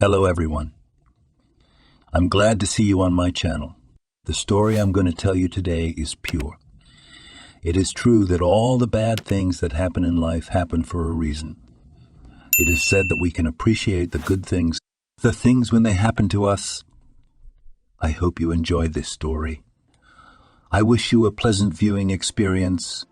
Hello everyone. I'm glad to see you on my channel. The story I'm going to tell you today is pure. It is true that all the bad things that happen in life happen for a reason. It is said that we can appreciate the good things, the things when they happen to us. I hope you enjoy this story. I wish you a pleasant viewing experience.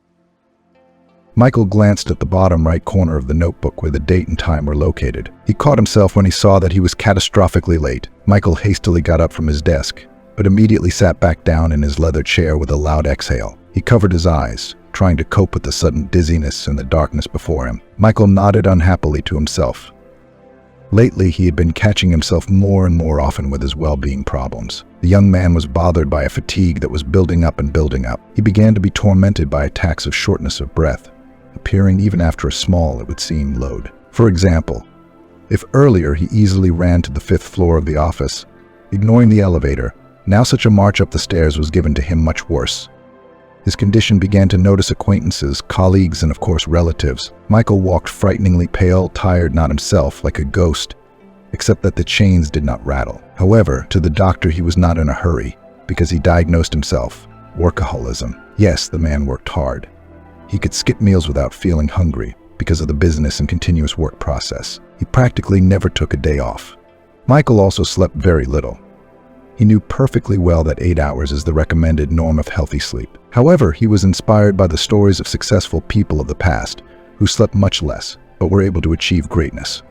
Michael glanced at the bottom right corner of the notebook where the date and time were located. He caught himself when he saw that he was catastrophically late. Michael hastily got up from his desk, but immediately sat back down in his leather chair with a loud exhale. He covered his eyes, trying to cope with the sudden dizziness and the darkness before him. Michael nodded unhappily to himself. Lately, he had been catching himself more and more often with his well-being problems. The young man was bothered by a fatigue that was building up and building up. He began to be tormented by attacks of shortness of breath, appearing even after a small, it would seem, load. For example, if earlier he easily ran to the 5th floor of the office, ignoring the elevator, now such a march up the stairs was given to him much worse. His condition began to notice acquaintances, colleagues, and of course relatives. Michael walked frighteningly pale, tired, not himself, like a ghost, except that the chains did not rattle. However, to the doctor he was not in a hurry, because he diagnosed himself workaholism. Yes, the man worked hard. He could skip meals without feeling hungry because of the business and continuous work process. He practically never took a day off. Michael also slept very little. He knew perfectly well that 8 hours is the recommended norm of healthy sleep. However, he was inspired by the stories of successful people of the past who slept much less but were able to achieve greatness.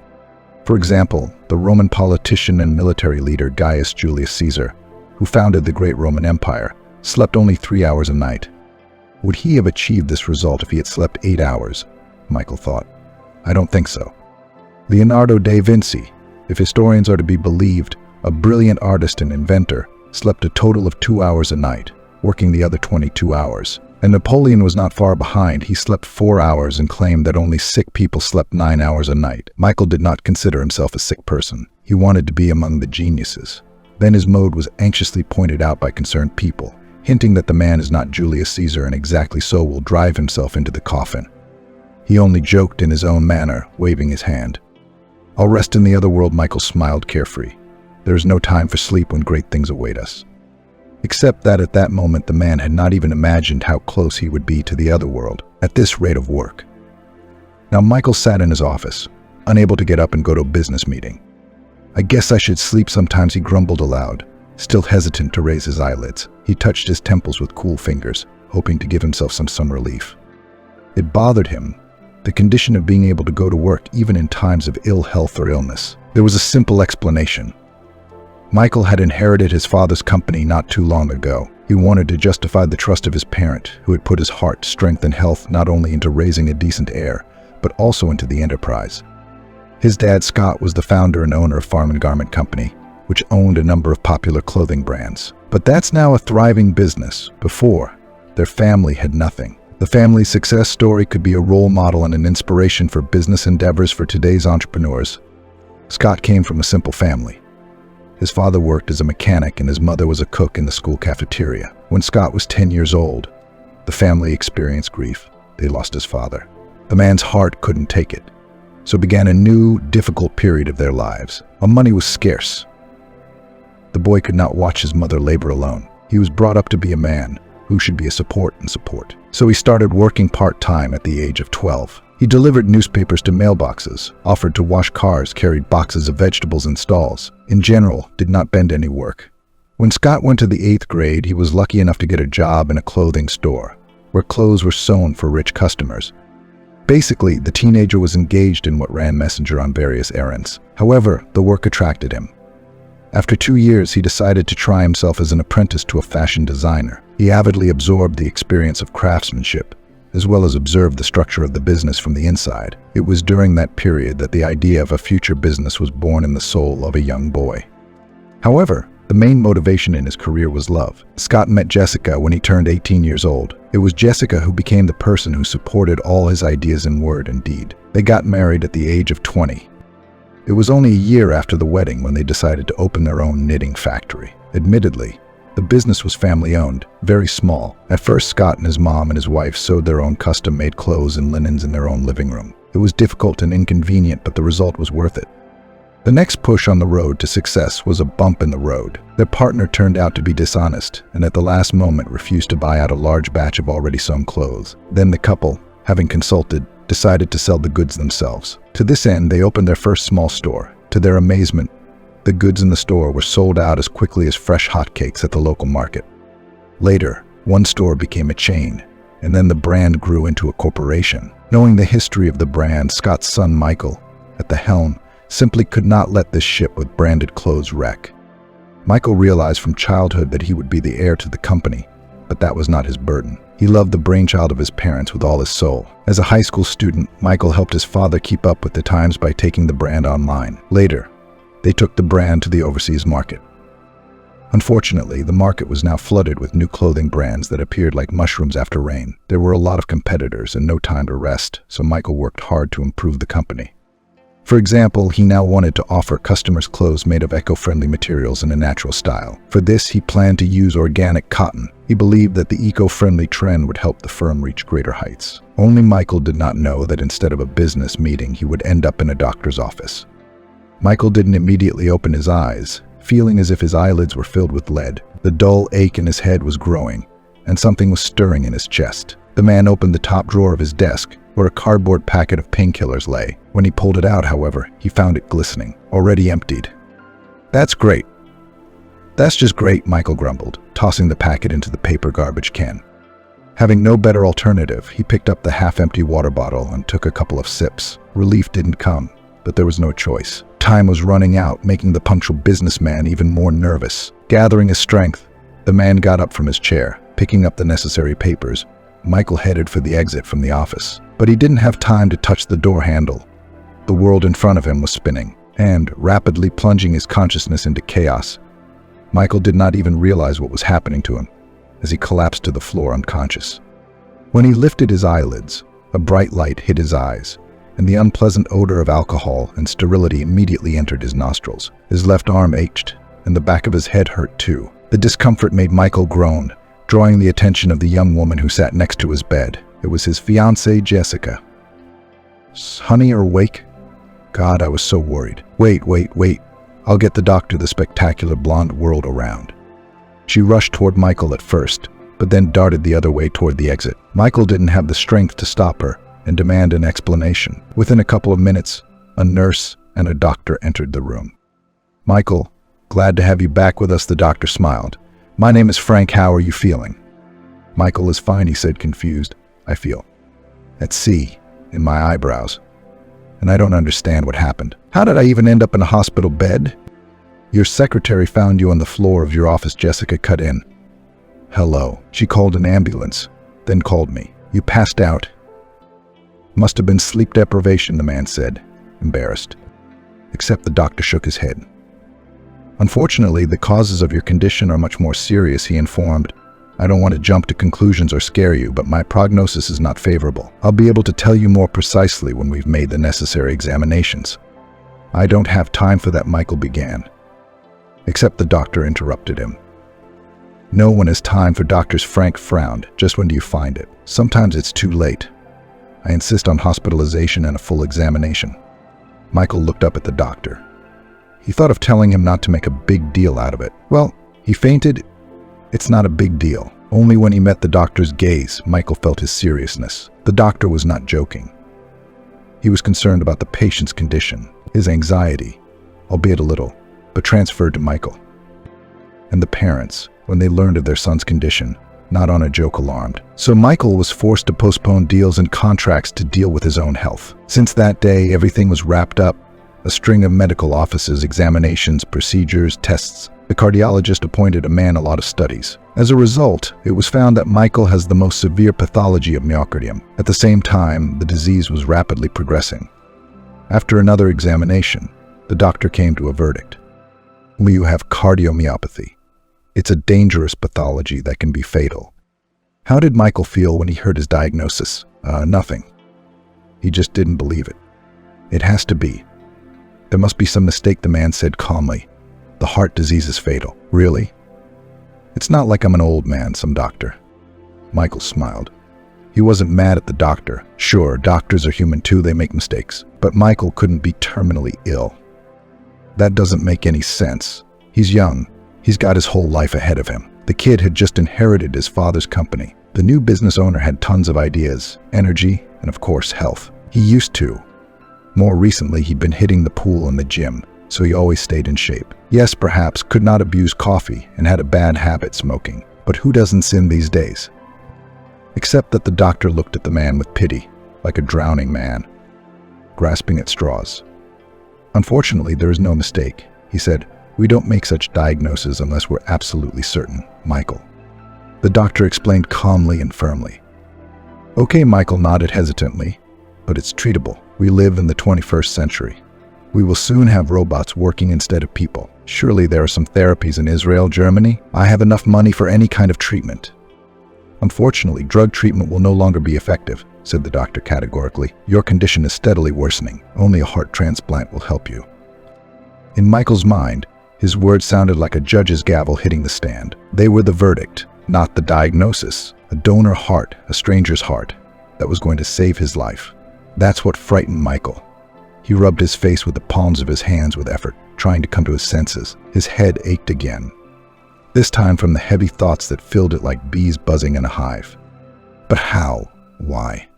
For example, the Roman politician and military leader Gaius Julius Caesar, who founded the great Roman Empire, slept only 3 hours a night. Would he have achieved this result if he had slept 8 hours? Michael thought. I don't think so. Leonardo da Vinci, if historians are to be believed, a brilliant artist and inventor, slept a total of 2 hours a night, working the other 22 hours. And Napoleon was not far behind. He slept 4 hours and claimed that only sick people slept 9 hours a night. Michael did not consider himself a sick person. He wanted to be among the geniuses. Then his mode was anxiously pointed out by concerned people, hinting that the man is not Julius Caesar and exactly so will drive himself into the coffin. He only joked in his own manner, waving his hand. I'll rest in the other world, Michael smiled carefree. There is no time for sleep when great things await us. Except that at that moment the man had not even imagined how close he would be to the other world at this rate of work. Now Michael sat in his office, unable to get up and go to a business meeting. I guess I should sleep sometimes, he grumbled aloud. Still hesitant to raise his eyelids, he touched his temples with cool fingers, hoping to give himself some relief. It bothered him, the condition of being able to go to work even in times of ill health or illness. There was a simple explanation. Michael had inherited his father's company not too long ago. He wanted to justify the trust of his parent, who had put his heart, strength, and health not only into raising a decent heir, but also into the enterprise. His dad, Scott, was the founder and owner of Farm and Garment Company, which owned a number of popular clothing brands. But that's now a thriving business. Before, their family had nothing. The family's success story could be a role model and an inspiration for business endeavors for today's entrepreneurs. Scott came from a simple family. His father worked as a mechanic and his mother was a cook in the school cafeteria. When Scott was 10 years old, the family experienced grief. They lost his father. The man's heart couldn't take it, so began a new, difficult period of their lives. Money was scarce. The boy could not watch his mother labor alone. He was brought up to be a man who should be a support. So he started working part-time at the age of 12. He delivered newspapers to mailboxes, offered to wash cars, carried boxes of vegetables in stalls. In general, did not bend any work. When Scott went to the 8th grade, he was lucky enough to get a job in a clothing store, where clothes were sewn for rich customers. Basically, the teenager was engaged in what ran messenger on various errands. However, the work attracted him. After 2 years, he decided to try himself as an apprentice to a fashion designer. He avidly absorbed the experience of craftsmanship, as well as observed the structure of the business from the inside. It was during that period that the idea of a future business was born in the soul of a young boy. However, the main motivation in his career was love. Scott met Jessica when he turned 18 years old. It was Jessica who became the person who supported all his ideas in word and deed. They got married at the age of 20. It was only a year after the wedding when they decided to open their own knitting factory. Admittedly, the business was family-owned, very small. At first, Scott and his mom and his wife sewed their own custom-made clothes and linens in their own living room. It was difficult and inconvenient, but the result was worth it. The next push on the road to success was a bump in the road. Their partner turned out to be dishonest and at the last moment refused to buy out a large batch of already sewn clothes. Then the couple, having consulted, decided to sell the goods themselves. To this end, they opened their first small store. To their amazement, the goods in the store were sold out as quickly as fresh hotcakes at the local market. Later, one store became a chain, and then the brand grew into a corporation. Knowing the history of the brand, Scott's son Michael, at the helm, simply could not let this ship with branded clothes wreck. Michael realized from childhood that he would be the heir to the company, but that was not his burden. He loved the brainchild of his parents with all his soul. As a high school student, Michael helped his father keep up with the times by taking the brand online. Later, they took the brand to the overseas market. Unfortunately, the market was now flooded with new clothing brands that appeared like mushrooms after rain. There were a lot of competitors and no time to rest, so Michael worked hard to improve the company. For example, he now wanted to offer customers clothes made of eco-friendly materials in a natural style. For this, he planned to use organic cotton. He believed that the eco-friendly trend would help the firm reach greater heights. Only Michael did not know that instead of a business meeting, he would end up in a doctor's office. Michael didn't immediately open his eyes, feeling as if his eyelids were filled with lead. The dull ache in his head was growing, and something was stirring in his chest. The man opened the top drawer of his desk, where a cardboard packet of painkillers lay. When he pulled it out, however, he found it glistening, already emptied. "That's great. That's just great," Michael grumbled, tossing the packet into the paper garbage can. Having no better alternative, he picked up the half-empty water bottle and took a couple of sips. Relief didn't come, but there was no choice. Time was running out, making the punctual businessman even more nervous. Gathering his strength, the man got up from his chair. Picking up the necessary papers, Michael headed for the exit from the office. But he didn't have time to touch the door handle. The world in front of him was spinning, and rapidly plunging his consciousness into chaos. Michael did not even realize what was happening to him, as he collapsed to the floor unconscious. When he lifted his eyelids, a bright light hit his eyes, and the unpleasant odor of alcohol and sterility immediately entered his nostrils. His left arm ached, and the back of his head hurt too. The discomfort made Michael groan, drawing the attention of the young woman who sat next to his bed. It was his fiancée, Jessica. "Honey, are awake? God, I was so worried. Wait. I'll get the doctor," the spectacular blonde whirled around. She rushed toward Michael at first, but then darted the other way toward the exit. Michael didn't have the strength to stop her and demand an explanation. Within a couple of minutes, a nurse and a doctor entered the room. "Michael, glad to have you back with us," the doctor smiled. "My name is Frank. How are you feeling?" "Michael is fine," he said, confused. "I feel at sea in my eyebrows, and I don't understand what happened. How did I even end up in a hospital bed?" "Your secretary found you on the floor of your office," Jessica cut in. "Hello." She called an ambulance, then called me. "You passed out." "Must have been sleep deprivation," the man said, embarrassed. Except the doctor shook his head. "Unfortunately, the causes of your condition are much more serious," he informed. "I don't want to jump to conclusions or scare you, but my prognosis is not favorable. I'll be able to tell you more precisely when we've made the necessary examinations." "I don't have time for that," Michael began. Except the doctor interrupted him. "No one has time for doctors," Frank frowned. "Just when do you find it? Sometimes it's too late. I insist on hospitalization and a full examination." Michael looked up at the doctor. He thought of telling him not to make a big deal out of it. Well, he fainted. It's not a big deal. Only when he met the doctor's gaze, Michael felt his seriousness. The doctor was not joking. He was concerned about the patient's condition, his anxiety, albeit a little, but transferred to Michael. And the parents, when they learned of their son's condition, not on a joke alarmed. So Michael was forced to postpone deals and contracts to deal with his own health. Since that day, everything was wrapped up. A string of medical offices, examinations, procedures, tests. The cardiologist appointed a lot of studies. As a result, it was found that Michael has the most severe pathology of myocardium. At the same time, the disease was rapidly progressing. After another examination, the doctor came to a verdict. You have cardiomyopathy. It's a dangerous pathology that can be fatal. How did Michael feel when he heard his diagnosis? Nothing. He just didn't believe it. It has to be. There must be some mistake, the man said calmly. The heart disease is fatal. Really? It's not like I'm an old man, some doctor. Michael smiled. He wasn't mad at the doctor. Sure, doctors are human too, they make mistakes. But Michael couldn't be terminally ill. That doesn't make any sense. He's young. He's got his whole life ahead of him. The kid had just inherited his father's company. The new business owner had tons of ideas, energy, and of course, health. He used to. More recently, he'd been hitting the pool and the gym, so he always stayed in shape. Yes, perhaps could not abuse coffee and had a bad habit smoking, but who doesn't sin these days? Except that the doctor looked at the man with pity, like a drowning man, grasping at straws. Unfortunately, there is no mistake. He said, "We don't make such diagnoses unless we're absolutely certain, Michael." The doctor explained calmly and firmly. Okay, Michael nodded hesitantly, but it's treatable. We live in the 21st century. We will soon have robots working instead of people. Surely there are some therapies in Israel, Germany. I have enough money for any kind of treatment. Unfortunately, drug treatment will no longer be effective, said the doctor categorically. Your condition is steadily worsening. Only a heart transplant will help you. In Michael's mind, his words sounded like a judge's gavel hitting the stand. They were the verdict, not the diagnosis. A donor heart, a stranger's heart, that was going to save his life. That's what frightened Michael. He rubbed his face with the palms of his hands with effort, trying to come to his senses. His head ached again, this time from the heavy thoughts that filled it like bees buzzing in a hive. But how? Why?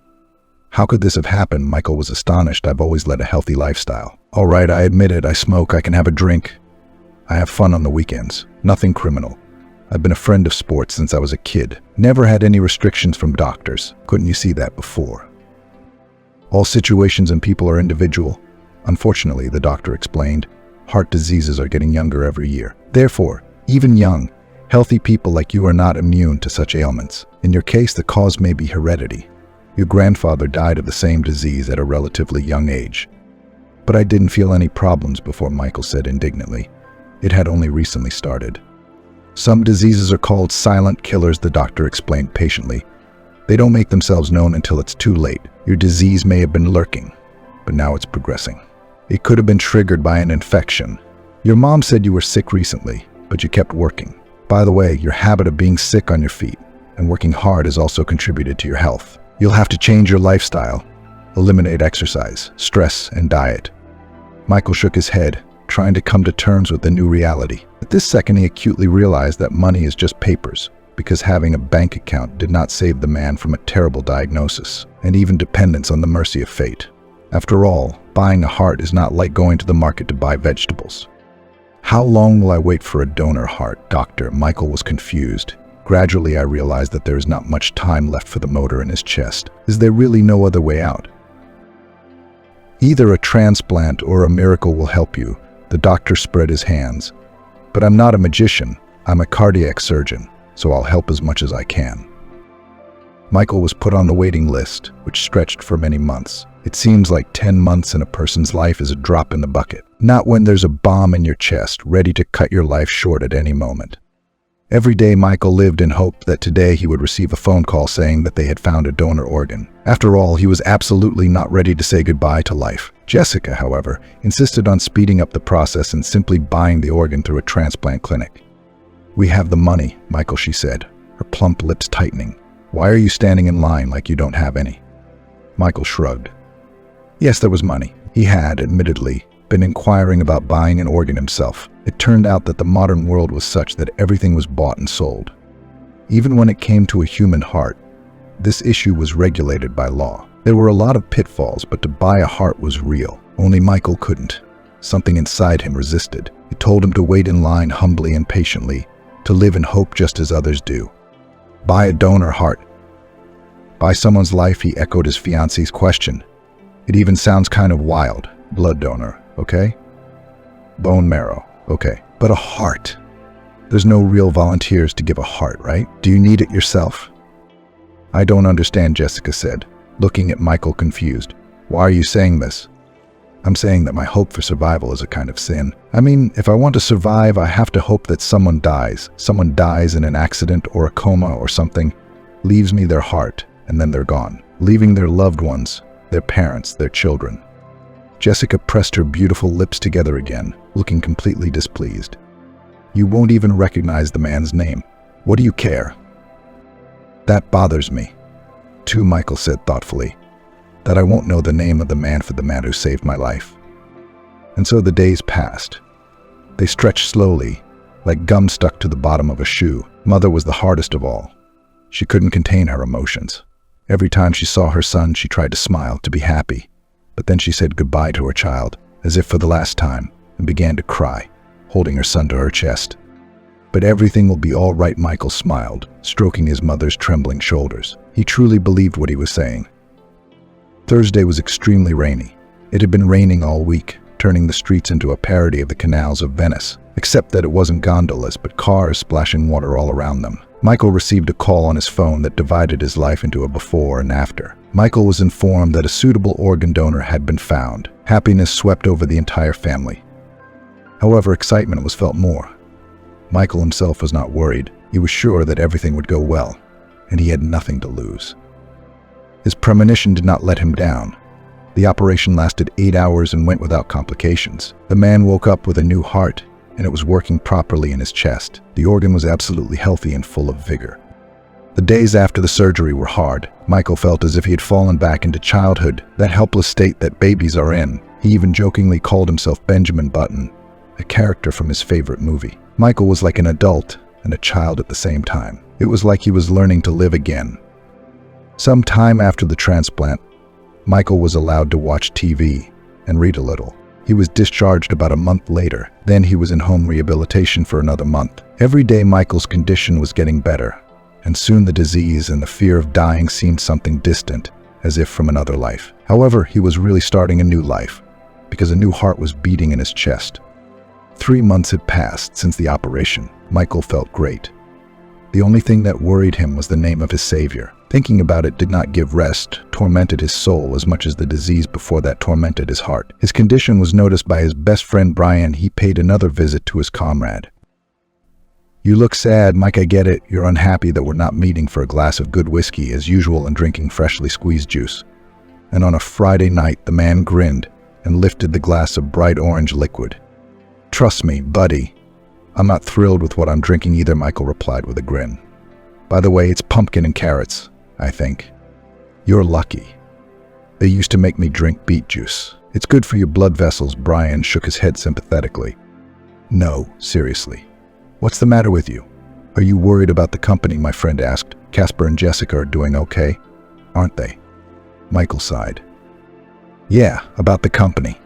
How could this have happened? Michael was astonished. I've always led a healthy lifestyle. All right, I admit it. I smoke. I can have a drink. I have fun on the weekends. Nothing criminal. I've been a friend of sports since I was a kid. Never had any restrictions from doctors. Couldn't you see that before? All situations and people are individual. Unfortunately, the doctor explained, heart diseases are getting younger every year. Therefore, even young, healthy people like you are not immune to such ailments. In your case, the cause may be heredity. Your grandfather died of the same disease at a relatively young age. But I didn't feel any problems before, Michael said indignantly. It had only recently started. Some diseases are called silent killers, the doctor explained patiently. They don't make themselves known until it's too late. Your disease may have been lurking, but now it's progressing. It could have been triggered by an infection. Your mom said you were sick recently, but you kept working. By the way, your habit of being sick on your feet and working hard has also contributed to your health. You'll have to change your lifestyle, eliminate exercise, stress, and diet. Michael shook his head, trying to come to terms with the new reality. At this second, he acutely realized that money is just papers, because having a bank account did not save the man from a terrible diagnosis, and even dependence on the mercy of fate. After all, buying a heart is not like going to the market to buy vegetables. How long will I wait for a donor heart, doctor? Michael was confused. Gradually, I realized that there is not much time left for the motor in his chest. Is there really no other way out? Either a transplant or a miracle will help you. The doctor spread his hands. But I'm not a magician. I'm a cardiac surgeon, so I'll help as much as I can. Michael was put on the waiting list, which stretched for many months. It seems like 10 months in a person's life is a drop in the bucket. Not when there's a bomb in your chest, ready to cut your life short at any moment. Every day, Michael lived in hope that today he would receive a phone call saying that they had found a donor organ. After all, he was absolutely not ready to say goodbye to life. Jessica, however, insisted on speeding up the process and simply buying the organ through a transplant clinic. We have the money, Michael, she said, her plump lips tightening. Why are you standing in line like you don't have any? Michael shrugged. Yes, there was money. He had, admittedly, been inquiring about buying an organ himself. It turned out that the modern world was such that everything was bought and sold. Even when it came to a human heart, this issue was regulated by law. There were a lot of pitfalls, but to buy a heart was real. Only Michael couldn't. Something inside him resisted. It told him to wait in line humbly and patiently, to live in hope just as others do. Buy a donor heart. Buy someone's life, he echoed his fiancée's question. It even sounds kind of wild. Blood donor, okay? Bone marrow, okay. But a heart. There's no real volunteers to give a heart, right? Do you need it yourself? I don't understand, Jessica said, looking at Michael confused. Why are you saying this? I'm saying that my hope for survival is a kind of sin. I mean, if I want to survive, I have to hope that someone dies. Someone dies in an accident or a coma or something, leaves me their heart, and then they're gone, leaving their loved ones, their parents, their children. Jessica pressed her beautiful lips together again, looking completely displeased. You won't even recognize the man's name. What do you care? That bothers me, too, Michael said thoughtfully, that I won't know the name of the man for the man who saved my life. And so the days passed. They stretched slowly, like gum stuck to the bottom of a shoe. Mother was the hardest of all. She couldn't contain her emotions. Every time she saw her son, she tried to smile, to be happy. But then she said goodbye to her child, as if for the last time, and began to cry, holding her son to her chest. "But everything will be all right," Michael smiled, stroking his mother's trembling shoulders. He truly believed what he was saying. Thursday was extremely rainy. It had been raining all week, turning the streets into a parody of the canals of Venice, except that it wasn't gondolas, but cars splashing water all around them. Michael received a call on his phone that divided his life into a before and after. Michael was informed that a suitable organ donor had been found. Happiness swept over the entire family. However, excitement was felt more. Michael himself was not worried. He was sure that everything would go well, and he had nothing to lose. His premonition did not let him down. The operation lasted 8 hours and went without complications. The man woke up with a new heart, and it was working properly in his chest. The organ was absolutely healthy and full of vigor. The days after the surgery were hard. Michael felt as if he had fallen back into childhood, that helpless state that babies are in. He even jokingly called himself Benjamin Button, a character from his favorite movie. Michael was like an adult and a child at the same time. It was like he was learning to live again. Some time after the transplant, Michael was allowed to watch TV and read a little. He was discharged about a month later. Then he was in home rehabilitation for another month. Every day Michael's condition was getting better, and soon the disease and the fear of dying seemed something distant, as if from another life. However, he was really starting a new life, because a new heart was beating in his chest. 3 months had passed since the operation. Michael felt great. The only thing that worried him was the name of his savior. Thinking about it did not give rest, tormented his soul as much as the disease before that tormented his heart. His condition was noticed by his best friend Brian. He paid another visit to his comrade. "You look sad, Mike, I get it. You're unhappy that we're not meeting for a glass of good whiskey as usual and drinking freshly squeezed juice." And on a Friday night, the man grinned and lifted the glass of bright orange liquid. "Trust me, buddy, I'm not thrilled with what I'm drinking either," Michael replied with a grin. "By the way, it's pumpkin and carrots, I think. You're lucky. They used to make me drink beet juice. It's good for your blood vessels." Brian shook his head sympathetically. "No, seriously. What's the matter with you? Are you worried about the company?" my friend asked. "Casper and Jessica are doing okay, aren't they?" Michael sighed. "Yeah, about the company.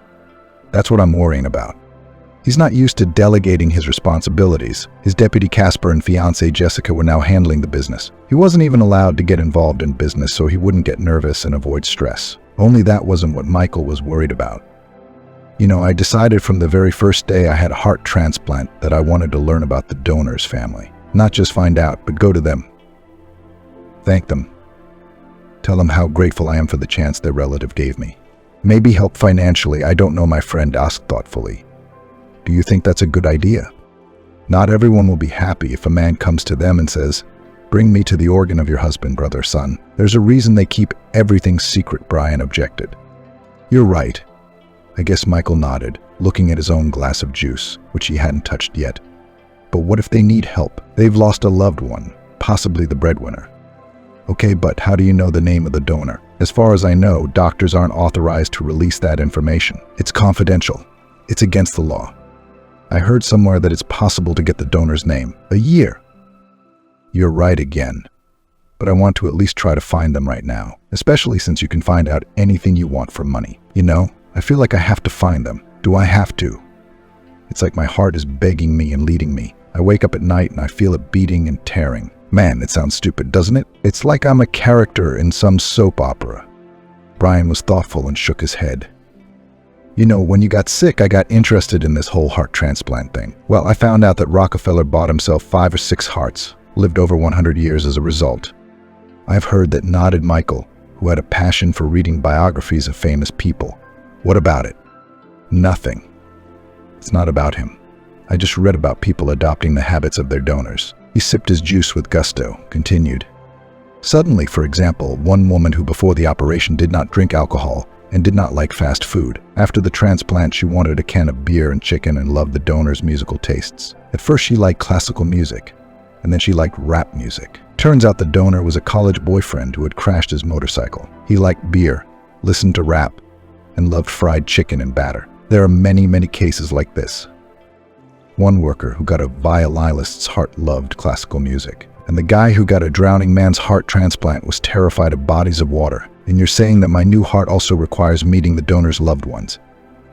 That's what I'm worrying about." He's not used to delegating his responsibilities. His deputy Casper and fiancée Jessica were now handling the business. He wasn't even allowed to get involved in business so he wouldn't get nervous and avoid stress. Only that wasn't what Michael was worried about. "You know, I decided from the very first day I had a heart transplant that I wanted to learn about the donor's family. Not just find out, but go to them. Thank them. Tell them how grateful I am for the chance their relative gave me. Maybe help financially, I don't know," my friend asked thoughtfully. "Do you think that's a good idea?" "Not everyone will be happy if a man comes to them and says, 'Bring me to the organ of your husband, brother, son.' There's a reason they keep everything secret," Brian objected. "You're right." I guess Michael nodded, looking at his own glass of juice, which he hadn't touched yet. "But what if they need help? They've lost a loved one, possibly the breadwinner." "Okay, but how do you know the name of the donor?" "As far as I know, doctors aren't authorized to release that information. It's confidential. It's against the law. I heard somewhere that it's possible to get the donor's name. A year." "You're right again. But I want to at least try to find them right now, especially since you can find out anything you want for money. You know, I feel like I have to find them. Do I have to? It's like my heart is begging me and leading me. I wake up at night and I feel it beating and tearing. Man, it sounds stupid, doesn't it? It's like I'm a character in some soap opera." Brian was thoughtful and shook his head. "You know, when you got sick, I got interested in this whole heart transplant thing. Well, I found out that Rockefeller bought himself 5 or 6 hearts, lived over 100 years as a result. I've heard that," nodded Michael, who had a passion for reading biographies of famous people. "What about it?" "Nothing. It's not about him. I just read about people adopting the habits of their donors." He sipped his juice with gusto, continued. "Suddenly, for example, one woman who before the operation did not drink alcohol and did not like fast food. After the transplant, she wanted a can of beer and chicken and loved the donor's musical tastes. At first, she liked classical music, and then she liked rap music. Turns out the donor was a college boyfriend who had crashed his motorcycle. He liked beer, listened to rap, and loved fried chicken and batter. There are many, many cases like this. One worker who got a violinist's heart loved classical music, and the guy who got a drowning man's heart transplant was terrified of bodies of water. And you're saying that my new heart also requires meeting the donor's loved ones.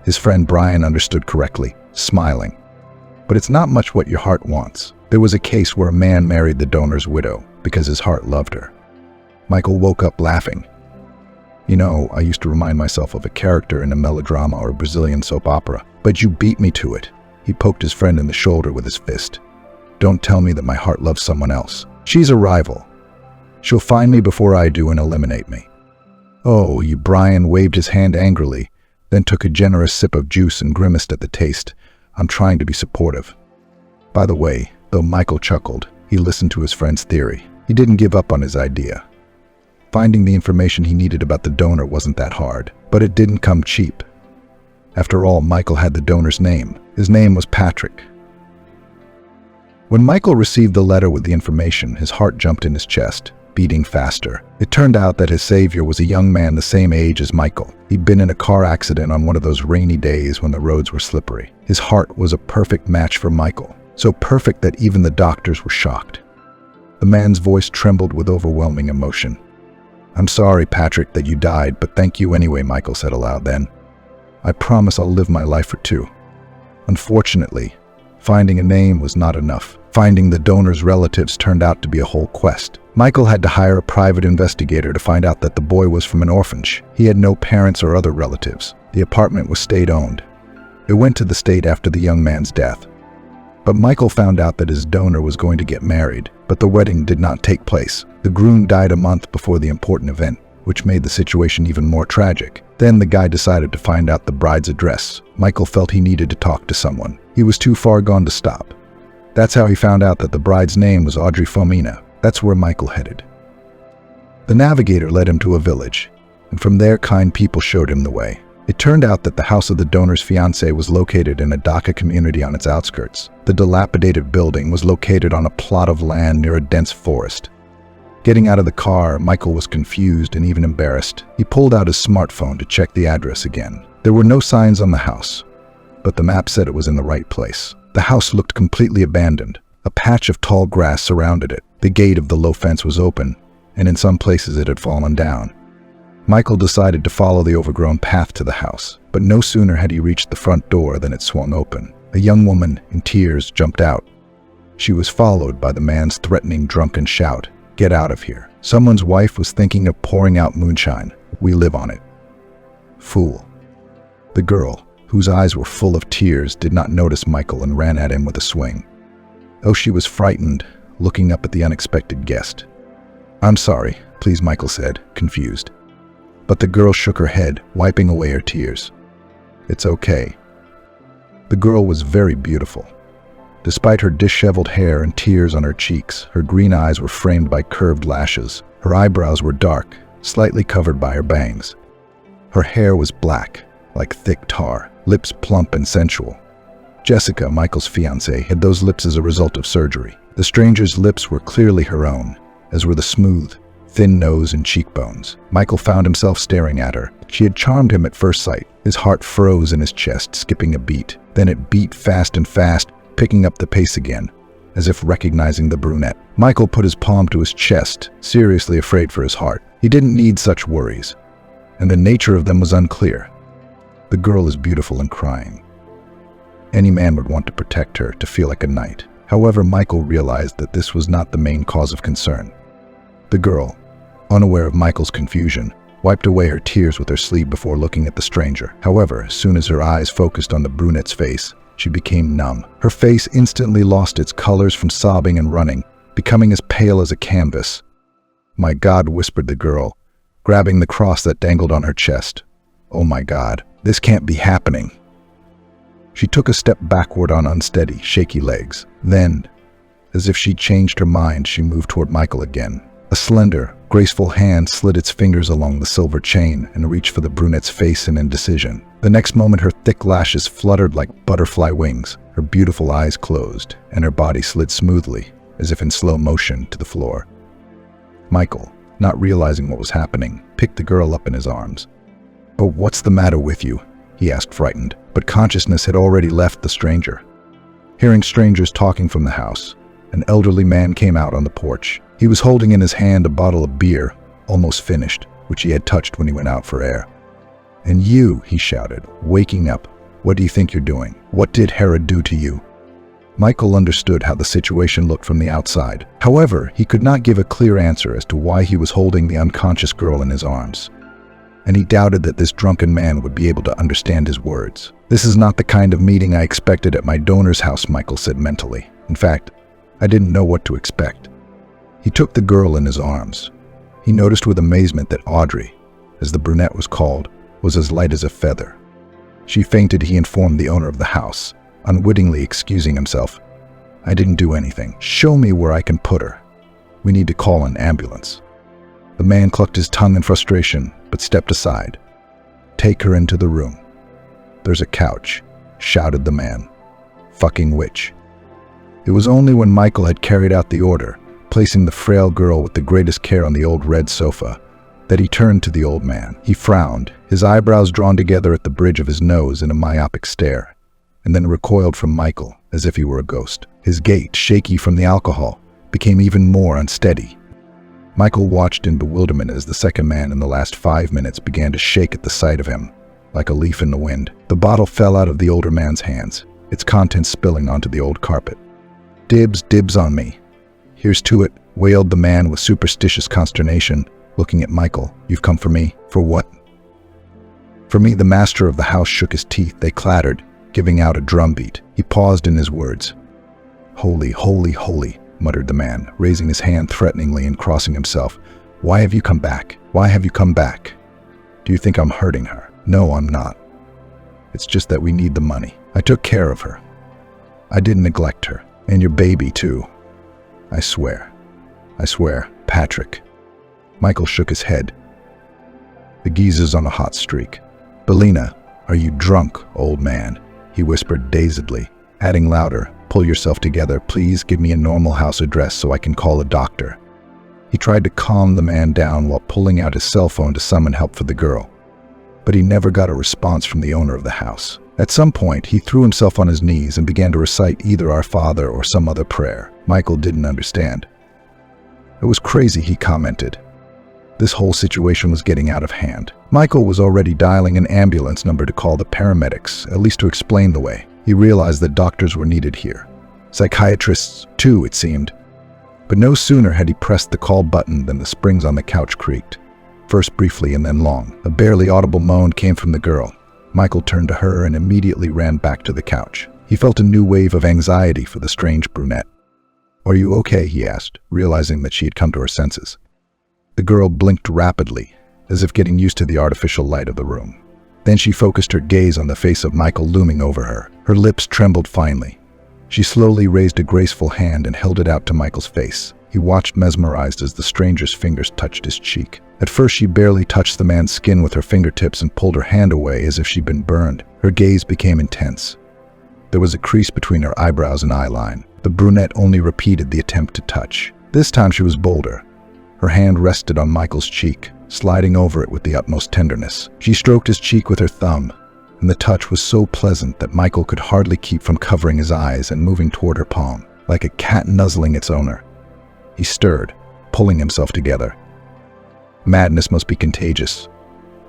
His friend Brian understood correctly, smiling. But it's not much what your heart wants. There was a case where a man married the donor's widow because his heart loved her. Michael woke up laughing. You know, I used to remind myself of a character in a melodrama or a Brazilian soap opera, but you beat me to it. He poked his friend in the shoulder with his fist. Don't tell me that my heart loves someone else. She's a rival. She'll find me before I do and eliminate me. Oh, you, Brian waved his hand angrily, then took a generous sip of juice and grimaced at the taste. I'm trying to be supportive. By the way, though Michael chuckled, he listened to his friend's theory. He didn't give up on his idea. Finding the information he needed about the donor wasn't that hard, but it didn't come cheap. After all, Michael had the donor's name. His name was Patrick. When Michael received the letter with the information, his heart jumped in his chest, beating faster. It turned out that his savior was a young man the same age as Michael. He'd been in a car accident on one of those rainy days when the roads were slippery. His heart was a perfect match for Michael, so perfect that even the doctors were shocked. The man's voice trembled with overwhelming emotion. I'm sorry, Patrick, that you died, but thank you anyway, Michael said aloud then. I promise I'll live my life for two. Unfortunately, finding a name was not enough. Finding the donor's relatives turned out to be a whole quest. Michael had to hire a private investigator to find out that the boy was from an orphanage. He had no parents or other relatives. The apartment was state-owned. It went to the state after the young man's death. But Michael found out that his donor was going to get married, but the wedding did not take place. The groom died a month before the important event, which made the situation even more tragic. Then the guy decided to find out the bride's address. Michael felt he needed to talk to someone. He was too far gone to stop. That's how he found out that the bride's name was Audrey Fomina. That's where Michael headed. The navigator led him to a village, and from there kind people showed him the way. It turned out that the house of the donor's fiancé was located in a Dhaka community on its outskirts. The dilapidated building was located on a plot of land near a dense forest. Getting out of the car, Michael was confused and even embarrassed. He pulled out his smartphone to check the address again. There were no signs on the house, but the map said it was in the right place. The house looked completely abandoned. A patch of tall grass surrounded it. The gate of the low fence was open, and in some places it had fallen down. Michael decided to follow the overgrown path to the house, but no sooner had he reached the front door than it swung open. A young woman, in tears, jumped out. She was followed by the man's threatening drunken shout, "Get out of here." Someone's wife was thinking of pouring out moonshine. We live on it. Fool. The girl, whose eyes were full of tears, did not notice Michael and ran at him with a swing. Oh, she was frightened, looking up at the unexpected guest. I'm sorry, please, Michael said, confused. But the girl shook her head, wiping away her tears. It's okay. The girl was very beautiful. Despite her disheveled hair and tears on her cheeks, her green eyes were framed by curved lashes. Her eyebrows were dark, slightly covered by her bangs. Her hair was black, like thick tar, lips plump and sensual. Jessica, Michael's fiancée, had those lips as a result of surgery. The stranger's lips were clearly her own, as were the smooth, thin nose and cheekbones. Michael found himself staring at her. She had charmed him at first sight. His heart froze in his chest, skipping a beat. Then it beat fast and fast, picking up the pace again, as if recognizing the brunette. Michael put his palm to his chest, seriously afraid for his heart. He didn't need such worries, and the nature of them was unclear. The girl is beautiful and crying. Any man would want to protect her, to feel like a knight. However, Michael realized that this was not the main cause of concern. The girl, unaware of Michael's confusion, wiped away her tears with her sleeve before looking at the stranger. However, as soon as her eyes focused on the brunette's face, she became numb. Her face instantly lost its colors from sobbing and running, becoming as pale as a canvas. My God, whispered the girl, grabbing the cross that dangled on her chest. Oh my God, this can't be happening. She took a step backward on unsteady, shaky legs. Then, as if she changed her mind, she moved toward Michael again. A slender, graceful hand slid its fingers along the silver chain and reached for the brunette's face in indecision. The next moment, her thick lashes fluttered like butterfly wings, her beautiful eyes closed, and her body slid smoothly, as if in slow motion, to the floor. Michael, not realizing what was happening, picked the girl up in his arms. "But what's the matter with you?" he asked, frightened. but consciousness had already left the stranger. Hearing strangers talking from the house, an elderly man came out on the porch. He was holding in his hand a bottle of beer, almost finished, which he had touched when he went out for air. "And you," he shouted, waking up, "what do you think you're doing? What did Herod do to you?" Michael understood how the situation looked from the outside. However, he could not give a clear answer as to why he was holding the unconscious girl in his arms. And he doubted that this drunken man would be able to understand his words. "This is not the kind of meeting I expected at my donor's house," Michael said mentally. In fact, I didn't know what to expect. He took the girl in his arms. He noticed with amazement that Audrey, as the brunette was called, was as light as a feather. She fainted, he informed the owner of the house, unwittingly excusing himself. "I didn't do anything. Show me where I can put her. We need to call an ambulance." The man clucked his tongue in frustration, but stepped aside. "Take her into the room." "There's a couch," shouted the man. "Fucking witch." It was only when Michael had carried out the order, placing the frail girl with the greatest care on the old red sofa, that he turned to the old man. He frowned, his eyebrows drawn together at the bridge of his nose in a myopic stare, and then recoiled from Michael as if he were a ghost. His gait, shaky from the alcohol, became even more unsteady. Michael watched in bewilderment as the second man in the last 5 minutes began to shake at the sight of him, like a leaf in the wind. The bottle fell out of the older man's hands, its contents spilling onto the old carpet. Dibs on me." "Here's to it," wailed the man with superstitious consternation, looking at Michael. "You've come for me? For what?" "For me," the master of the house shook his teeth. They clattered, giving out a drumbeat. He paused in his words. "Holy, holy, holy," muttered the man, raising his hand threateningly and crossing himself. "Why have you come back? Why have you come back? Do you think I'm hurting her? No, I'm not. It's just that we need the money. I took care of her. I didn't neglect her. And your baby, too. I swear, Patrick." Michael shook his head. "The geezer's on a hot streak." "Belina, are you drunk, old man?" he whispered dazedly, adding louder, "Pull yourself together. Please give me a normal house address so I can call a doctor." He tried to calm the man down while pulling out his cell phone to summon help for the girl. But he never got a response from the owner of the house. At some point, he threw himself on his knees and began to recite either Our Father or some other prayer. Michael didn't understand. "It was crazy," he commented. This whole situation was getting out of hand. Michael was already dialing an ambulance number to call the paramedics, at least to explain the way. He realized that doctors were needed here. Psychiatrists, too, it seemed. But no sooner had he pressed the call button than the springs on the couch creaked. First briefly and then long. A barely audible moan came from the girl. Michael turned to her and immediately ran back to the couch. He felt a new wave of anxiety for the strange brunette. "Are you okay?" he asked, realizing that she had come to her senses. The girl blinked rapidly, as if getting used to the artificial light of the room. Then she focused her gaze on the face of Michael looming over her. Her lips trembled finely. She slowly raised a graceful hand and held it out to Michael's face. He watched mesmerized as the stranger's fingers touched his cheek. At first, she barely touched the man's skin with her fingertips and pulled her hand away as if she'd been burned. Her gaze became intense. There was a crease between her eyebrows and eyeline. The brunette only repeated the attempt to touch. This time she was bolder. Her hand rested on Michael's cheek, sliding over it with the utmost tenderness. She stroked his cheek with her thumb, and the touch was so pleasant that Michael could hardly keep from covering his eyes and moving toward her palm, like a cat nuzzling its owner. He stirred, pulling himself together. Madness must be contagious.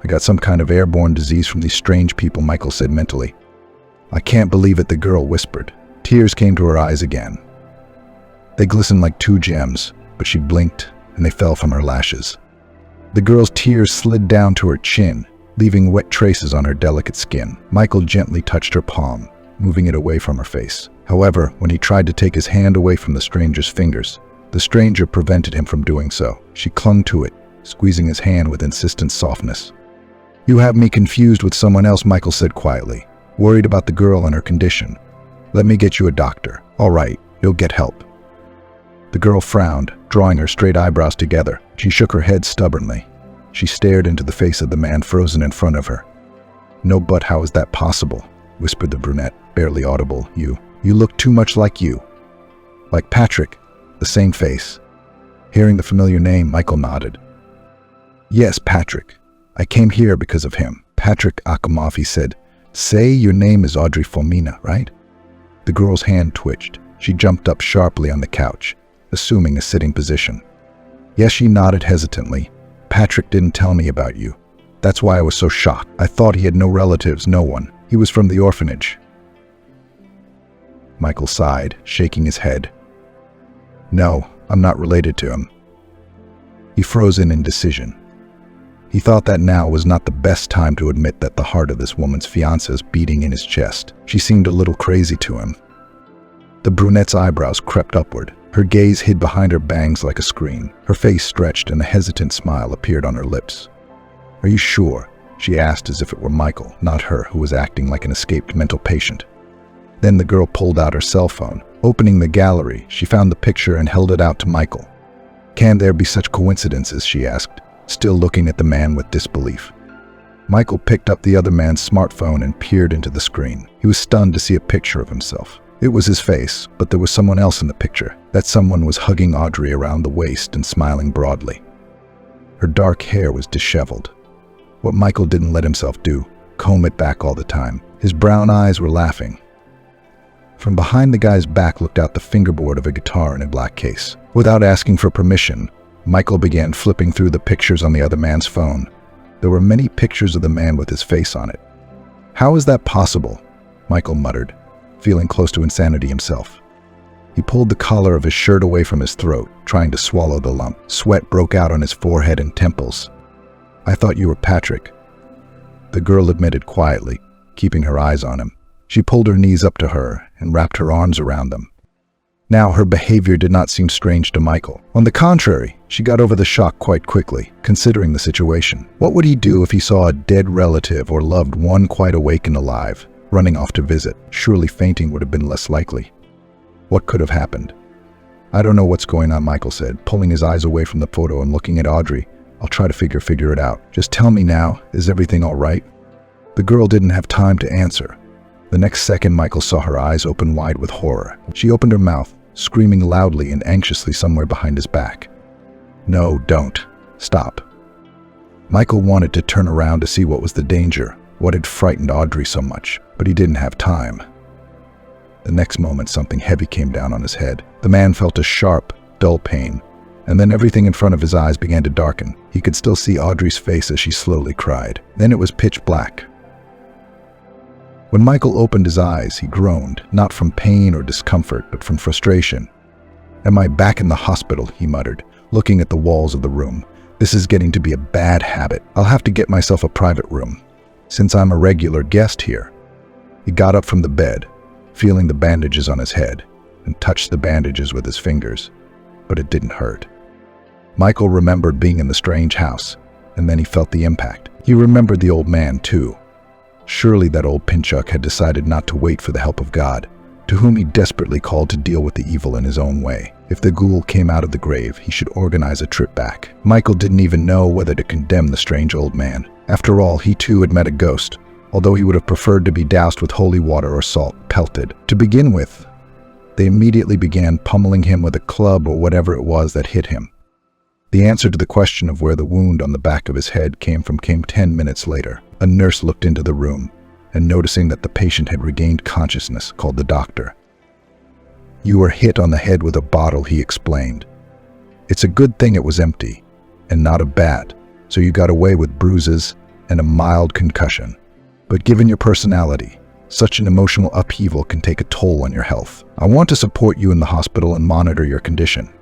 I got some kind of airborne disease from these strange people, Michael said mentally. I can't believe it, the girl whispered. Tears came to her eyes again. They glistened like two gems, but she blinked and they fell from her lashes. The girl's tears slid down to her chin, leaving wet traces on her delicate skin. Michael gently touched her palm, moving it away from her face. However, when he tried to take his hand away from the stranger's fingers, the stranger prevented him from doing so. She clung to it, squeezing his hand with insistent softness. You have me confused with someone else, Michael said quietly, worried about the girl and her condition. Let me get you a doctor. All right, you'll get help. The girl frowned, drawing her straight eyebrows together. She shook her head stubbornly. She stared into the face of the man frozen in front of her. No, but how is that possible? Whispered the brunette, barely audible. You look too much like you. Like Patrick, the same face. Hearing the familiar name, Michael nodded. Yes, Patrick. I came here because of him. Patrick Akamov, he said, Say your name is Audrey Fomina, right? The girl's hand twitched. She jumped up sharply on the couch, assuming a sitting position. Yes, she nodded hesitantly. Patrick didn't tell me about you. That's why I was so shocked. I thought he had no relatives, no one. He was from the orphanage. Michael sighed, shaking his head. No, I'm not related to him. He froze in indecision. He thought that now was not the best time to admit that the heart of this woman's fiancé is beating in his chest. She seemed a little crazy to him. The brunette's eyebrows crept upward. Her gaze hid behind her bangs like a screen. Her face stretched and a hesitant smile appeared on her lips. Are you sure? She asked as if it were Michael, not her, who was acting like an escaped mental patient. Then the girl pulled out her cell phone. Opening the gallery, she found the picture and held it out to Michael. Can there be such coincidences? She asked, still looking at the man with disbelief. Michael picked up the other man's smartphone and peered into the screen. He was stunned to see a picture of himself. It was his face, but there was someone else in the picture. That someone was hugging Audrey around the waist and smiling broadly. Her dark hair was disheveled. What Michael didn't let himself do, comb it back all the time. His brown eyes were laughing. From behind the guy's back looked out the fingerboard of a guitar in a black case. Without asking for permission, Michael began flipping through the pictures on the other man's phone. There were many pictures of the man with his face on it. How is that possible? Michael muttered, feeling close to insanity himself. He pulled the collar of his shirt away from his throat, trying to swallow the lump. Sweat broke out on his forehead and temples. I thought you were Patrick. The girl admitted quietly, keeping her eyes on him. She pulled her knees up to her and wrapped her arms around them. Now her behavior did not seem strange to Michael. On the contrary, she got over the shock quite quickly, considering the situation. What would he do if he saw a dead relative or loved one quite awake and alive, running off to visit? Surely fainting would have been less likely. What could have happened? I don't know what's going on, Michael said, pulling his eyes away from the photo and looking at Audrey. I'll try to figure it out. Just tell me now, is everything all right? The girl didn't have time to answer. The next second, Michael saw her eyes open wide with horror. She opened her mouth, screaming loudly and anxiously somewhere behind his back. No, don't. Stop. Michael wanted to turn around to see what was the danger, what had frightened Audrey so much, but he didn't have time. The next moment, something heavy came down on his head. The man felt a sharp, dull pain, and then everything in front of his eyes began to darken. He could still see Audrey's face as she slowly cried. Then it was pitch black. When Michael opened his eyes, he groaned, not from pain or discomfort, but from frustration. Am I back in the hospital? He muttered, looking at the walls of the room. This is getting to be a bad habit. I'll have to get myself a private room, since I'm a regular guest here. He got up from the bed, feeling the bandages on his head, and touched the bandages with his fingers, but it didn't hurt. Michael remembered being in the strange house, and then he felt the impact. He remembered the old man, too. Surely that old Pinchuk had decided not to wait for the help of God, to whom he desperately called to deal with the evil in his own way. If the ghoul came out of the grave, he should organize a trip back. Michael didn't even know whether to condemn the strange old man. After all, he too had met a ghost, although he would have preferred to be doused with holy water or salt, pelted. To begin with, they immediately began pummeling him with a club or whatever it was that hit him. The answer to the question of where the wound on the back of his head came 10 minutes later. A nurse looked into the room, and noticing that the patient had regained consciousness, called the doctor. You were hit on the head with a bottle, he explained. It's a good thing it was empty, and not a bat, so you got away with bruises and a mild concussion. But given your personality, such an emotional upheaval can take a toll on your health. I want to support you in the hospital and monitor your condition.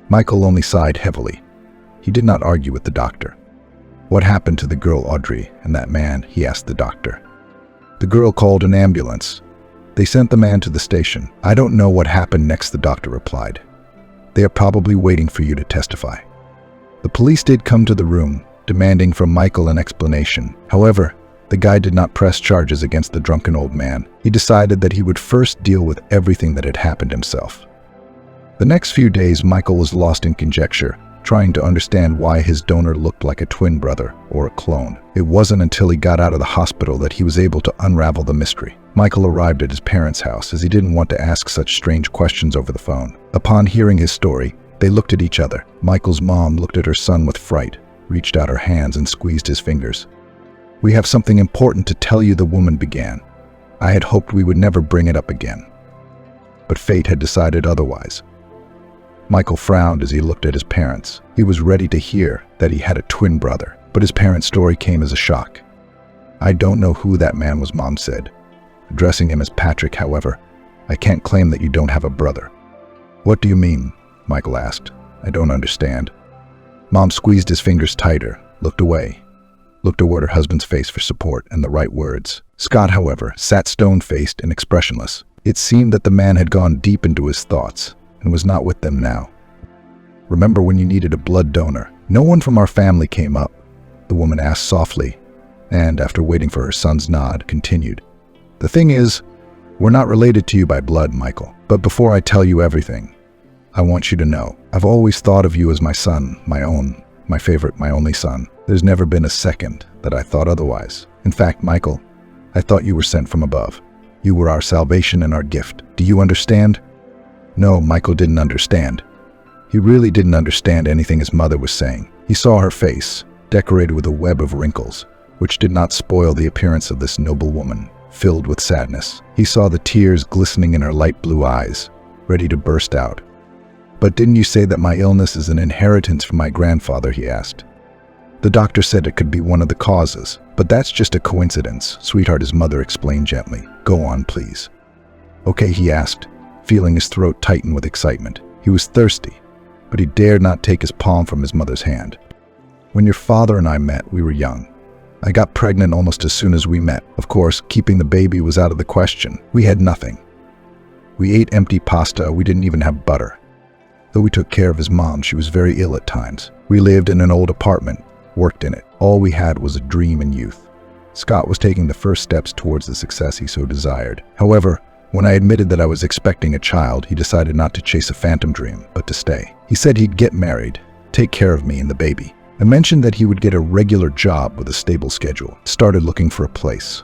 Michael only sighed heavily. He did not argue with the doctor. What happened to the girl Audrey and that man? He asked the doctor. The girl called an ambulance. They sent the man to the station. I don't know what happened next, the doctor replied. They are probably waiting for you to testify. The police did come to the room, demanding from Michael an explanation. However, the guy did not press charges against the drunken old man. He decided that he would first deal with everything that had happened himself. The next few days, Michael was lost in conjecture, trying to understand why his donor looked like a twin brother or a clone. It wasn't until he got out of the hospital that he was able to unravel the mystery. Michael arrived at his parents' house as he didn't want to ask such strange questions over the phone. Upon hearing his story, they looked at each other. Michael's mom looked at her son with fright, reached out her hands and squeezed his fingers. "We have something important to tell you," the woman began. I had hoped we would never bring it up again. But fate had decided otherwise. Michael frowned as he looked at his parents. He was ready to hear that he had a twin brother, but his parents' story came as a shock. "I don't know who that man was," Mom said. Addressing him as Patrick, however, "I can't claim that you don't have a brother." "What do you mean?" Michael asked. "I don't understand." Mom squeezed his fingers tighter, looked away, looked toward her husband's face for support and the right words. Scott, however, sat stone-faced and expressionless. It seemed that the man had gone deep into his thoughts and was not with them now. "Remember when you needed a blood donor? No one from our family came up," the woman asked softly, and after waiting for her son's nod, continued. "The thing is, we're not related to you by blood, Michael. But before I tell you everything, I want you to know, I've always thought of you as my son, my own, my favorite, my only son. There's never been a second that I thought otherwise. In fact, Michael, I thought you were sent from above. You were our salvation and our gift. Do you understand?" No, Michael didn't understand. He really didn't understand anything his mother was saying. He saw her face, decorated with a web of wrinkles, which did not spoil the appearance of this noble woman, filled with sadness. He saw the tears glistening in her light blue eyes, ready to burst out. "But didn't you say that my illness is an inheritance from my grandfather?" he asked. "The doctor said it could be one of the causes, but that's just a coincidence, sweetheart," his mother explained gently. "Go on, please." "Okay," he asked, feeling his throat tighten with excitement. He was thirsty, but he dared not take his palm from his mother's hand. "When your father and I met, we were young. I got pregnant almost as soon as we met. Of course, keeping the baby was out of the question. We had nothing. We ate empty pasta, we didn't even have butter. Though we took care of his mom, she was very ill at times. We lived in an old apartment, worked in it. All we had was a dream in youth." Scott was taking the first steps towards the success he so desired. However, when I admitted that I was expecting a child, he decided not to chase a phantom dream, but to stay. He said he'd get married, take care of me and the baby. I mentioned that he would get a regular job with a stable schedule, started looking for a place.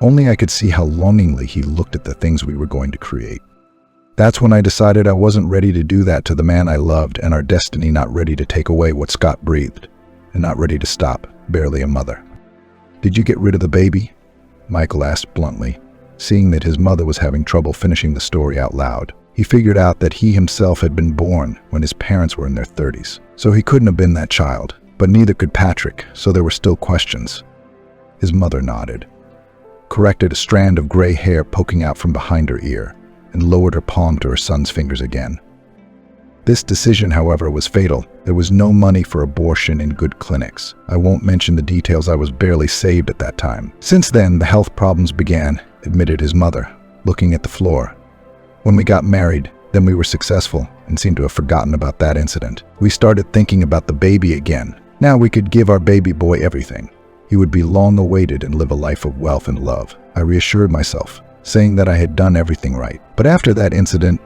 Only I could see how longingly he looked at the things we were going to create. That's when I decided I wasn't ready to do that to the man I loved, and our destiny not ready to take away what Scott breathed, and not ready to stop, barely a mother. "Did you get rid of the baby?" Michael asked bluntly, seeing that his mother was having trouble finishing the story out loud. He figured out that he himself had been born when his parents were in their 30s, so he couldn't have been that child, but neither could Patrick, so there were still questions. His mother nodded, corrected a strand of gray hair poking out from behind her ear, and lowered her palm to her son's fingers again. This decision, however, was fatal. There was no money for abortion in good clinics. I won't mention the details, I was barely saved at that time. Since then, the health problems began, admitted his mother, looking at the floor. When we got married, then we were successful and seemed to have forgotten about that incident. We started thinking about the baby again. Now we could give our baby boy everything. He would be long awaited and live a life of wealth and love. I reassured myself, saying that I had done everything right. But after that incident,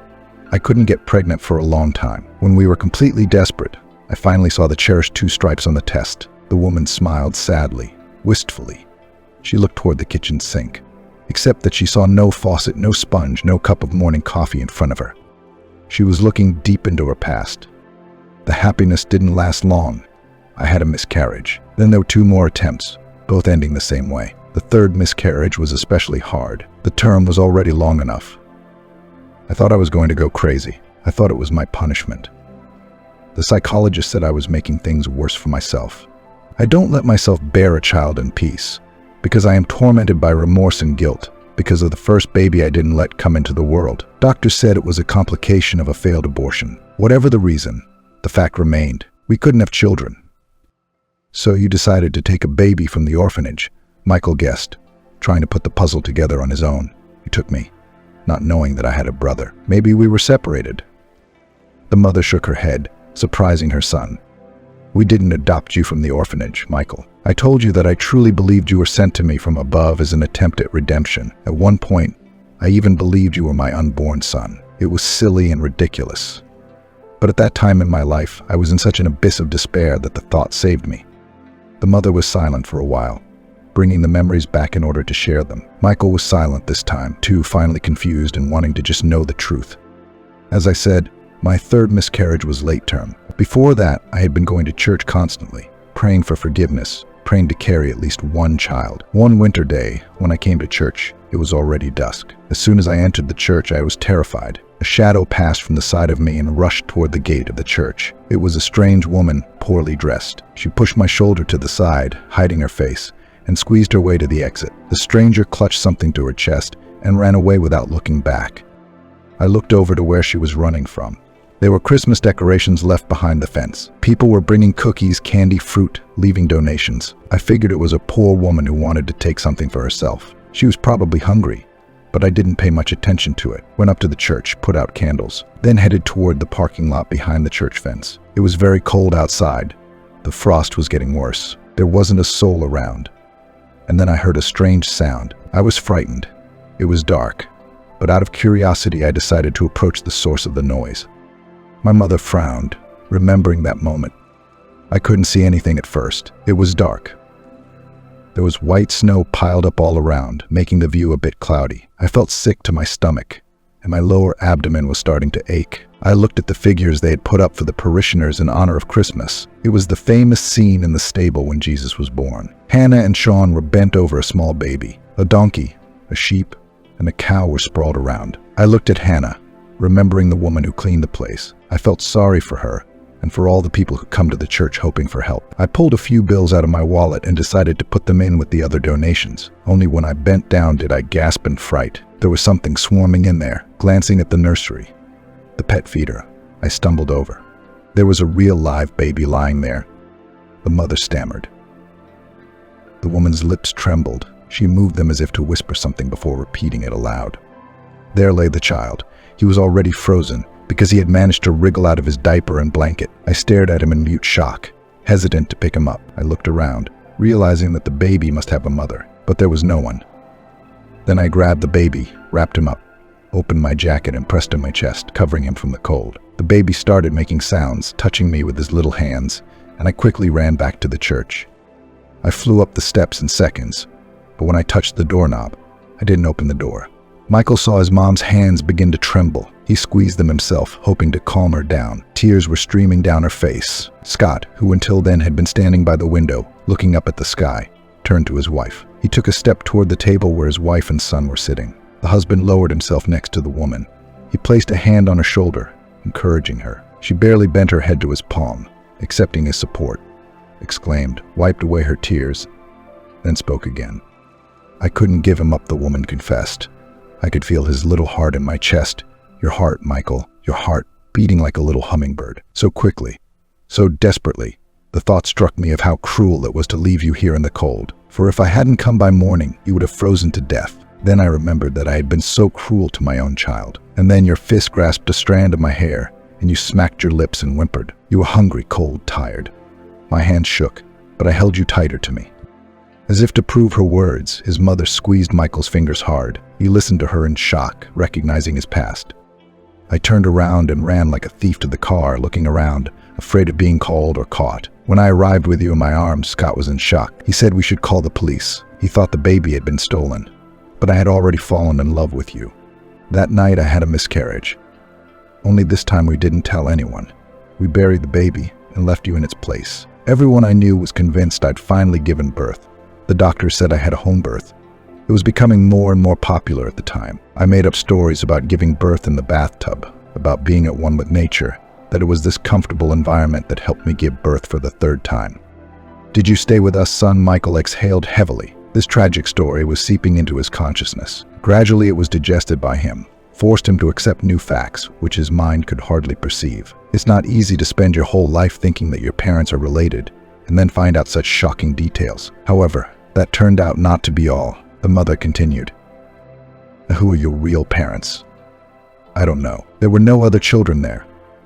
I couldn't get pregnant for a long time. When we were completely desperate, I finally saw the cherished 2 stripes on the test. The woman smiled sadly, wistfully. She looked toward the kitchen sink, except that she saw no faucet, no sponge, no cup of morning coffee in front of her. She was looking deep into her past. The happiness didn't last long. I had a miscarriage. Then there were 2 more attempts, both ending the same way. The 3rd miscarriage was especially hard. The term was already long enough. I thought I was going to go crazy. I thought it was my punishment. The psychologist said I was making things worse for myself. I don't let myself bear a child in peace, because I am tormented by remorse and guilt because of the first baby I didn't let come into the world. Doctors said it was a complication of a failed abortion. Whatever the reason, the fact remained, we couldn't have children. "So you decided to take a baby from the orphanage," Michael guessed, trying to put the puzzle together on his own. "You took me, not knowing that I had a brother. Maybe we were separated." The mother shook her head, surprising her son. "We didn't adopt you from the orphanage, Michael. I told you that I truly believed you were sent to me from above as an attempt at redemption. At one point, I even believed you were my unborn son. It was silly and ridiculous. But at that time in my life, I was in such an abyss of despair that the thought saved me." The mother was silent for a while, bringing the memories back in order to share them. Michael was silent this time, too, finally confused and wanting to just know the truth. "As I said, my 3rd miscarriage was late term. Before that, I had been going to church constantly, praying for forgiveness, praying to carry at least one child. One winter day, when I came to church, it was already dusk. As soon as I entered the church, I was terrified. A shadow passed from the side of me and rushed toward the gate of the church. It was a strange woman, poorly dressed. She pushed my shoulder to the side, hiding her face, and squeezed her way to the exit. The stranger clutched something to her chest and ran away without looking back. I looked over to where she was running from. There were Christmas decorations left behind the fence. People were bringing cookies, candy, fruit, leaving donations. I figured it was a poor woman who wanted to take something for herself. She was probably hungry, but I didn't pay much attention to it. Went up to the church, put out candles, then headed toward the parking lot behind the church fence. It was very cold outside. The frost was getting worse. There wasn't a soul around. And then I heard a strange sound. I was frightened. It was dark, but out of curiosity, I decided to approach the source of the noise. My mother frowned, remembering that moment. I couldn't see anything at first. It was dark. There was white snow piled up all around, making the view a bit cloudy. I felt sick to my stomach, and my lower abdomen was starting to ache. I looked at the figures they had put up for the parishioners in honor of Christmas. It was the famous scene in the stable when Jesus was born. Hannah and Sean were bent over a small baby. A donkey, a sheep, and a cow were sprawled around. I looked at Hannah, remembering the woman who cleaned the place. I felt sorry for her and for all the people who come to the church hoping for help. I pulled a few bills out of my wallet and decided to put them in with the other donations. Only when I bent down did I gasp in fright. There was something swarming in there. Glancing at the nursery, the pet feeder, I stumbled over. There was a real live baby lying there. The mother stammered. The woman's lips trembled. She moved them as if to whisper something before repeating it aloud. There lay the child. He was already frozen because he had managed to wriggle out of his diaper and blanket. I stared at him in mute shock, hesitant to pick him up. I looked around, realizing that the baby must have a mother, but there was no one. Then I grabbed the baby, wrapped him up, opened my jacket and pressed on my chest, covering him from the cold. The baby started making sounds, touching me with his little hands, and I quickly ran back to the church. I flew up the steps in seconds, but when I touched the doorknob, I didn't open the door. Michael saw his mom's hands begin to tremble. He squeezed them himself, hoping to calm her down. Tears were streaming down her face. Scott, who until then had been standing by the window, looking up at the sky, turned to his wife. He took a step toward the table where his wife and son were sitting. The husband lowered himself next to the woman. He placed a hand on her shoulder, encouraging her. She barely bent her head to his palm, accepting his support, exclaimed, wiped away her tears, then spoke again. I couldn't give him up, the woman confessed. I could feel his little heart in my chest. Your heart, Michael, your heart, beating like a little hummingbird. So quickly, so desperately, the thought struck me of how cruel it was to leave you here in the cold. For if I hadn't come by morning, you would have frozen to death. Then I remembered that I had been so cruel to my own child. And then your fist grasped a strand of my hair, and you smacked your lips and whimpered. You were hungry, cold, tired. My hand shook, but I held you tighter to me. As if to prove her words, his mother squeezed Michael's fingers hard. He listened to her in shock, recognizing his past. I turned around and ran like a thief to the car, looking around, afraid of being called or caught. When I arrived with you in my arms, Scott was in shock. He said we should call the police. He thought the baby had been stolen. But I had already fallen in love with you. That night I had a miscarriage. Only this time we didn't tell anyone. We buried the baby and left you in its place. Everyone I knew was convinced I'd finally given birth. The doctor said I had a home birth. It was becoming more and more popular at the time. I made up stories about giving birth in the bathtub, about being at one with nature, that it was this comfortable environment that helped me give birth for the third time. Did you stay with us, son? Michael exhaled heavily. This tragic story was seeping into his consciousness. Gradually it was digested by him, forced him to accept new facts, which his mind could hardly perceive. It's not easy to spend your whole life thinking that your parents are related, and then find out such shocking details. However, that turned out not to be all. The mother continued. Who are your real parents? I don't know. There were no other children there.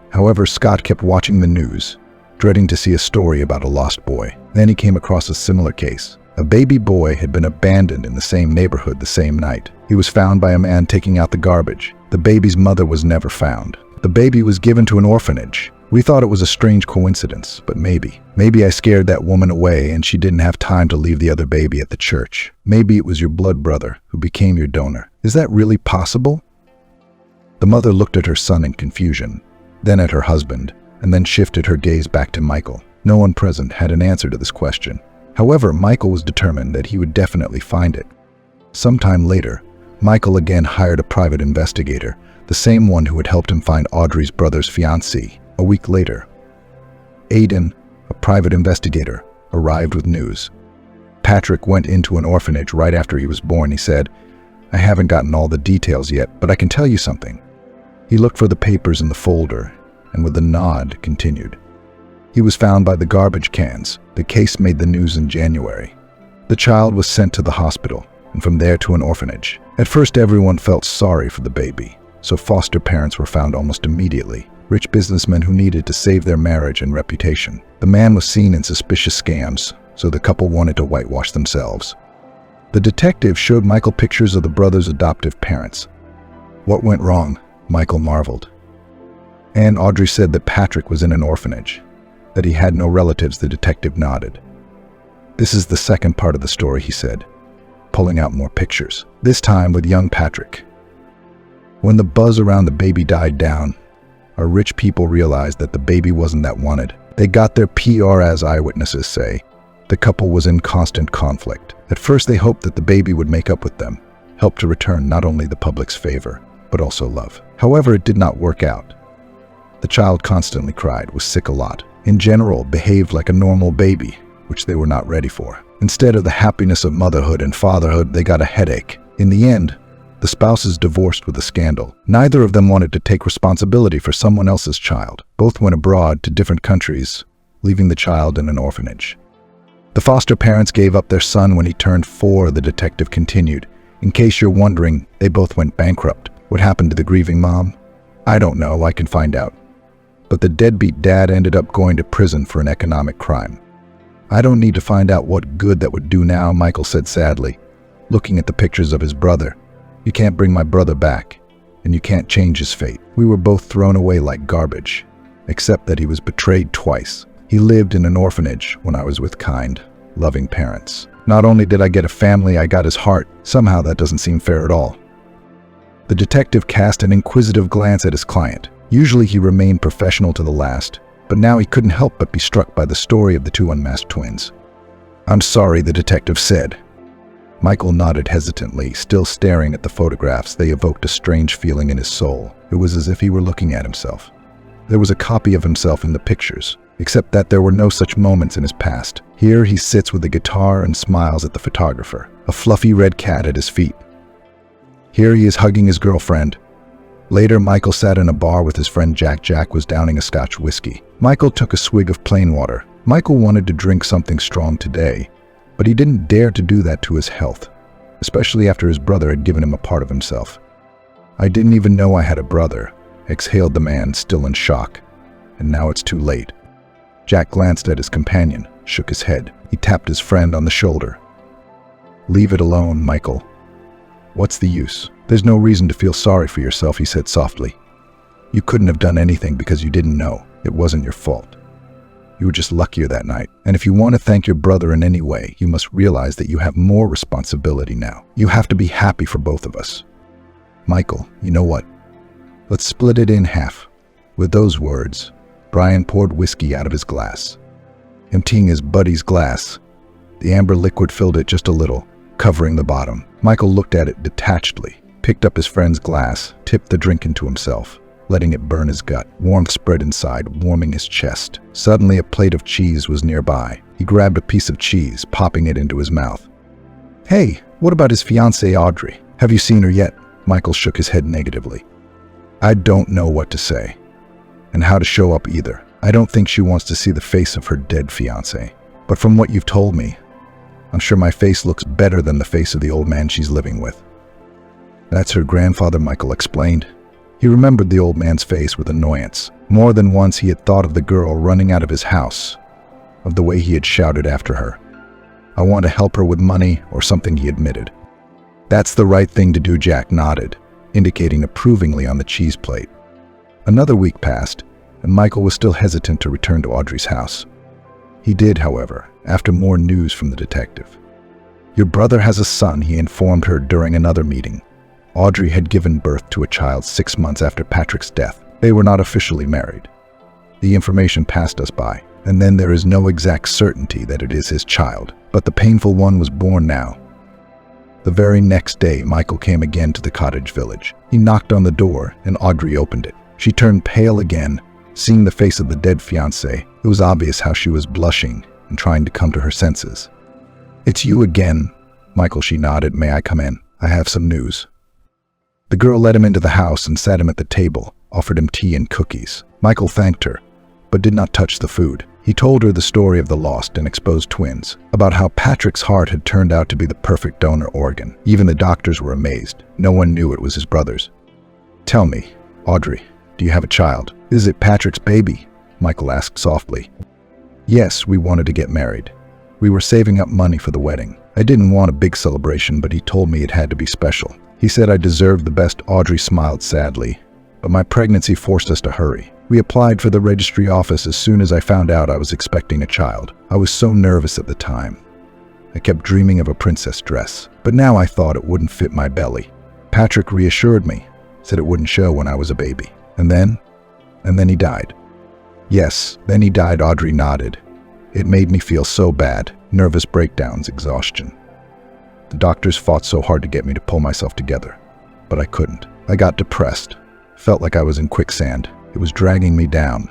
However, Scott kept watching the news, dreading to see a story about a lost boy. Then he came across a similar case. A baby boy had been abandoned in the same neighborhood the same night. He was found by a man taking out the garbage. The baby's mother was never found. The baby was given to an orphanage. We thought it was a strange coincidence, but maybe I scared that woman away and she didn't have time to leave the other baby at the church. Maybe it was your blood brother who became your donor. Is that really possible? The mother looked at her son in confusion, then at her husband, and then shifted her gaze back to Michael. No one present had an answer to this question. However, Michael was determined that he would definitely find it. Sometime later, Michael again hired a private investigator, the same one who had helped him find Audrey's brother's fiancée. A week later, Aidan, a private investigator, arrived with news. Patrick went into an orphanage right after he was born. He said, "I haven't gotten all the details yet, but I can tell you something." He looked for the papers in the folder, and with a nod, continued. He was found by the garbage cans. The case made the news in January. The child was sent to the hospital, and from there to an orphanage. At first, everyone felt sorry for the baby, so foster parents were found almost immediately. Rich businessmen who needed to save their marriage and reputation. The man was seen in suspicious scams, so the couple wanted to whitewash themselves. The detective showed Michael pictures of the brother's adoptive parents. What went wrong? Michael marveled. And Audrey said that Patrick was in an orphanage, that he had no relatives. The detective nodded. This is the second part of the story, he said, pulling out more pictures, this time with young Patrick. When the buzz around the baby died down, our rich people realized that the baby wasn't that wanted. They got their PR, as eyewitnesses say. The couple was in constant conflict. At first, they hoped that the baby would make up with them, help to return not only the public's favor, but also love. However, it did not work out. The child constantly cried, was sick a lot. In general, behaved like a normal baby, which they were not ready for. Instead of the happiness of motherhood and fatherhood, they got a headache. In the end, the spouses divorced with a scandal. Neither of them wanted to take responsibility for someone else's child. Both went abroad to different countries, leaving the child in an orphanage. The foster parents gave up their son when he turned 4, the detective continued. In case you're wondering, they both went bankrupt. What happened to the grieving mom? I don't know, I can find out. But the deadbeat dad ended up going to prison for an economic crime. I don't need to find out what good that would do now, Michael said sadly, looking at the pictures of his brother. You can't bring my brother back, and you can't change his fate. We were both thrown away like garbage, except that he was betrayed twice. He lived in an orphanage when I was with kind, loving parents. Not only did I get a family, I got his heart. Somehow that doesn't seem fair at all. The detective cast an inquisitive glance at his client. Usually he remained professional to the last, but now he couldn't help but be struck by the story of the 2 unmasked twins. "I'm sorry," the detective said. Michael nodded hesitantly, still staring at the photographs. They evoked a strange feeling in his soul. It was as if he were looking at himself. There was a copy of himself in the pictures, except that there were no such moments in his past. Here he sits with a guitar and smiles at the photographer, a fluffy red cat at his feet. Here he is hugging his girlfriend. Later, Michael sat in a bar with his friend Jack. Jack was downing a Scotch whiskey. Michael took a swig of plain water. Michael wanted to drink something strong today, but he didn't dare to do that to his health, especially after his brother had given him a part of himself. "I didn't even know I had a brother," exhaled the man, still in shock. "And now it's too late." Jack glanced at his companion, shook his head. He tapped his friend on the shoulder. "Leave it alone, Michael. What's the use? There's no reason to feel sorry for yourself," he said softly. "You couldn't have done anything because you didn't know. It wasn't your fault. You were just luckier that night. And if you want to thank your brother in any way, you must realize that you have more responsibility now. You have to be happy for both of us. Michael, you know what? Let's split it in half." With those words, Brian poured whiskey out of his glass. Emptying his buddy's glass, the amber liquid filled it just a little, covering the bottom. Michael looked at it detachedly, picked up his friend's glass, tipped the drink into himself, letting it burn his gut. Warmth spread inside, warming his chest. Suddenly, a plate of cheese was nearby. He grabbed a piece of cheese, popping it into his mouth. "Hey, what about his fiancée Audrey? Have you seen her yet?" Michael shook his head negatively. "I don't know what to say, and how to show up either. I don't think she wants to see the face of her dead fiancé. But from what you've told me, I'm sure my face looks better than the face of the old man she's living with." "That's her grandfather," Michael explained. He remembered the old man's face with annoyance. More than once he had thought of the girl running out of his house, of the way he had shouted after her. "I want to help her with money," or something, he admitted. "That's the right thing to do," Jack nodded, indicating approvingly on the cheese plate. Another week passed, and Michael was still hesitant to return to Audrey's house. He did, however, after more news from the detective. "Your brother has a son," he informed her during another meeting. Audrey had given birth to a child 6 months after Patrick's death. They were not officially married. The information passed us by. and then there is no exact certainty that it is his child. But the painful one was born now. The very next day, Michael came again to the cottage village. He knocked on the door, and Audrey opened it. She turned pale again. Seeing the face of the dead fiancé, it was obvious how she was blushing and trying to come to her senses. "It's you again." "Michael," she nodded. "May I come in? I have some news." The girl led him into the house and sat him at the table, offered him tea and cookies. Michael thanked her, but did not touch the food. He told her the story of the lost and exposed twins, about how Patrick's heart had turned out to be the perfect donor organ. Even the doctors were amazed. No one knew it was his brother's. "Tell me, Audrey, do you have a child?" "Is it Patrick's baby?" Michael asked softly. "Yes, we wanted to get married. We were saving up money for the wedding. I didn't want a big celebration, but he told me it had to be special. He said I deserved the best." Audrey smiled sadly. "But my pregnancy forced us to hurry. We applied for the registry office as soon as I found out I was expecting a child. I was so nervous at the time. I kept dreaming of a princess dress, but now I thought it wouldn't fit my belly. Patrick reassured me, said it wouldn't show when I was a baby. And then he died." "Yes, then he died," Audrey nodded. "It made me feel so bad. Nervous breakdowns, exhaustion. The doctors fought so hard to get me to pull myself together, but I couldn't. I got depressed. Felt like I was in quicksand. It was dragging me down.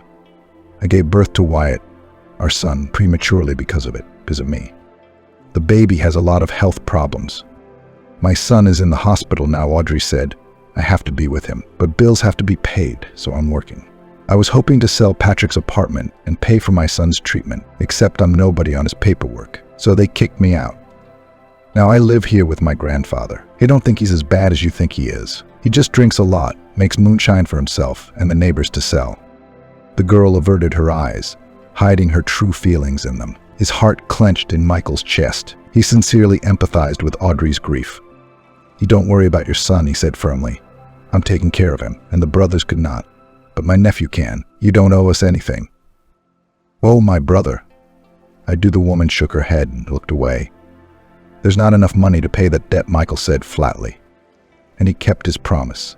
I gave birth to Wyatt, our son, prematurely because of me. The baby has a lot of health problems. My son is in the hospital now," Audrey said. "I have to be with him, but bills have to be paid, so I'm working. I was hoping to sell Patrick's apartment and pay for my son's treatment, except I'm nobody on his paperwork, so they kicked me out. Now I live here with my grandfather. I don't think he's as bad as you think he is. He just drinks a lot, makes moonshine for himself and the neighbors to sell." The girl averted her eyes, hiding her true feelings in them. His heart clenched in Michael's chest. He sincerely empathized with Audrey's grief. "You don't worry about your son," he said firmly. "I'm taking care of him, and the brothers could not. But my nephew can. You don't owe us anything." "Oh, my brother." I do. The woman shook her head and looked away. "There's not enough money to pay that debt," Michael said flatly. And he kept his promise.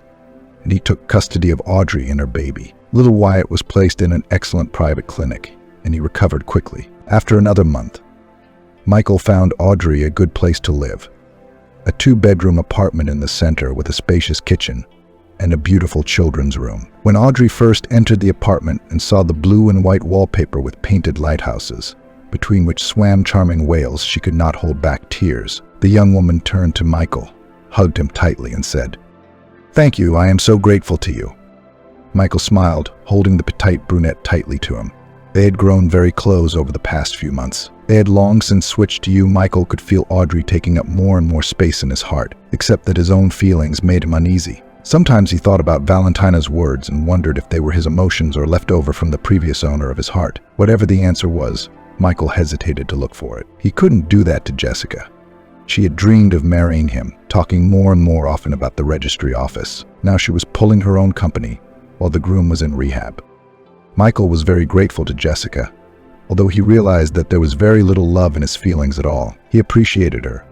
And he took custody of Audrey and her baby. Little Wyatt was placed in an excellent private clinic, and he recovered quickly. After another month, Michael found Audrey a good place to live. A 2-bedroom apartment in the center with a spacious kitchen and a beautiful children's room. When Audrey first entered the apartment and saw the blue and white wallpaper with painted lighthouses, between which swam charming whales, she could not hold back tears. The young woman turned to Michael, hugged him tightly, and said, "Thank you, I am so grateful to you." Michael smiled, holding the petite brunette tightly to him. They had grown very close over the past few months. They had long since switched to you. Michael could feel Audrey taking up more and more space in his heart, except that his own feelings made him uneasy. Sometimes he thought about Valentina's words and wondered if they were his emotions or left over from the previous owner of his heart. Whatever the answer was, Michael hesitated to look for it. He couldn't do that to Jessica. She had dreamed of marrying him, talking more and more often about the registry office. Now she was pulling her own company, while the groom was in rehab. Michael was very grateful to Jessica, although he realized that there was very little love in his feelings at all. He appreciated her,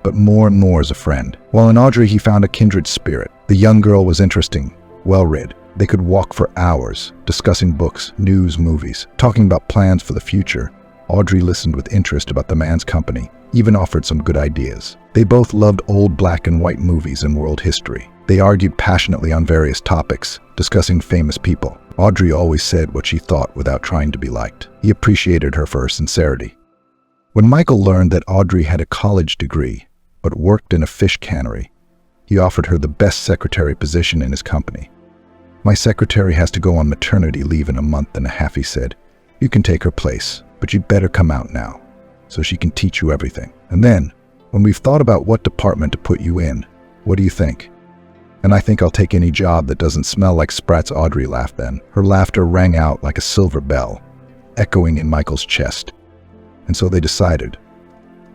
but more and more as a friend. While in Audrey he found a kindred spirit. The young girl was interesting, well-read. They could walk for hours, discussing books, news, movies, talking about plans for the future. Audrey listened with interest about the man's company, even offered some good ideas. They both loved old black and white movies and world history. They argued passionately on various topics, discussing famous people. Audrey always said what she thought without trying to be liked. He appreciated her for her sincerity. When Michael learned that Audrey had a college degree, but worked in a fish cannery, he offered her the best secretary position in his company. "My secretary has to go on maternity leave in a month and a half," he said. "You can take her place, but you'd better come out now, so she can teach you everything. And then, when we've thought about what department to put you in, what do you think?" "And I think I'll take any job that doesn't smell like sprats." Audrey laughed then. Her laughter rang out like a silver bell, echoing in Michael's chest. And so they decided.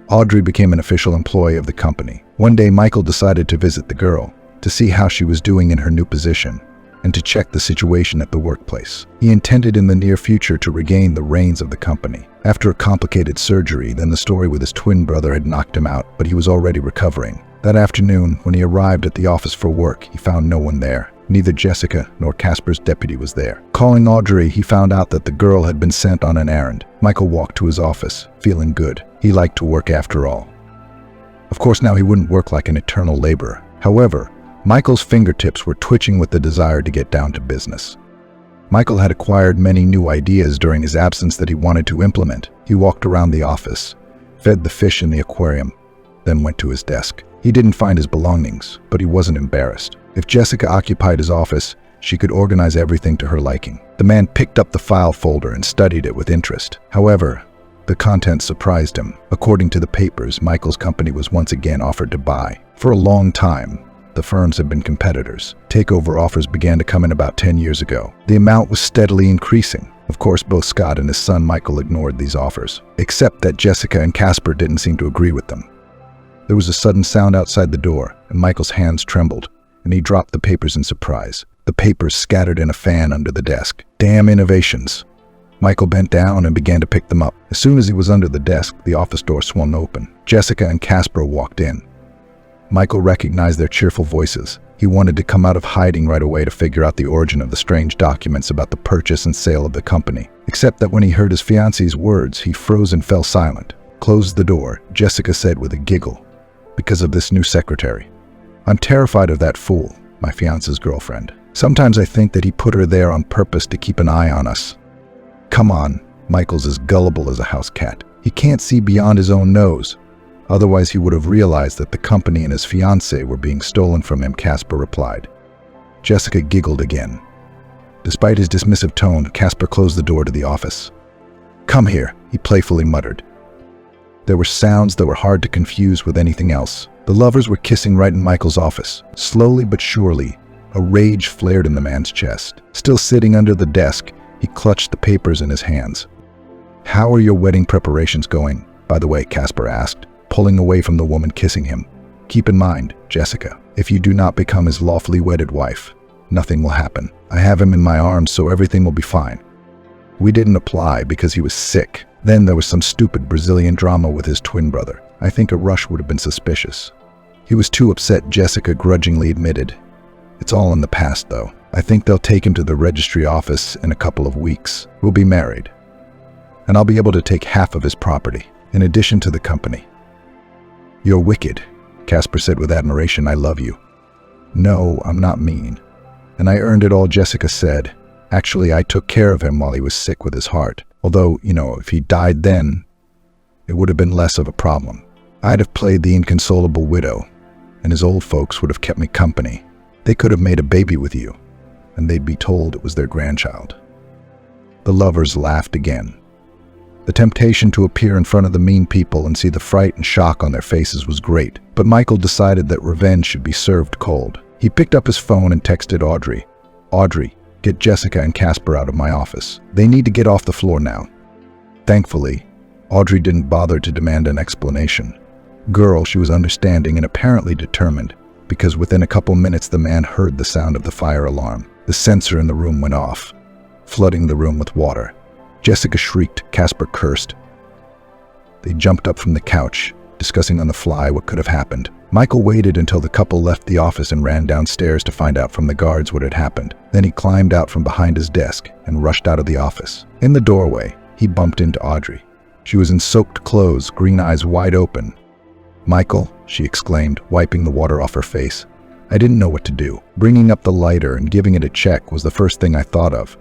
Audrey became an official employee of the company. One day Michael decided to visit the girl, to see how she was doing in her new position, and to check the situation at the workplace. He intended in the near future to regain the reins of the company. After a complicated surgery, then the story with his twin brother had knocked him out, but he was already recovering. That afternoon, when he arrived at the office for work, he found no one there. Neither Jessica nor Casper's deputy was there. Calling Audrey, he found out that the girl had been sent on an errand. Michael walked to his office, feeling good. He liked to work after all. Of course, now he wouldn't work like an eternal laborer. However, Michael's fingertips were twitching with the desire to get down to business. Michael had acquired many new ideas during his absence that he wanted to implement. He walked around the office, fed the fish in the aquarium, then went to his desk. He didn't find his belongings, but he wasn't embarrassed. If Jessica occupied his office, she could organize everything to her liking. The man picked up the file folder and studied it with interest. However, the contents surprised him. According to the papers, Michael's company was once again offered to buy. For a long time, the firms had been competitors. Takeover offers began to come in about 10 years ago. The amount was steadily increasing. Of course, both Scott and his son Michael ignored these offers, except that Jessica and Casper didn't seem to agree with them. There was a sudden sound outside the door, and Michael's hands trembled, and he dropped the papers in surprise. The papers scattered in a fan under the desk. Damn innovations! Michael bent down and began to pick them up. As soon as he was under the desk, the office door swung open. Jessica and Casper walked in. Michael recognized their cheerful voices. He wanted to come out of hiding right away to figure out the origin of the strange documents about the purchase and sale of the company. Except that when he heard his fiancée's words, he froze and fell silent. Close the door, Jessica said with a giggle. Because of this new secretary. I'm terrified of that fool, my fiance's girlfriend. Sometimes I think that he put her there on purpose to keep an eye on us. Come on, Michael's as gullible as a house cat. He can't see beyond his own nose. Otherwise he would have realized that the company and his fiancée were being stolen from him, Casper replied. Jessica giggled again. Despite his dismissive tone, Casper closed the door to the office. Come here, he playfully muttered. There were sounds that were hard to confuse with anything else. The lovers were kissing right in Michael's office. Slowly but surely, a rage flared in the man's chest. Still sitting under the desk, he clutched the papers in his hands. How are your wedding preparations going, by the way, Casper asked, pulling away from the woman kissing him. Keep in mind, Jessica, if you do not become his lawfully wedded wife, nothing will happen. I have him in my arms, so everything will be fine. We didn't apply because he was sick. Then there was some stupid Brazilian drama with his twin brother. I think a rush would have been suspicious. He was too upset, Jessica grudgingly admitted. It's all in the past, though. I think they'll take him to the registry office in a couple of weeks. We'll be married. And I'll be able to take half of his property, in addition to the company. You're wicked, Casper said with admiration. I love you. No, I'm not mean. And I earned it all, Jessica said. Actually, I took care of him while he was sick with his heart. Although, if he died then, it would have been less of a problem. I'd have played the inconsolable widow, and his old folks would have kept me company. They could have made a baby with you, and they'd be told it was their grandchild. The lovers laughed again. The temptation to appear in front of the mean people and see the fright and shock on their faces was great, but Michael decided that revenge should be served cold. He picked up his phone and texted Audrey. Audrey, get Jessica and Casper out of my office. They need to get off the floor now. Thankfully, Audrey didn't bother to demand an explanation. Girl, she was understanding and apparently determined, because within a couple minutes the man heard the sound of the fire alarm. The sensor in the room went off, flooding the room with water. Jessica shrieked, Casper cursed. They jumped up from the couch, discussing on the fly what could have happened. Michael waited until the couple left the office and ran downstairs to find out from the guards what had happened. Then he climbed out from behind his desk and rushed out of the office. In the doorway, he bumped into Audrey. She was in soaked clothes, green eyes wide open. Michael, she exclaimed, wiping the water off her face. I didn't know what to do. Bringing up the lighter and giving it a check was the first thing I thought of.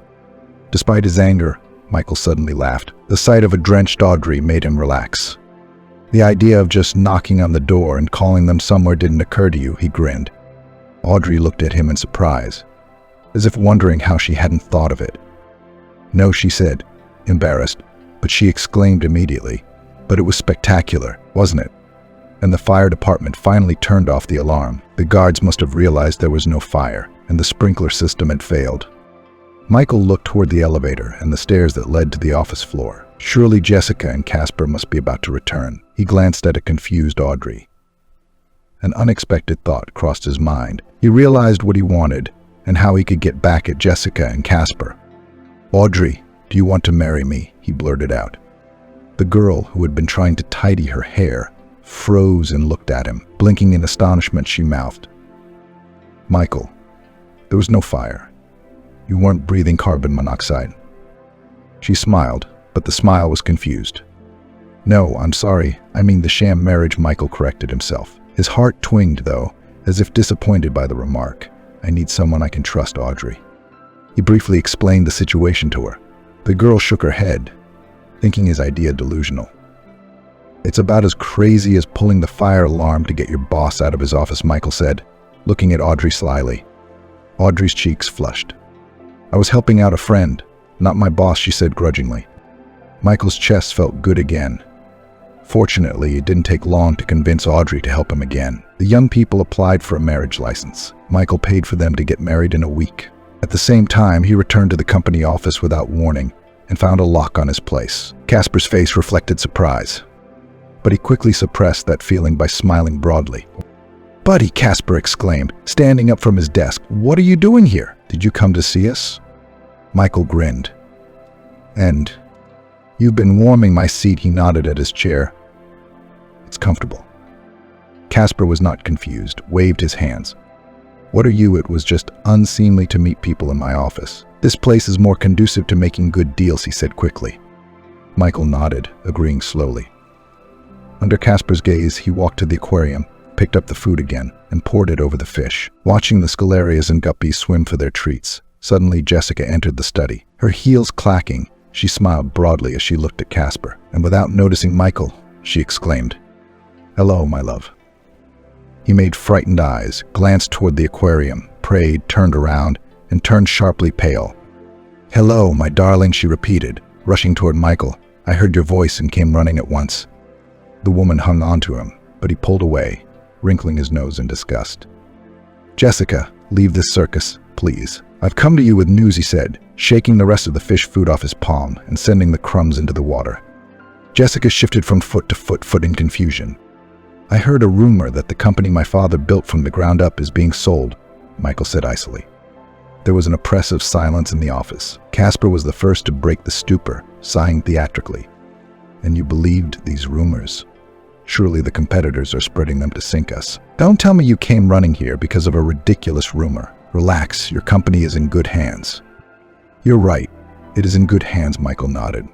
Despite his anger, Michael suddenly laughed. The sight of a drenched Audrey made him relax. The idea of just knocking on the door and calling them somewhere didn't occur to you, he grinned. Audrey looked at him in surprise, as if wondering how she hadn't thought of it. No, she said, embarrassed, but she exclaimed immediately. But it was spectacular, wasn't it? And the fire department finally turned off the alarm. The guards must have realized there was no fire, and the sprinkler system had failed. Michael looked toward the elevator and the stairs that led to the office floor. Surely Jessica and Casper must be about to return. He glanced at a confused Audrey. An unexpected thought crossed his mind. He realized what he wanted and how he could get back at Jessica and Casper. Audrey, do you want to marry me? He blurted out. The girl, who had been trying to tidy her hair, froze and looked at him. Blinking in astonishment, she mouthed, Michael, There was no fire. You weren't breathing carbon monoxide. She smiled, but the smile was confused. No, I'm sorry. I mean the sham marriage, Michael corrected himself. His heart twinged, though, as if disappointed by the remark. I need someone I can trust, Audrey. He briefly explained the situation to her. The girl shook her head, thinking his idea delusional. It's about as crazy as pulling the fire alarm to get your boss out of his office, Michael said, looking at Audrey slyly. Audrey's cheeks flushed. I was helping out a friend, not my boss, she said grudgingly. Michael's chest felt good again. Fortunately, it didn't take long to convince Audrey to help him again. The young people applied for a marriage license. Michael paid for them to get married in a week. At the same time, he returned to the company office without warning and found a lock on his place. Casper's face reflected surprise, but he quickly suppressed that feeling by smiling broadly. Buddy, Casper exclaimed, standing up from his desk. What are you doing here? Did you come to see us? Michael grinned. And you've been warming my seat, he nodded at his chair. It's comfortable. Casper was not confused, waved his hands. What are you? It was just unseemly to meet people in my office. This place is more conducive to making good deals, he said quickly. Michael nodded, agreeing slowly. Under Casper's gaze, he walked to the aquarium, picked up the food again, and poured it over the fish, watching the scalarias and guppies swim for their treats. Suddenly, Jessica entered the study. Her heels clacking, she smiled broadly as she looked at Casper, and without noticing Michael, she exclaimed, Hello, my love. He made frightened eyes, glanced toward the aquarium, prayed, turned around, and turned sharply pale. Hello, my darling, she repeated, rushing toward Michael. I heard your voice and came running at once. The woman hung on to him, but he pulled away, wrinkling his nose in disgust. Jessica, leave this circus, please. I've come to you with news, he said, shaking the rest of the fish food off his palm and sending the crumbs into the water. Jessica shifted from foot to foot in confusion. I heard a rumor that the company my father built from the ground up is being sold, Michael said icily. There was an oppressive silence in the office. Casper was the first to break the stupor, sighing theatrically. And you believed these rumors? Surely the competitors are spreading them to sink us. Don't tell me you came running here because of a ridiculous rumor. Relax, your company is in good hands. You're right. It is in good hands, Michael nodded.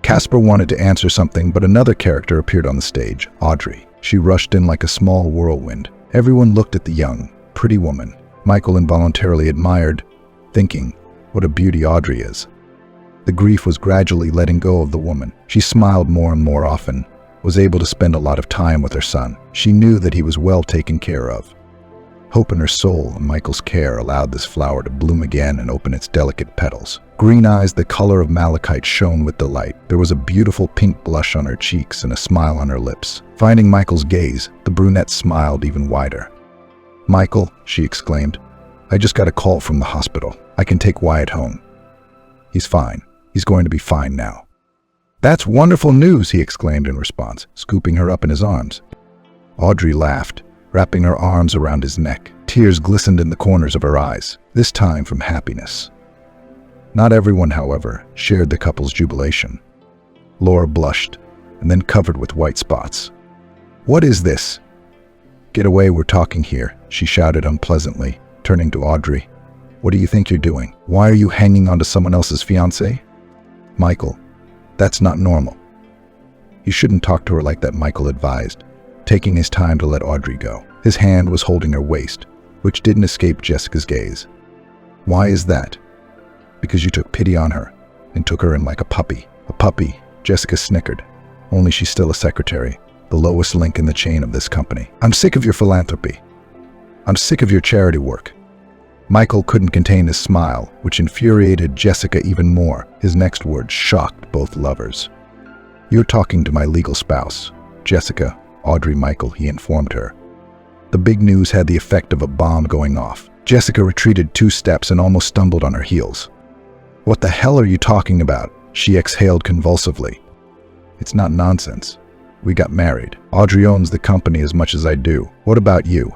Casper wanted to answer something, but another character appeared on the stage, Audrey. She rushed in like a small whirlwind. Everyone looked at the young, pretty woman. Michael involuntarily admired, thinking, what a beauty Audrey is. The grief was gradually letting go of the woman. She smiled more and more often, was able to spend a lot of time with her son. She knew that he was well taken care of. Hope in her soul and Michael's care allowed this flower to bloom again and open its delicate petals. Green eyes the color of malachite shone with delight. There was a beautiful pink blush on her cheeks and a smile on her lips. Finding Michael's gaze, the brunette smiled even wider. Michael, she exclaimed, I just got a call from the hospital. I can take Wyatt home. He's fine. He's going to be fine now. That's wonderful news, he exclaimed in response, scooping her up in his arms. Audrey laughed, wrapping her arms around his neck. Tears glistened in the corners of her eyes, this time from happiness. Not everyone, however, shared the couple's jubilation. Laura blushed, and then covered with white spots. What is this? Get away, we're talking here, she shouted unpleasantly, turning to Audrey. What do you think you're doing? Why are you hanging onto someone else's fiancé? Michael, that's not normal. You shouldn't talk to her like that, Michael advised, taking his time to let Audrey go. His hand was holding her waist, which didn't escape Jessica's gaze. Why is that? Because you took pity on her and took her in like a puppy. A puppy, Jessica snickered. Only she's still a secretary, the lowest link in the chain of this company. I'm sick of your philanthropy. I'm sick of your charity work. Michael couldn't contain his smile, which infuriated Jessica even more. His next words shocked both lovers. You're talking to my legal spouse, Jessica, Audrey Michael, he informed her. The big news had the effect of a bomb going off. Jessica retreated 2 steps and almost stumbled on her heels. What the hell are you talking about? She exhaled convulsively. It's not nonsense. We got married. Audrey owns the company as much as I do. What about you?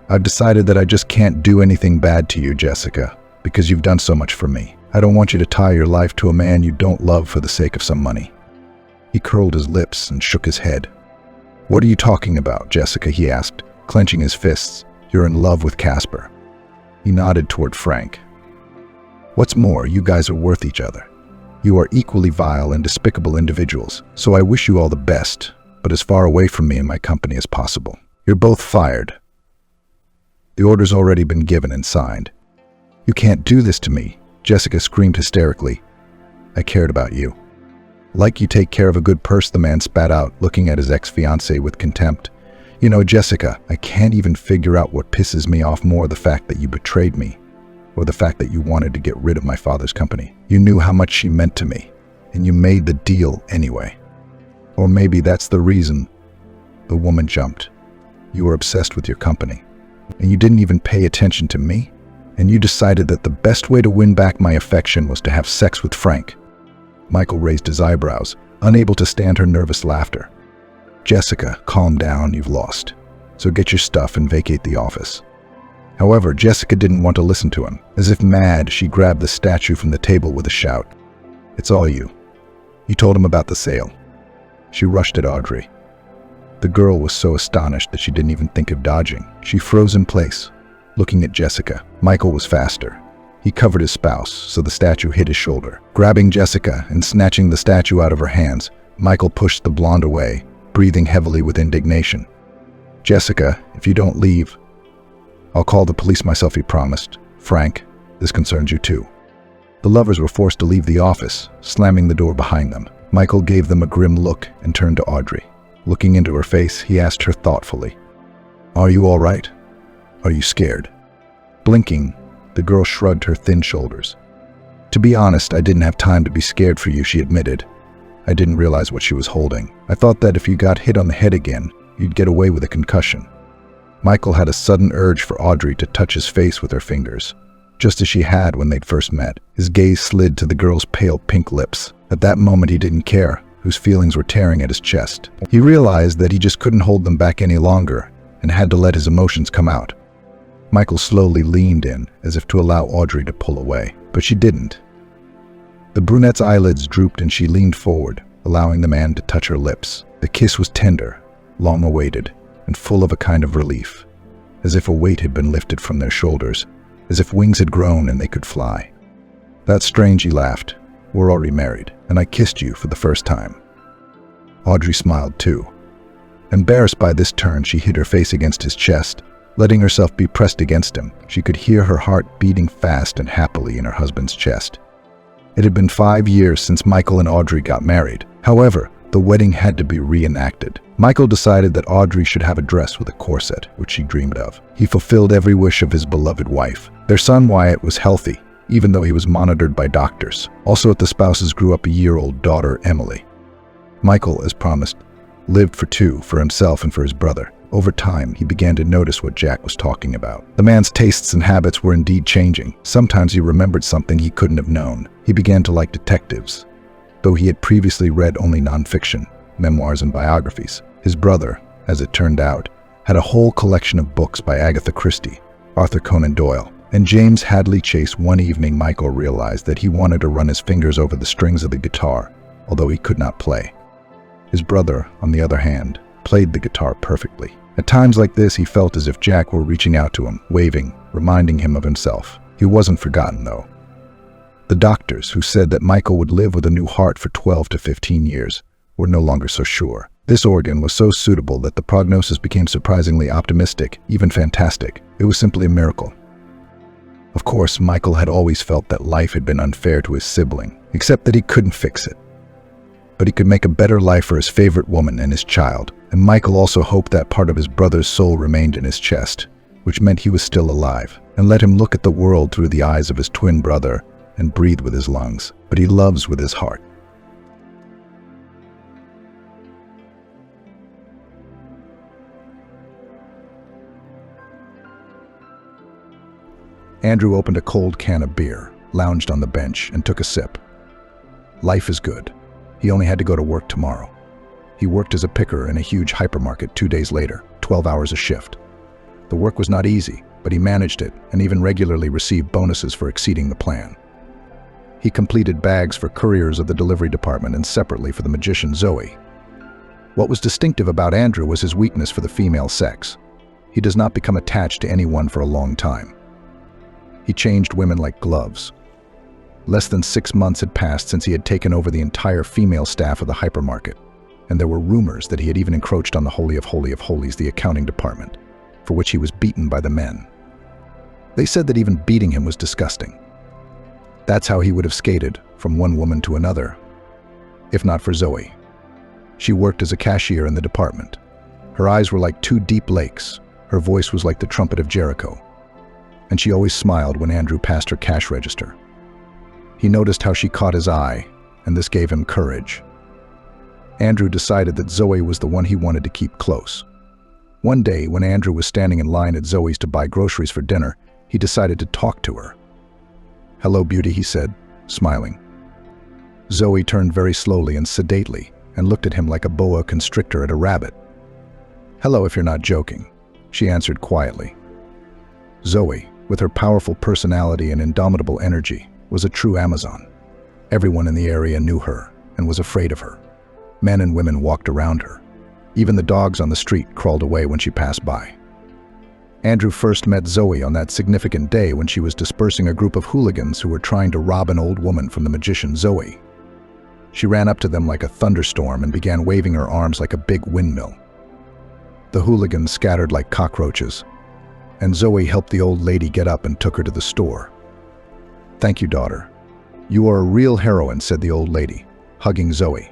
I've decided that I just can't do anything bad to you, Jessica, because you've done so much for me. I don't want you to tie your life to a man you don't love for the sake of some money. He curled his lips and shook his head. What are you talking about, Jessica? He asked, clenching his fists. You're in love with Casper. He nodded toward Frank. What's more, you guys are worth each other. You are equally vile and despicable individuals, so I wish you all the best, but as far away from me and my company as possible. You're both fired. The order's already been given and signed. You can't do this to me, Jessica screamed hysterically. I cared about you. Like you take care of a good purse, the man spat out, looking at his ex-fiancée with contempt. You know, Jessica, I can't even figure out what pisses me off more, the fact that you betrayed me, or the fact that you wanted to get rid of my father's company. You knew how much she meant to me, and you made the deal anyway. Or maybe that's the reason. The woman jumped. You were obsessed with your company, and you didn't even pay attention to me, and you decided that the best way to win back my affection was to have sex with Frank. Michael raised his eyebrows, unable to stand her nervous laughter. Jessica, calm down, you've lost. So get your stuff and vacate the office. However, Jessica didn't want to listen to him. As if mad, she grabbed the statue from the table with a shout. It's all you. You told him about the sale. She rushed at Audrey. The girl was so astonished that she didn't even think of dodging. She froze in place, looking at Jessica. Michael was faster. He covered his spouse, so the statue hit his shoulder. Grabbing Jessica and snatching the statue out of her hands, Michael pushed the blonde away, breathing heavily with indignation. Jessica, if you don't leave, I'll call the police myself, he promised. Frank, this concerns you too. The lovers were forced to leave the office, slamming the door behind them. Michael gave them a grim look and turned to Audrey. Looking into her face, he asked her thoughtfully, Are you all right? Are you scared? Blinking, the girl shrugged her thin shoulders. To be honest, I didn't have time to be scared for you, she admitted. I didn't realize what she was holding. I thought that if you got hit on the head again, you'd get away with a concussion. Michael had a sudden urge for Audrey to touch his face with her fingers, just as she had when they'd first met. His gaze slid to the girl's pale pink lips. At that moment, he didn't care, whose feelings were tearing at his chest. He realized that he just couldn't hold them back any longer and had to let his emotions come out. Michael slowly leaned in, as if to allow Audrey to pull away, but she didn't. The brunette's eyelids drooped and she leaned forward, allowing the man to touch her lips. The kiss was tender, long-awaited, and full of a kind of relief, as if a weight had been lifted from their shoulders, as if wings had grown and they could fly. That's strange, he laughed. We're already married, and I kissed you for the first time. Audrey smiled too. Embarrassed by this turn, she hid her face against his chest, letting herself be pressed against him. She could hear her heart beating fast and happily in her husband's chest. It had been 5 years since Michael and Audrey got married. However, the wedding had to be reenacted. Michael decided that Audrey should have a dress with a corset, which she dreamed of. He fulfilled every wish of his beloved wife. Their son Wyatt was healthy, even though he was monitored by doctors. Also at the spouses grew up a year-old daughter, Emily. Michael, as promised, lived for two, for himself and for his brother. Over time, he began to notice what Jack was talking about. The man's tastes and habits were indeed changing. Sometimes he remembered something he couldn't have known. He began to like detectives, though he had previously read only nonfiction, memoirs and biographies. His brother, as it turned out, had a whole collection of books by Agatha Christie, Arthur Conan Doyle, and James Hadley Chase. One evening, Michael realized that he wanted to run his fingers over the strings of the guitar, although he could not play. His brother, on the other hand, played the guitar perfectly. At times like this, he felt as if Jack were reaching out to him, waving, reminding him of himself. He wasn't forgotten, though. The doctors, who said that Michael would live with a new heart for 12 to 15 years, were no longer so sure. This organ was so suitable that the prognosis became surprisingly optimistic, even fantastic. It was simply a miracle. Of course, Michael had always felt that life had been unfair to his sibling, except that he couldn't fix it. But he could make a better life for his favorite woman and his child, and Michael also hoped that part of his brother's soul remained in his chest, which meant he was still alive, and let him look at the world through the eyes of his twin brother and breathe with his lungs. But he loves with his heart. Andrew opened a cold can of beer, lounged on the bench, and took a sip. Life is good. He only had to go to work tomorrow. He worked as a picker in a huge hypermarket 2 days later, 12 hours a shift. The work was not easy, but he managed it and even regularly received bonuses for exceeding the plan. He completed bags for couriers of the delivery department and separately for the magician Zoe. What was distinctive about Andrew was his weakness for the female sex. He does not become attached to anyone for a long time. He changed women like gloves. Less than 6 months had passed since he had taken over the entire female staff of the hypermarket, and there were rumors that he had even encroached on the Holy of Holies, the accounting department, for which he was beaten by the men. They said that even beating him was disgusting. That's how he would have skated from one woman to another, if not for Zoe. She worked as a cashier in the department. Her eyes were like 2 deep lakes. Her voice was like the trumpet of Jericho. And she always smiled when Andrew passed her cash register. He noticed how she caught his eye, and this gave him courage. Andrew decided that Zoe was the one he wanted to keep close. One day, when Andrew was standing in line at Zoe's to buy groceries for dinner, he decided to talk to her. "Hello, beauty," he said, smiling. Zoe turned very slowly and sedately and looked at him like a boa constrictor at a rabbit. "Hello, if you're not joking," she answered quietly. Zoe, with her powerful personality and indomitable energy, was a true Amazon. Everyone in the area knew her and was afraid of her. Men and women walked around her. Even the dogs on the street crawled away when she passed by. Andrew first met Zoe on that significant day when she was dispersing a group of hooligans who were trying to rob an old woman from the magician Zoe. She ran up to them like a thunderstorm and began waving her arms like a big windmill. The hooligans scattered like cockroaches, and Zoe helped the old lady get up and took her to the store. "Thank you, daughter. You are a real heroine," said the old lady, hugging Zoe.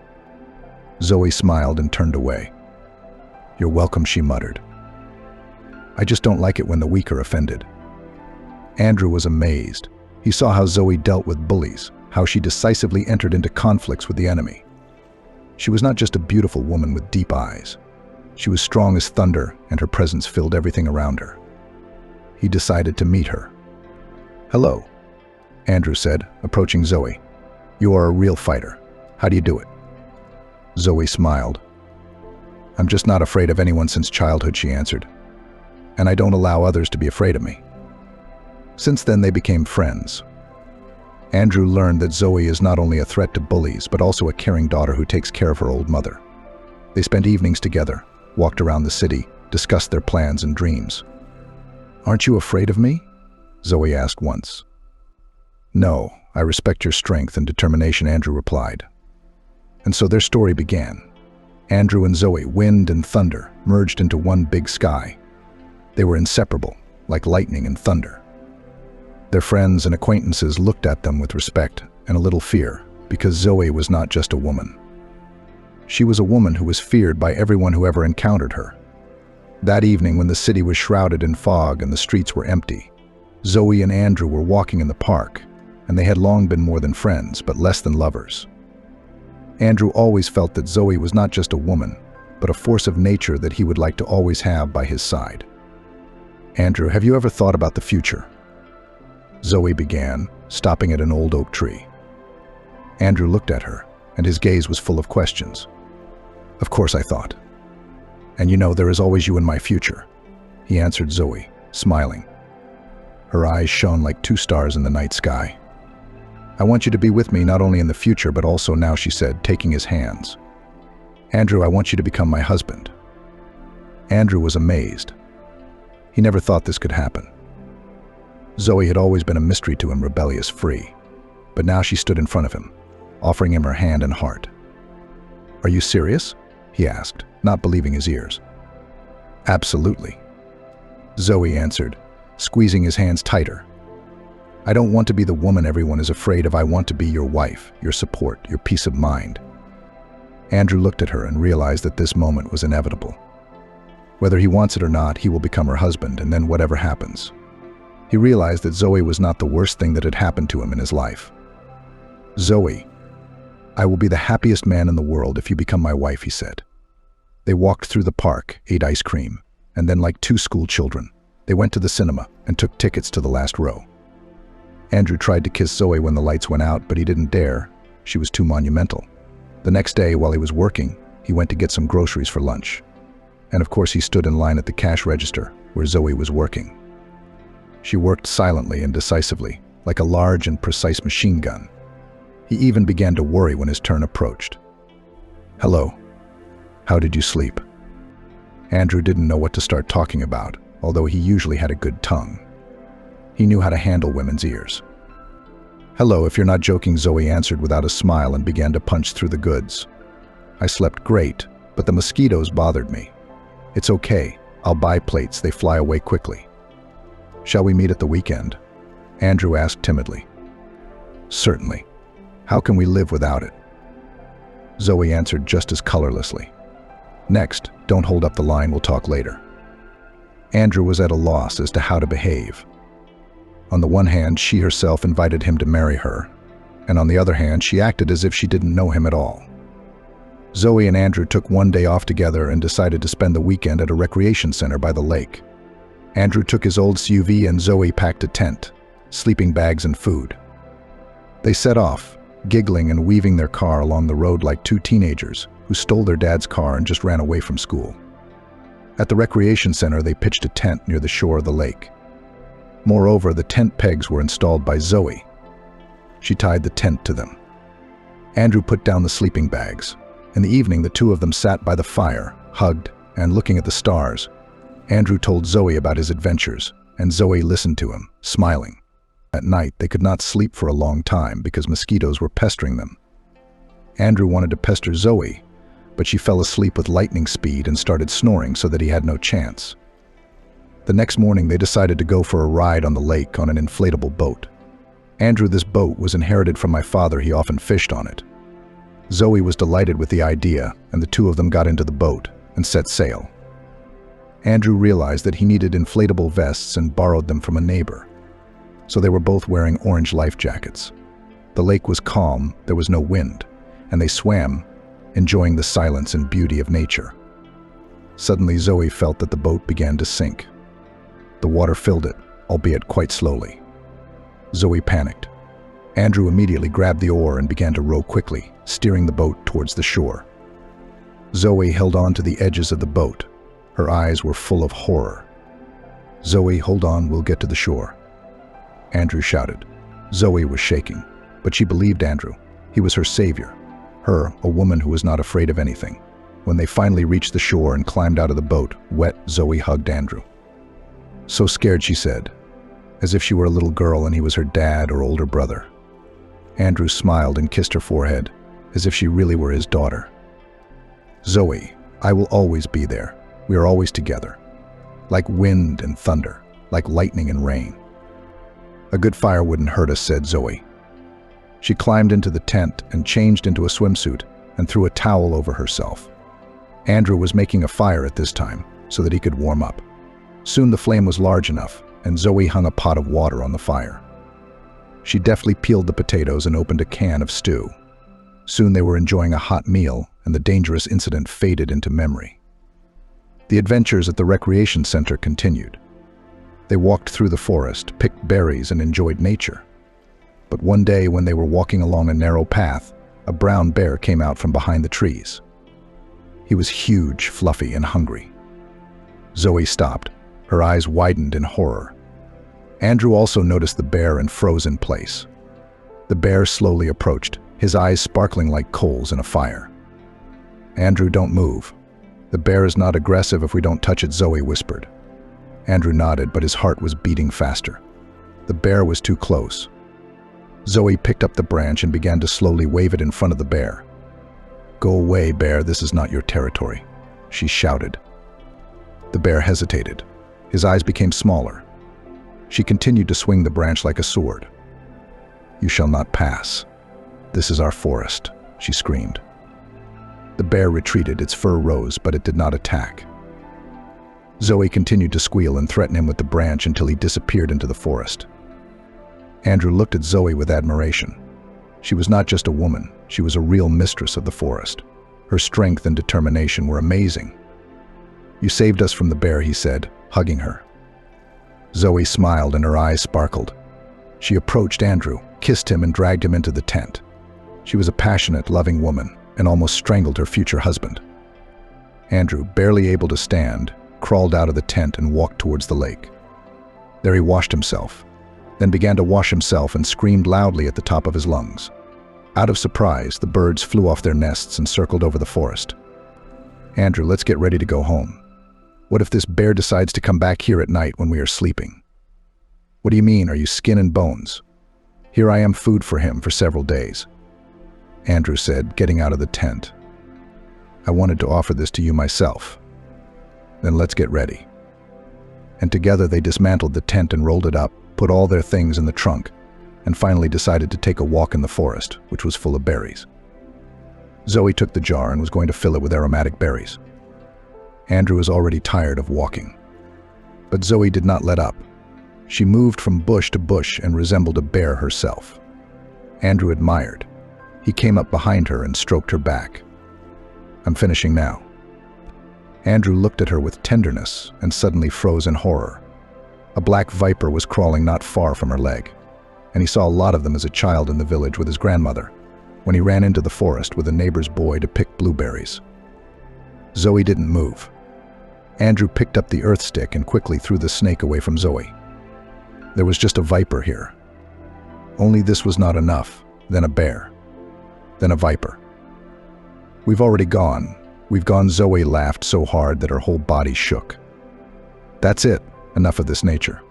Zoe smiled and turned away. "You're welcome," she muttered. "I just don't like it when the weak are offended." Andrew was amazed. He saw how Zoe dealt with bullies, how she decisively entered into conflicts with the enemy. She was not just a beautiful woman with deep eyes. She was strong as thunder, and her presence filled everything around her. He decided to meet her. "Hello," Andrew said, approaching Zoe. "You are a real fighter. How do you do it?" Zoe smiled. "I'm just not afraid of anyone since childhood," she answered. "And I don't allow others to be afraid of me." Since then, they became friends. Andrew learned that Zoe is not only a threat to bullies, but also a caring daughter who takes care of her old mother. They spent evenings together, walked around the city, discussed their plans and dreams. "Aren't you afraid of me?" Zoe asked once. "No, I respect your strength and determination," Andrew replied. And so their story began. Andrew and Zoe, wind and thunder, merged into one big sky. They were inseparable, like lightning and thunder. Their friends and acquaintances looked at them with respect and a little fear, because Zoe was not just a woman. She was a woman who was feared by everyone who ever encountered her. That evening, when the city was shrouded in fog and the streets were empty, Zoe and Andrew were walking in the park, and they had long been more than friends, but less than lovers. Andrew always felt that Zoe was not just a woman, but a force of nature that he would like to always have by his side. "Andrew, have you ever thought about the future?" Zoe began, stopping at an old oak tree. Andrew looked at her, and his gaze was full of questions. "Of course I thought. And you know, there is always you in my future," he answered Zoe, smiling. Her eyes shone like 2 stars in the night sky. "I want you to be with me not only in the future, but also now," she said, taking his hands. "Andrew, I want you to become my husband." Andrew was amazed. He never thought this could happen. Zoe had always been a mystery to him, rebellious, free. But now she stood in front of him, offering him her hand and heart. "Are you serious?" he asked, not believing his ears. "Absolutely," Zoe answered, squeezing his hands tighter. "I don't want to be the woman everyone is afraid of. I want to be your wife, your support, your peace of mind." Andrew looked at her and realized that this moment was inevitable. Whether he wants it or not, he will become her husband, and then whatever happens. He realized that Zoe was not the worst thing that had happened to him in his life. "Zoe, I will be the happiest man in the world if you become my wife," he said. They walked through the park, ate ice cream, and then, like 2 school children, they went to the cinema and took tickets to the last row. Andrew tried to kiss Zoe when the lights went out, but he didn't dare. She was too monumental. The next day, while he was working, he went to get some groceries for lunch. And of course, he stood in line at the cash register, where Zoe was working. She worked silently and decisively, like a large and precise machine gun. He even began to worry when his turn approached. "Hello. How did you sleep?" Andrew didn't know what to start talking about, although he usually had a good tongue. He knew how to handle women's ears. "Hello, if you're not joking," Zoe answered without a smile and began to punch through the goods. "I slept great, but the mosquitoes bothered me." "It's okay. I'll buy plates. They fly away quickly." "Shall we meet at the weekend?" Andrew asked timidly. "Certainly. How can we live without it?" Zoe answered just as colorlessly. "Next, don't hold up the line. We'll talk later." Andrew was at a loss as to how to behave. On the one hand, she herself invited him to marry her, and on the other hand, she acted as if she didn't know him at all. Zoe and Andrew took one day off together and decided to spend the weekend at a recreation center by the lake. Andrew took his old SUV and Zoe packed a tent, sleeping bags and food. They set off, giggling and weaving their car along the road like two teenagers who stole their dad's car and just ran away from school. At the recreation center, they pitched a tent near the shore of the lake. Moreover, the tent pegs were installed by Zoe. She tied the tent to them. Andrew put down the sleeping bags. In the evening, the two of them sat by the fire, hugged, and looking at the stars. Andrew told Zoe about his adventures, and Zoe listened to him, smiling. At night, they could not sleep for a long time because mosquitoes were pestering them. Andrew wanted to pester Zoe, but she fell asleep with lightning speed and started snoring so that he had no chance. The next morning, they decided to go for a ride on the lake on an inflatable boat. "Andrew, this boat was inherited from my father. He often fished on it." Zoe was delighted with the idea, and the two of them got into the boat and set sail. Andrew realized that he needed inflatable vests and borrowed them from a neighbor. So they were both wearing orange life jackets. The lake was calm, there was no wind, and they swam, enjoying the silence and beauty of nature. Suddenly, Zoe felt that the boat began to sink. The water filled it, albeit quite slowly. Zoe panicked. Andrew immediately grabbed the oar and began to row quickly, steering the boat towards the shore. Zoe held on to the edges of the boat. Her eyes were full of horror. "Zoe, hold on, we'll get to the shore." Andrew shouted. Zoe was shaking, but she believed Andrew. He was her savior. Her, a woman who was not afraid of anything. When they finally reached the shore and climbed out of the boat, wet, Zoe hugged Andrew. "So scared," she said, as if she were a little girl and he was her dad or older brother. Andrew smiled and kissed her forehead, as if she really were his daughter. "Zoe, I will always be there. We are always together. Like wind and thunder, like lightning and rain." "A good fire wouldn't hurt us," said Zoe. She climbed into the tent and changed into a swimsuit and threw a towel over herself. Andrew was making a fire at this time so that he could warm up. Soon the flame was large enough, and Zoe hung a pot of water on the fire. She deftly peeled the potatoes and opened a can of stew. Soon they were enjoying a hot meal, and the dangerous incident faded into memory. The adventures at the recreation center continued. They walked through the forest, picked berries, and enjoyed nature. But one day, when they were walking along a narrow path, a brown bear came out from behind the trees. He was huge, fluffy, and hungry. Zoe stopped. Her eyes widened in horror. Andrew also noticed the bear and froze in place. The bear slowly approached, his eyes sparkling like coals in a fire. "Andrew, don't move. The bear is not aggressive if we don't touch it," Zoe whispered. Andrew nodded, but his heart was beating faster. The bear was too close. Zoe picked up the branch and began to slowly wave it in front of the bear. "Go away, bear, this is not your territory," she shouted. The bear hesitated. His eyes became smaller. She continued to swing the branch like a sword. "You shall not pass. This is our forest," she screamed. The bear retreated, its fur rose, but it did not attack. Zoe continued to squeal and threaten him with the branch until he disappeared into the forest. Andrew looked at Zoe with admiration. She was not just a woman, she was a real mistress of the forest. Her strength and determination were amazing. "You saved us from the bear," he said, hugging her. Zoe smiled and her eyes sparkled. She approached Andrew, kissed him, and dragged him into the tent. She was a passionate, loving woman and almost strangled her future husband. Andrew, barely able to stand, crawled out of the tent and walked towards the lake. There he washed himself, then began to wash himself and screamed loudly at the top of his lungs. Out of surprise, the birds flew off their nests and circled over the forest. "Andrew, let's get ready to go home. What if this bear decides to come back here at night when we are sleeping?" What do you mean, are you skin and bones? Here I am, food for him for several days. Andrew said, getting out of the tent. I wanted to offer this to you myself. Then let's get ready. And together they dismantled the tent and rolled it up, put all their things in the trunk, and finally decided to take a walk in the forest, which was full of berries. Zoe took the jar and was going to fill it with aromatic berries. Andrew was already tired of walking. But Zoe did not let up. She moved from bush to bush and resembled a bear herself. Andrew admired. He came up behind her and stroked her back. I'm finishing now. Andrew looked at her with tenderness and suddenly froze in horror. A black viper was crawling not far from her leg, and he saw a lot of them as a child in the village with his grandmother, when he ran into the forest with a neighbor's boy to pick blueberries. Zoe didn't move. Andrew picked up the earth stick and quickly threw the snake away from Zoe. There was just a viper here. Only this was not enough, then a bear, then a viper. We've already gone. We've gone, Zoe laughed so hard that her whole body shook. That's it, enough of this nature.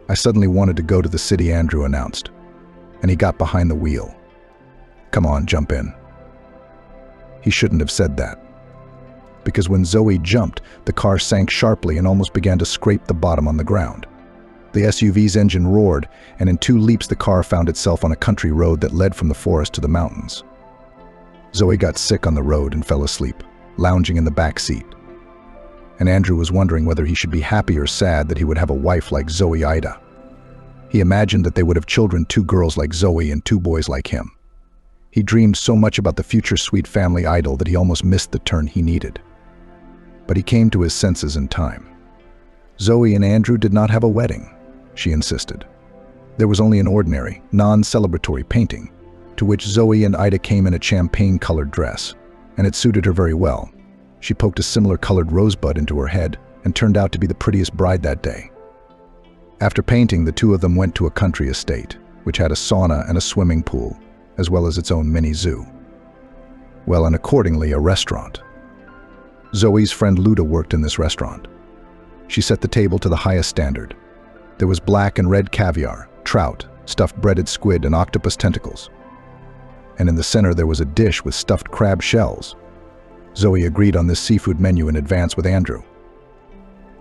I suddenly wanted to go to the city, Andrew announced, and he got behind the wheel. Come on, jump in. He shouldn't have said that, because when Zoe jumped, the car sank sharply and almost began to scrape the bottom on the ground. The SUV's engine roared, and in 2 leaps the car found itself on a country road that led from the forest to the mountains. Zoe got sick on the road and fell asleep, lounging in the back seat. And Andrew was wondering whether he should be happy or sad that he would have a wife like Zoe Ida. He imagined that they would have children, 2 girls like Zoe and 2 boys like him. He dreamed so much about the future sweet family idol that he almost missed the turn he needed. But he came to his senses in time. Zoe and Andrew did not have a wedding, she insisted. There was only an ordinary, non-celebratory painting, to which Zoe and Ida came in a champagne-colored dress, and it suited her very well. She poked a similar colored rosebud into her head and turned out to be the prettiest bride that day. After painting, the 2 of them went to a country estate, which had a sauna and a swimming pool, as well as its own mini zoo. Well, and accordingly, a restaurant. Zoe's friend Luda worked in this restaurant. She set the table to the highest standard. There was black and red caviar, trout, stuffed breaded squid, and octopus tentacles. And in the center there was a dish with stuffed crab shells. Zoe agreed on this seafood menu in advance with Andrew.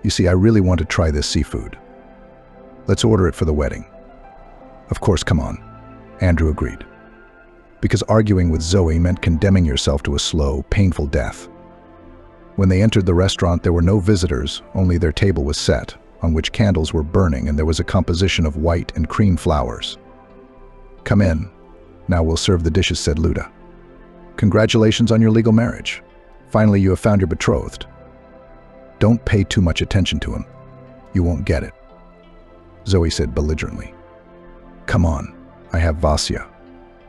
You see, I really want to try this seafood. Let's order it for the wedding. Of course, come on, Andrew agreed. Because arguing with Zoe meant condemning yourself to a slow, painful death. When they entered the restaurant, there were no visitors, only their table was set, on which candles were burning, and there was a composition of white and cream flowers. Come in. Now we'll serve the dishes, said Luda. Congratulations on your legal marriage. Finally, you have found your betrothed. Don't pay too much attention to him. You won't get it, Zoe said belligerently. Come on, I have Vasya.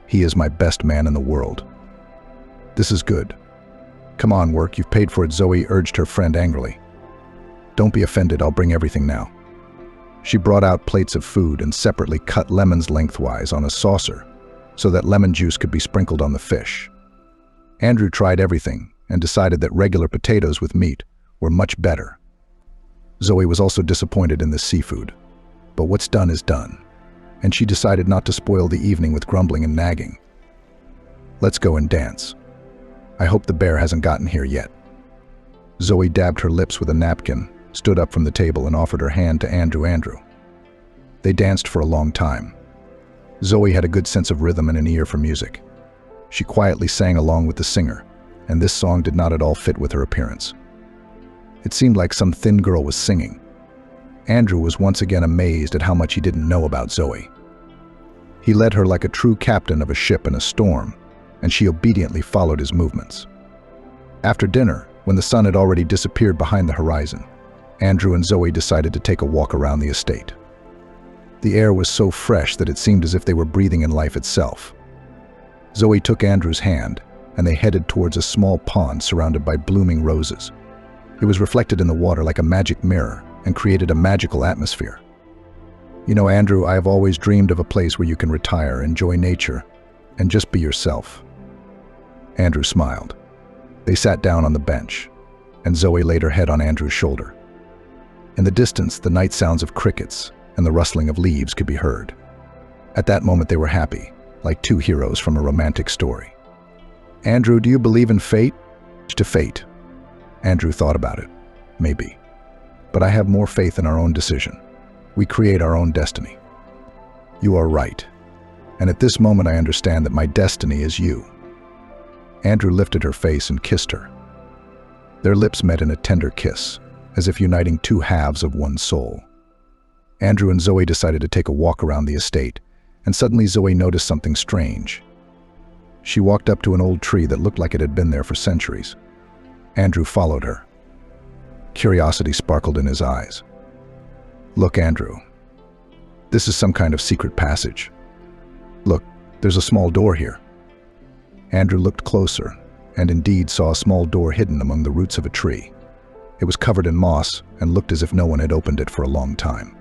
He is my best man in the world. This is good. Come on, work, you've paid for it, Zoe urged her friend angrily. Don't be offended, I'll bring everything now. She brought out plates of food and separately cut lemons lengthwise on a saucer, so that lemon juice could be sprinkled on the fish. Andrew tried everything and decided that regular potatoes with meat were much better. Zoe was also disappointed in the seafood, but what's done is done, and she decided not to spoil the evening with grumbling and nagging. Let's go and dance. I hope the bear hasn't gotten here yet. Zoe dabbed her lips with a napkin, stood up from the table, and offered her hand to Andrew. They danced for a long time. Zoe had a good sense of rhythm and an ear for music. She quietly sang along with the singer, and this song did not at all fit with her appearance. It seemed like some thin girl was singing. Andrew was once again amazed at how much he didn't know about Zoe. He led her like a true captain of a ship in a storm, and she obediently followed his movements. After dinner, when the sun had already disappeared behind the horizon, Andrew and Zoe decided to take a walk around the estate. The air was so fresh that it seemed as if they were breathing in life itself. Zoe took Andrew's hand, and they headed towards a small pond surrounded by blooming roses. It was reflected in the water like a magic mirror and created a magical atmosphere. You know, Andrew, I have always dreamed of a place where you can retire, enjoy nature, and just be yourself. Andrew smiled. They sat down on the bench, and Zoe laid her head on Andrew's shoulder. In the distance, the night sounds of crickets and the rustling of leaves could be heard. At that moment they were happy, like two heroes from a romantic story. "Andrew, do you believe in fate?" "To fate." Andrew thought about it. "Maybe. But I have more faith in our own decision. We create our own destiny." "You are right. And at this moment I understand that my destiny is you." Andrew lifted her face and kissed her. Their lips met in a tender kiss, as if uniting two halves of one soul. Andrew and Zoe decided to take a walk around the estate, and suddenly Zoe noticed something strange. She walked up to an old tree that looked like it had been there for centuries. Andrew followed her. Curiosity sparkled in his eyes. "Look, Andrew. This is some kind of secret passage. Look, there's a small door here." Andrew looked closer, and indeed saw a small door hidden among the roots of a tree. It was covered in moss and looked as if no one had opened it for a long time.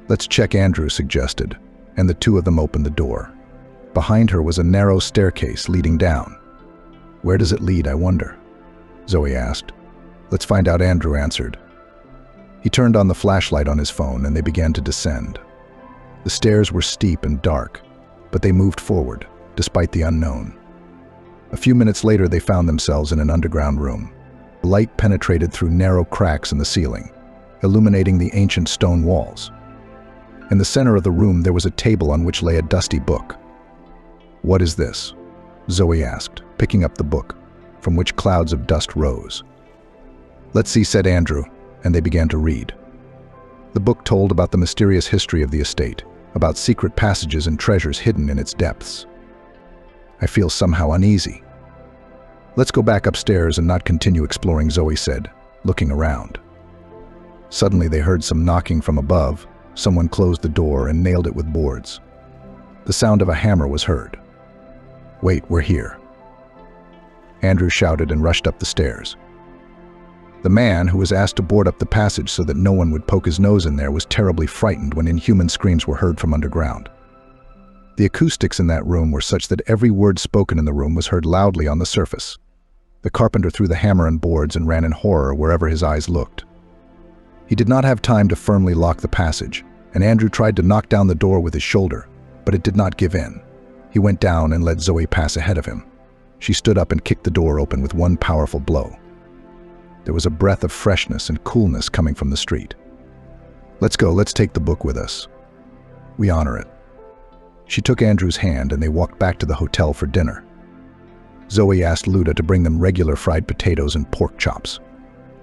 "Let's check," Andrew suggested, and the two of them opened the door. Behind her was a narrow staircase leading down. "Where does it lead, I wonder?" Zoe asked. "Let's find out," Andrew answered. He turned on the flashlight on his phone and they began to descend. The stairs were steep and dark, but they moved forward, despite the unknown. A few minutes later they found themselves in an underground room. Light penetrated through narrow cracks in the ceiling, illuminating the ancient stone walls. In the center of the room there was a table on which lay a dusty book. "What is this?" Zoe asked, picking up the book, from which clouds of dust rose. "Let's see," said Andrew, and they began to read. The book told about the mysterious history of the estate, about secret passages and treasures hidden in its depths. "I feel somehow uneasy." "Let's go back upstairs and not continue exploring," Zoe said, looking around. Suddenly they heard some knocking from above. Someone closed the door and nailed it with boards. The sound of a hammer was heard. "Wait, we're here." Andrew shouted and rushed up the stairs. The man, who was asked to board up the passage so that no one would poke his nose in there, was terribly frightened when inhuman screams were heard from underground. The acoustics in that room were such that every word spoken in the room was heard loudly on the surface. The carpenter threw the hammer and boards and ran in horror wherever his eyes looked. He did not have time to firmly lock the passage, and Andrew tried to knock down the door with his shoulder, but it did not give in. He went down and let Zoe pass ahead of him. She stood up and kicked the door open with one powerful blow. There was a breath of freshness and coolness coming from the street. "Let's go, let's take the book with us. We honor it." She took Andrew's hand and they walked back to the hotel for dinner. Zoe asked Luda to bring them regular fried potatoes and pork chops.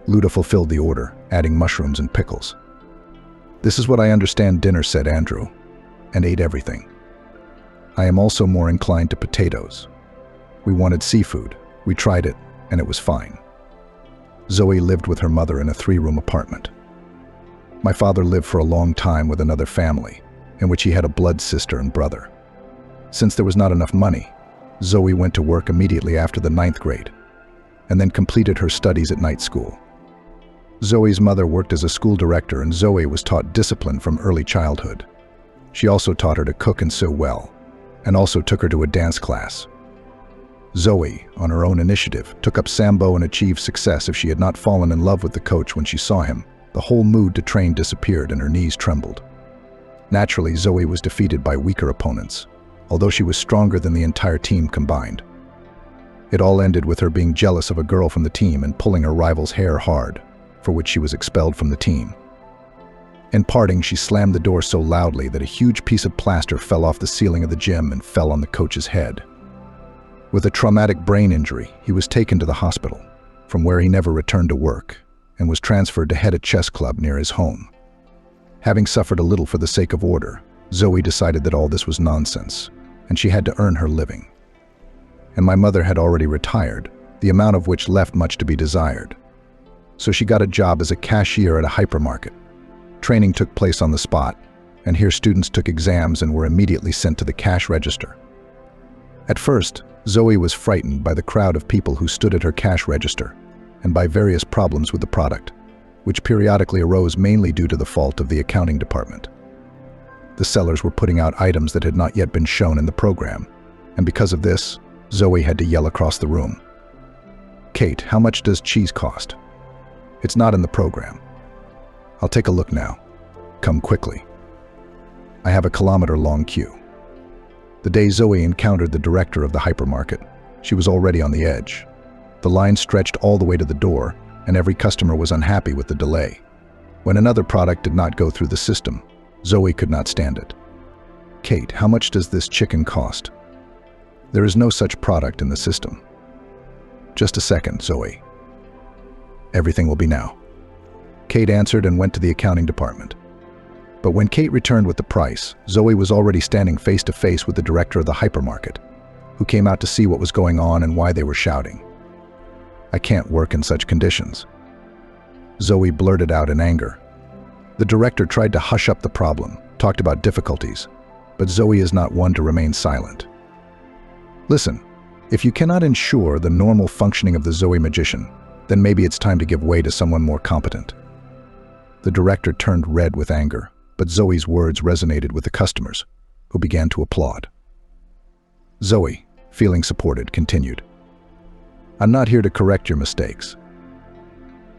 Luda fulfilled the order, adding mushrooms and pickles. "This is what I understand dinner," said Andrew, and ate everything. "I am also more inclined to potatoes. We wanted seafood. We tried it, and it was fine." Zoe lived with her mother in a 3-room apartment. "My father lived for a long time with another family, in which he had a blood sister and brother. Since there was not enough money, Zoe went to work immediately after the 9th grade, and then completed her studies at night school. Zoe's mother worked as a school director, and Zoe was taught discipline from early childhood. She also taught her to cook and sew well, and also took her to a dance class. Zoe, on her own initiative, took up Sambo and achieved success. If she had not fallen in love with the coach when she saw him, the whole mood to train disappeared and her knees trembled. Naturally, Zoe was defeated by weaker opponents, although she was stronger than the entire team combined. It all ended with her being jealous of a girl from the team and pulling her rival's hair hard, for which she was expelled from the team. In parting, she slammed the door so loudly that a huge piece of plaster fell off the ceiling of the gym and fell on the coach's head. With a traumatic brain injury, he was taken to the hospital, from where he never returned to work, and was transferred to head a chess club near his home. Having suffered a little for the sake of order, Zoe decided that all this was nonsense, and she had to earn her living. And my mother had already retired, the amount of which left much to be desired. So she got a job as a cashier at a hypermarket. Training took place on the spot, and here students took exams and were immediately sent to the cash register. At first, Zoe was frightened by the crowd of people who stood at her cash register, and by various problems with the product, which periodically arose mainly due to the fault of the accounting department. The sellers were putting out items that had not yet been shown in the program, and because of this, Zoe had to yell across the room, "Kate, how much does cheese cost? It's not in the program." "I'll take a look now." come quickly. I have a kilometer-long queue. The day Zoe encountered the director of the hypermarket, she was already on the edge. The line stretched all the way to the door, and every customer was unhappy with the delay. When another product did not go through the system, Zoe could not stand it. "Kate, how much does this chicken cost?" "There is no such product in the system." "Just a second, Zoe. Everything will be now." Kate answered and went to the accounting department. But when Kate returned with the price, Zoe was already standing face to face with the director of the hypermarket, who came out to see what was going on and why they were shouting. "I can't work in such conditions." Zoe blurted out in anger. The director tried to hush up the problem, talked about difficulties, but Zoe is not one to remain silent. "Listen, if you cannot ensure the normal functioning of the Zoe magician, then maybe it's time to give way to someone more competent." The director turned red with anger, but Zoe's words resonated with the customers, who began to applaud. Zoe, feeling supported, continued, "I'm not here to correct your mistakes.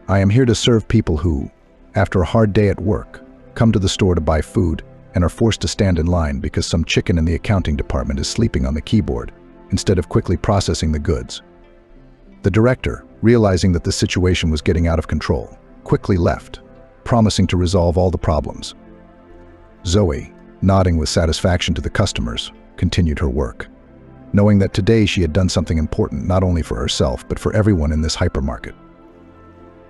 I am here to serve people who, after a hard day at work, come to the store to buy food and are forced to stand in line because some chicken in the accounting department is sleeping on the keyboard instead of quickly processing the goods." The director, realizing that the situation was getting out of control, quickly left, promising to resolve all the problems. Zoe, nodding with satisfaction to the customers, continued her work, knowing that today she had done something important not only for herself but for everyone in this hypermarket.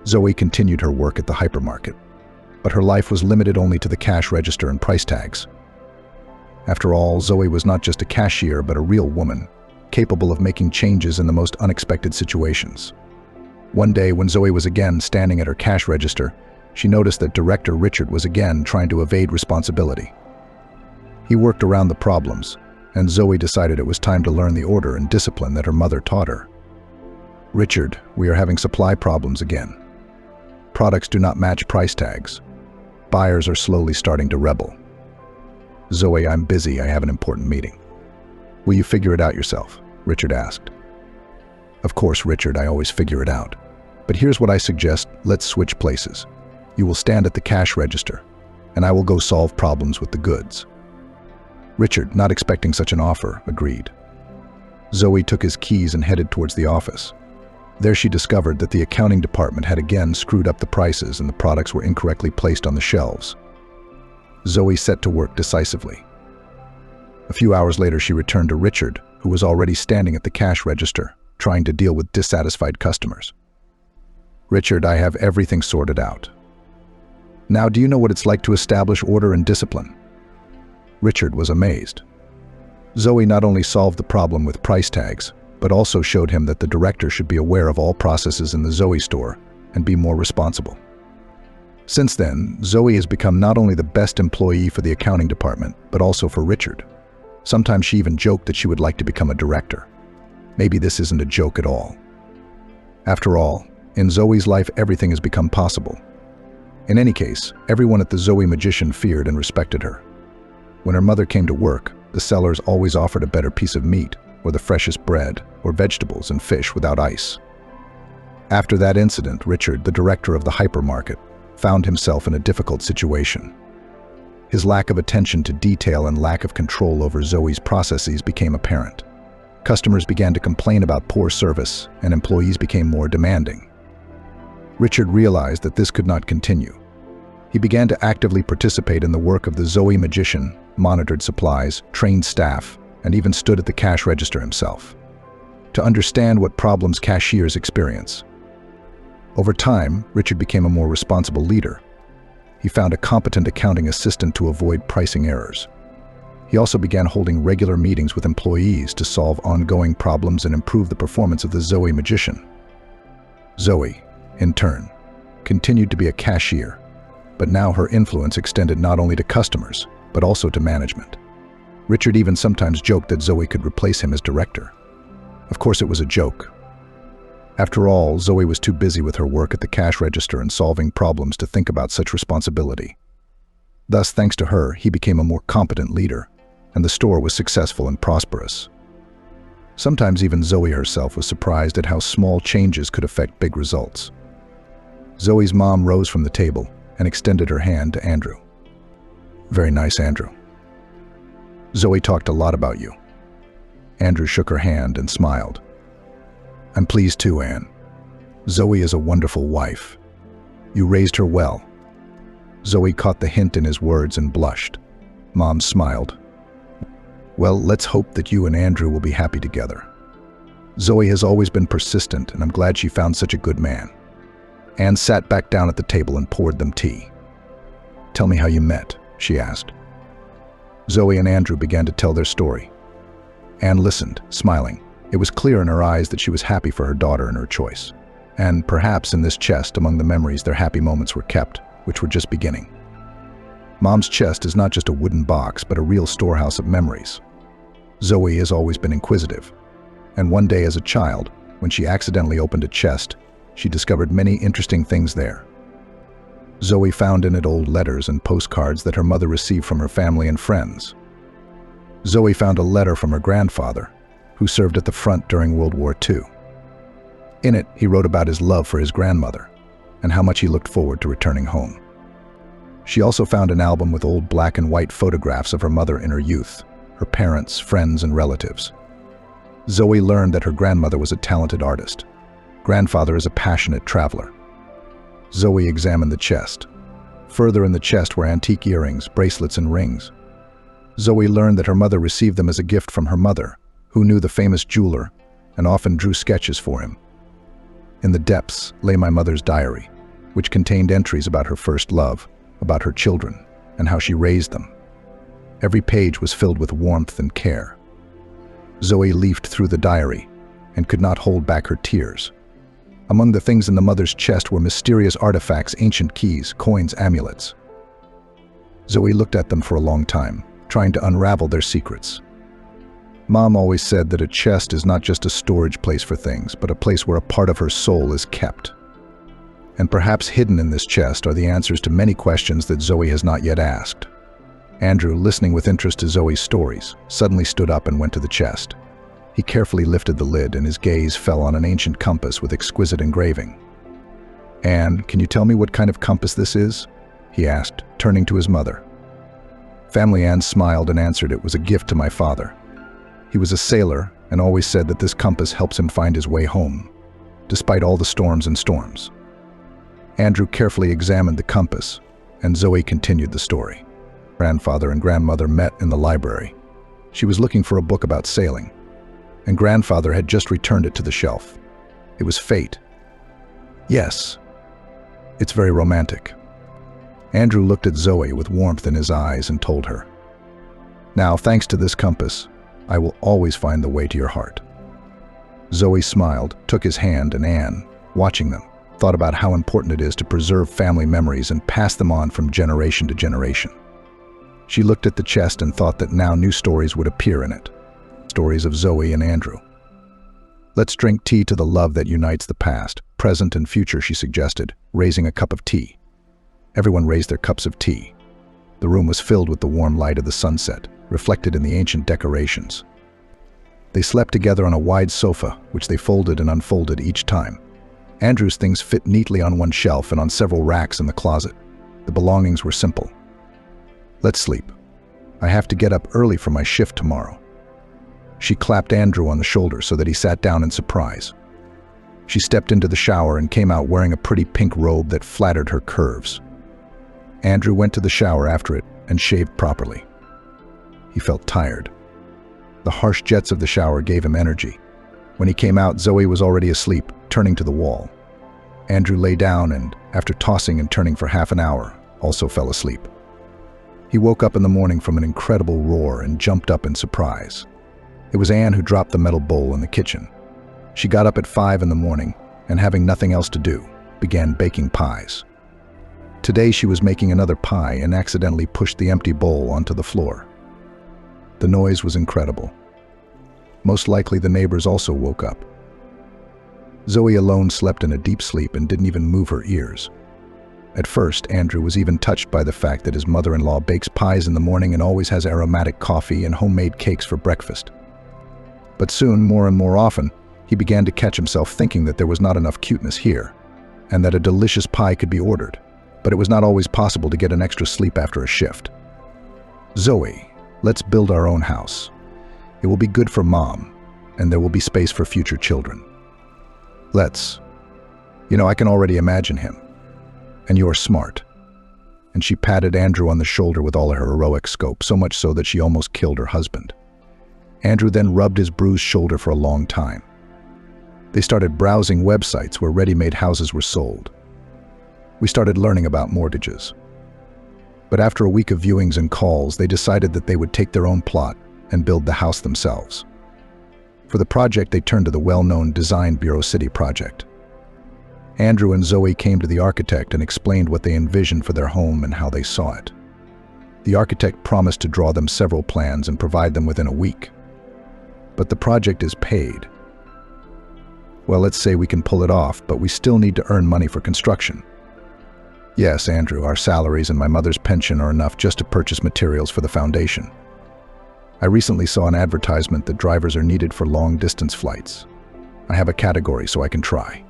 Zoe continued her work at the hypermarket, but her life was limited only to the cash register and price tags. After all, Zoe was not just a cashier but a real woman, capable of making changes in the most unexpected situations. One day, when Zoe was again standing at her cash register, she noticed that Director Richard was again trying to evade responsibility. He worked around the problems, and Zoe decided it was time to learn the order and discipline that her mother taught her. "Richard, we are having supply problems again. Products do not match price tags. Buyers are slowly starting to rebel." "Zoe, I'm busy. I have an important meeting." "Will you figure it out yourself?" Richard asked. "Of course, Richard, I always figure it out. But here's what I suggest, let's switch places. You will stand at the cash register, and I will go solve problems with the goods." Richard, not expecting such an offer, agreed. Zoe took his keys and headed towards the office. There she discovered that the accounting department had again screwed up the prices and the products were incorrectly placed on the shelves. Zoe set to work decisively. A few hours later, she returned to Richard, who was already standing at the cash register, trying to deal with dissatisfied customers. "Richard, I have everything sorted out. Now, do you know what it's like to establish order and discipline?" Richard was amazed. Zoe not only solved the problem with price tags, but also showed him that the director should be aware of all processes in the Zoe store and be more responsible. Since then, Zoe has become not only the best employee for the accounting department, but also for Richard. Sometimes she even joked that she would like to become a director. Maybe this isn't a joke at all. After all, in Zoe's life, everything has become possible. In any case, everyone at the Zoe Magician feared and respected her. When her mother came to work, the sellers always offered a better piece of meat, or the freshest bread, or vegetables and fish without ice. After that incident, Richard, the director of the hypermarket, found himself in a difficult situation. His lack of attention to detail and lack of control over Zoe's processes became apparent. Customers began to complain about poor service, and employees became more demanding. Richard realized that this could not continue. He began to actively participate in the work of the Zoe Magician, monitored supplies, trained staff, and even stood at the cash register himself, to understand what problems cashiers experience. Over time, Richard became a more responsible leader. He found a competent accounting assistant to avoid pricing errors. He also began holding regular meetings with employees to solve ongoing problems and improve the performance of the Zoe Magician. Zoe, in turn, continued to be a cashier, but now her influence extended not only to customers, but also to management. Richard even sometimes joked that Zoe could replace him as director. Of course, it was a joke. After all, Zoe was too busy with her work at the cash register and solving problems to think about such responsibility. Thus, thanks to her, he became a more competent leader, and the store was successful and prosperous. Sometimes even Zoe herself was surprised at how small changes could affect big results. Zoe's mom rose from the table and extended her hand to Andrew. Very nice, Andrew. Zoe talked a lot about you. Andrew shook her hand and smiled. I'm pleased too, Anne. Zoe is a wonderful wife. You raised her well. Zoe caught the hint in his words and blushed. Mom smiled. Well, let's hope that you and Andrew will be happy together. Zoe has always been persistent, and I'm glad she found such a good man. Anne sat back down at the table and poured them tea. Tell me how you met, she asked. Zoe and Andrew began to tell their story. Anne listened, smiling. It was clear in her eyes that she was happy for her daughter and her choice. And perhaps in this chest, among the memories, their happy moments were kept, which were just beginning. Mom's chest is not just a wooden box, but a real storehouse of memories. Zoe has always been inquisitive, and one day as a child, when she accidentally opened a chest, she discovered many interesting things there. Zoe found in it old letters and postcards that her mother received from her family and friends. Zoe found a letter from her grandfather, who served at the front during World War II. In it, he wrote about his love for his grandmother and how much he looked forward to returning home. She also found an album with old black and white photographs of her mother in her youth, her parents, friends, and relatives. Zoe learned that her grandmother was a talented artist. Grandfather is a passionate traveler. Zoe examined the chest. Further in the chest were antique earrings, bracelets, and rings. Zoe learned that her mother received them as a gift from her mother, who knew the famous jeweler and often drew sketches for him. In the depths lay my mother's diary, which contained entries about her first love, about her children, and how she raised them. Every page was filled with warmth and care. Zoe leafed through the diary and could not hold back her tears. Among the things in the mother's chest were mysterious artifacts, ancient keys, coins, amulets. Zoe looked at them for a long time, trying to unravel their secrets. Mom always said that a chest is not just a storage place for things, but a place where a part of her soul is kept. And perhaps hidden in this chest are the answers to many questions that Zoe has not yet asked. Andrew, listening with interest to Zoe's stories, suddenly stood up and went to the chest. He carefully lifted the lid, and his gaze fell on an ancient compass with exquisite engraving. "Anne, can you tell me what kind of compass this is?" he asked, turning to his mother. Family Anne smiled and answered it was a gift to my father. He was a sailor and always said that this compass helps him find his way home, despite all the storms and storms. Andrew carefully examined the compass, and Zoe continued the story. Grandfather and grandmother met in the library. She was looking for a book about sailing, and grandfather had just returned it to the shelf. It was fate. Yes, it's very romantic. Andrew looked at Zoe with warmth in his eyes and told her, "Now, thanks to this compass, I will always find the way to your heart." Zoe smiled, took his hand, and Anne, watching them, thought about how important it is to preserve family memories and pass them on from generation to generation. She looked at the chest and thought that now new stories would appear in it. Stories of Zoe and Andrew. "Let's drink tea to the love that unites the past, present, and future," she suggested, raising a cup of tea. Everyone raised their cups of tea. The room was filled with the warm light of the sunset, reflected in the ancient decorations. They slept together on a wide sofa, which they folded and unfolded each time. Andrew's things fit neatly on one shelf and on several racks in the closet. The belongings were simple. "Let's sleep. I have to get up early for my shift tomorrow." She clapped Andrew on the shoulder so that he sat down in surprise. She stepped into the shower and came out wearing a pretty pink robe that flattered her curves. Andrew went to the shower after it and shaved properly. He felt tired. The harsh jets of the shower gave him energy. When he came out, Zoe was already asleep, turning to the wall. Andrew lay down and, after tossing and turning for half an hour, also fell asleep. He woke up in the morning from an incredible roar and jumped up in surprise. It was Anne who dropped the metal bowl in the kitchen. She got up at 5 in the morning and, having nothing else to do, began baking pies. Today she was making another pie and accidentally pushed the empty bowl onto the floor. The noise was incredible. Most likely the neighbors also woke up. Zoe alone slept in a deep sleep and didn't even move her ears. At first, Andrew was even touched by the fact that his mother-in-law bakes pies in the morning and always has aromatic coffee and homemade cakes for breakfast. But soon, more and more often, he began to catch himself thinking that there was not enough cuteness here, and that a delicious pie could be ordered, but it was not always possible to get an extra sleep after a shift. "Zoe, let's build our own house. It will be good for Mom, and there will be space for future children. Let's. I can already imagine him. And you're smart." And she patted Andrew on the shoulder with all her heroic scope, so much so that she almost killed her husband. Andrew then rubbed his bruised shoulder for a long time. They started browsing websites where ready-made houses were sold. We started learning about mortgages. But after a week of viewings and calls, they decided that they would take their own plot and build the house themselves. For the project, they turned to the well-known Design Bureau City project. Andrew and Zoe came to the architect and explained what they envisioned for their home and how they saw it. The architect promised to draw them several plans and provide them within a week. But the project is paid. Well, let's say we can pull it off, but we still need to earn money for construction. Yes, Andrew, our salaries and my mother's pension are enough just to purchase materials for the foundation. I recently saw an advertisement that drivers are needed for long-distance flights. I have a category so I can try.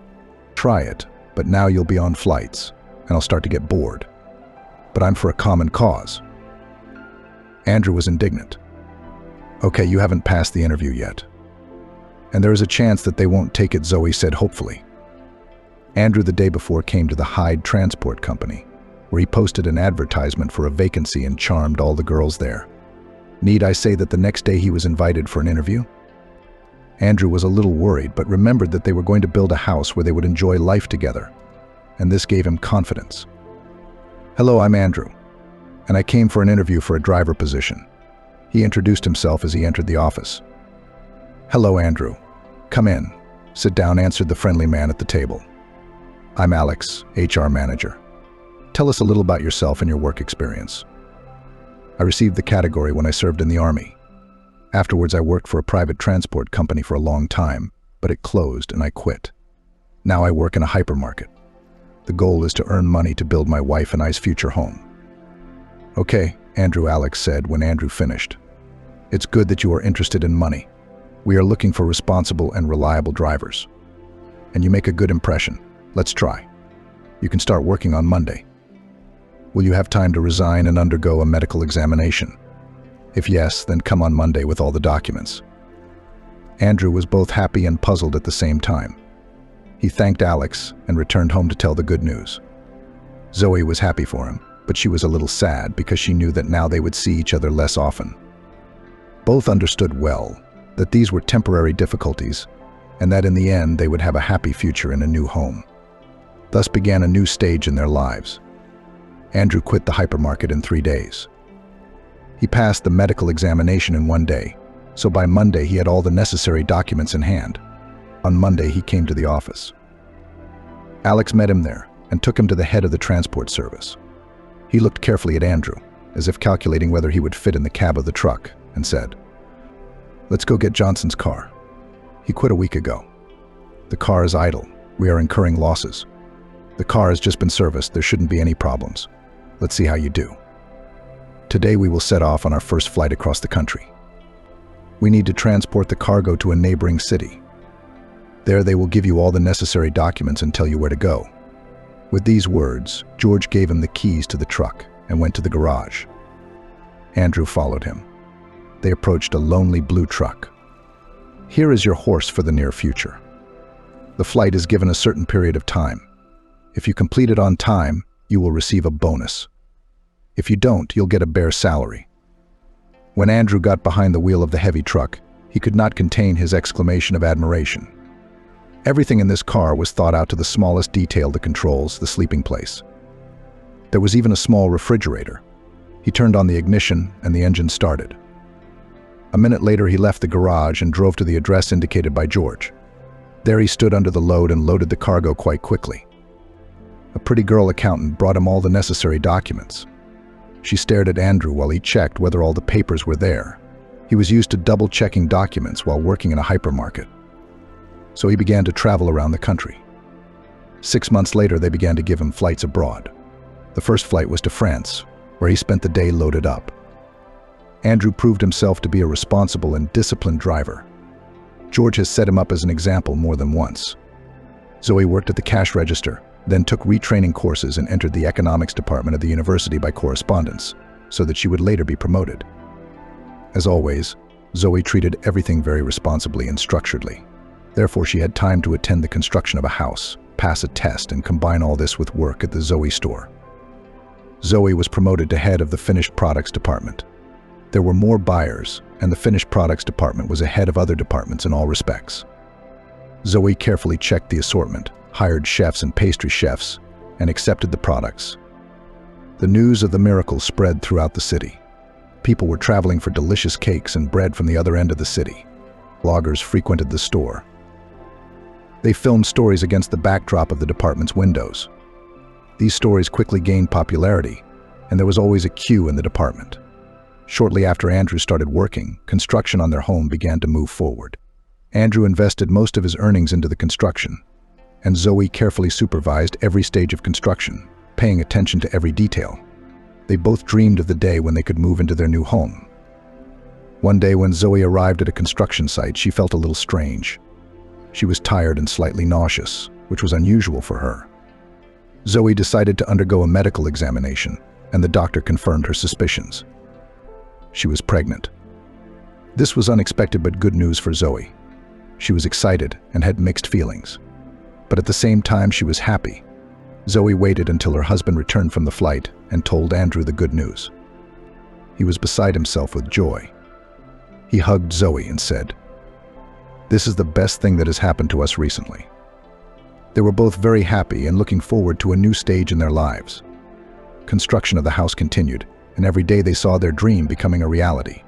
Try it, but now you'll be on flights, and I'll start to get bored. But I'm for a common cause. Andrew was indignant. "Okay, you haven't passed the interview yet. And there is a chance that they won't take it," Zoe said hopefully. Andrew the day before came to the Hyde Transport Company, where he posted an advertisement for a vacancy and charmed all the girls there. Need I say that the next day he was invited for an interview? Andrew was a little worried, but remembered that they were going to build a house where they would enjoy life together, and this gave him confidence. "Hello, I'm Andrew, and I came for an interview for a driver position." He introduced himself as he entered the office. "Hello, Andrew. Come in. Sit down," answered the friendly man at the table. "I'm Alex, HR manager. Tell us a little about yourself and your work experience." "I received the category when I served in the Army. Afterwards, I worked for a private transport company for a long time, but it closed and I quit. Now I work in a hypermarket. The goal is to earn money to build my wife and I's future home." "Okay," Alex said when Andrew finished. "It's good that you are interested in money. We are looking for responsible and reliable drivers. And you make a good impression. Let's try. You can start working on Monday. Will you have time to resign and undergo a medical examination? If yes, then come on Monday with all the documents." Andrew was both happy and puzzled at the same time. He thanked Alex and returned home to tell the good news. Zoe was happy for him, but she was a little sad because she knew that now they would see each other less often. Both understood well that these were temporary difficulties and that in the end they would have a happy future in a new home. Thus began a new stage in their lives. Andrew quit the hypermarket in 3 days. He passed the medical examination in 1 day, so by Monday he had all the necessary documents in hand. On Monday he came to the office. Alex met him there and took him to the head of the transport service. He looked carefully at Andrew, as if calculating whether he would fit in the cab of the truck, and said, "Let's go get Johnson's car. He quit a week ago. The car is idle. We are incurring losses. The car has just been serviced. There shouldn't be any problems. Let's see how you do. Today we will set off on our first flight across the country. We need to transport the cargo to a neighboring city. There they will give you all the necessary documents and tell you where to go." With these words, George gave him the keys to the truck and went to the garage. Andrew followed him. They approached a lonely blue truck. "Here is your horse for the near future. The flight is given a certain period of time. If you complete it on time, you will receive a bonus. If you don't, you'll get a bare salary." When Andrew got behind the wheel of the heavy truck, he could not contain his exclamation of admiration. Everything in this car was thought out to the smallest detail: the controls, the sleeping place. There was even a small refrigerator. He turned on the ignition and the engine started. A minute later he left the garage and drove to the address indicated by George. There he stood under the load and loaded the cargo quite quickly. A pretty girl accountant brought him all the necessary documents. She stared at Andrew while he checked whether all the papers were there. He was used to double-checking documents while working in a hypermarket. So he began to travel around the country. 6 months later, they began to give him flights abroad. The first flight was to France, where he spent the day loaded up. Andrew proved himself to be a responsible and disciplined driver. George has set him up as an example more than once. Zoe worked at the cash register, then took retraining courses and entered the economics department of the university by correspondence, so that she would later be promoted. As always, Zoe treated everything very responsibly and structuredly. Therefore, she had time to attend the construction of a house, pass a test, and combine all this with work at the Zoe store. Zoe was promoted to head of the finished products department. There were more buyers, and the finished products department was ahead of other departments in all respects. Zoe carefully checked the assortment, hired chefs and pastry chefs, and accepted the products. The news of the miracle spread throughout the city. People were traveling for delicious cakes and bread from the other end of the city. Bloggers frequented the store. They filmed stories against the backdrop of the department's windows. These stories quickly gained popularity, and there was always a queue in the department. Shortly after Andrew started working, construction on their home began to move forward. Andrew invested most of his earnings into the construction, and Zoe carefully supervised every stage of construction, paying attention to every detail. They both dreamed of the day when they could move into their new home. One day when Zoe arrived at a construction site, she felt a little strange. She was tired and slightly nauseous, which was unusual for her. Zoe decided to undergo a medical examination, and the doctor confirmed her suspicions. She was pregnant. This was unexpected but good news for Zoe. She was excited and had mixed feelings. But at the same time, she was happy. Zoe waited until her husband returned from the flight and told Andrew the good news. He was beside himself with joy. He hugged Zoe and said, "This is the best thing that has happened to us recently." They were both very happy and looking forward to a new stage in their lives. Construction of the house continued, and every day they saw their dream becoming a reality.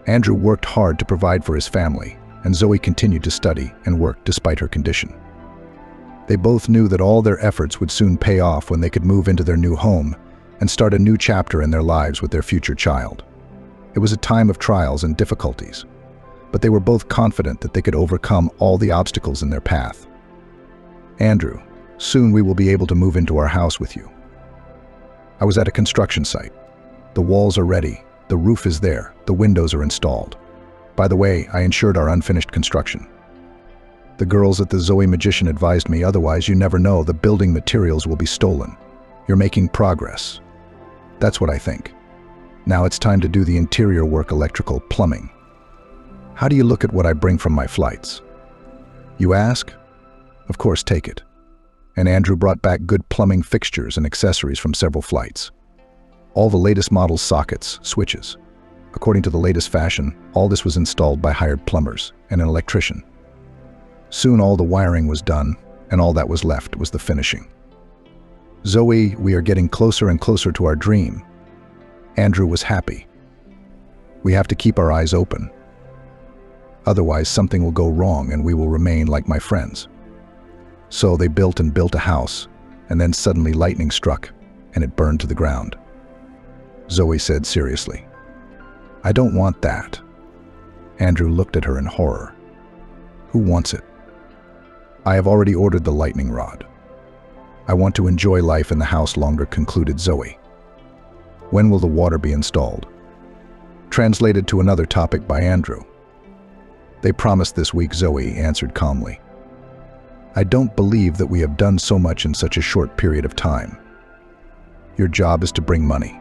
Andrew worked hard to provide for his family, and Zoe continued to study and work despite her condition. They both knew that all their efforts would soon pay off when they could move into their new home and start a new chapter in their lives with their future child. It was a time of trials and difficulties, but they were both confident that they could overcome all the obstacles in their path. "Andrew, soon we will be able to move into our house with you." I was at a construction site. The walls are ready, the roof is there, the windows are installed. By the way, I insured our unfinished construction. The girls at the Zoe Magician advised me, otherwise you never know, the building materials will be stolen. You're making progress. That's what I think. Now it's time to do the interior work, electrical, plumbing. How do you look at what I bring from my flights? You ask? Of course, take it. And Andrew brought back good plumbing fixtures and accessories from several flights. All the latest model sockets, switches. According to the latest fashion, all this was installed by hired plumbers and an electrician. Soon all the wiring was done, and all that was left was the finishing. "Zoe, we are getting closer and closer to our dream." Andrew was happy. "We have to keep our eyes open. Otherwise, something will go wrong and we will remain like my friends." So they built and built a house, and then suddenly lightning struck, and it burned to the ground. Zoe said seriously, "I don't want that." Andrew looked at her in horror. "Who wants it?" "I have already ordered the lightning rod. I want to enjoy life in the house longer," concluded Zoe. "When will the water be installed?" Translated to another topic by Andrew. "They promised this week," Zoe answered calmly. "I don't believe that we have done so much in such a short period of time. Your job is to bring money,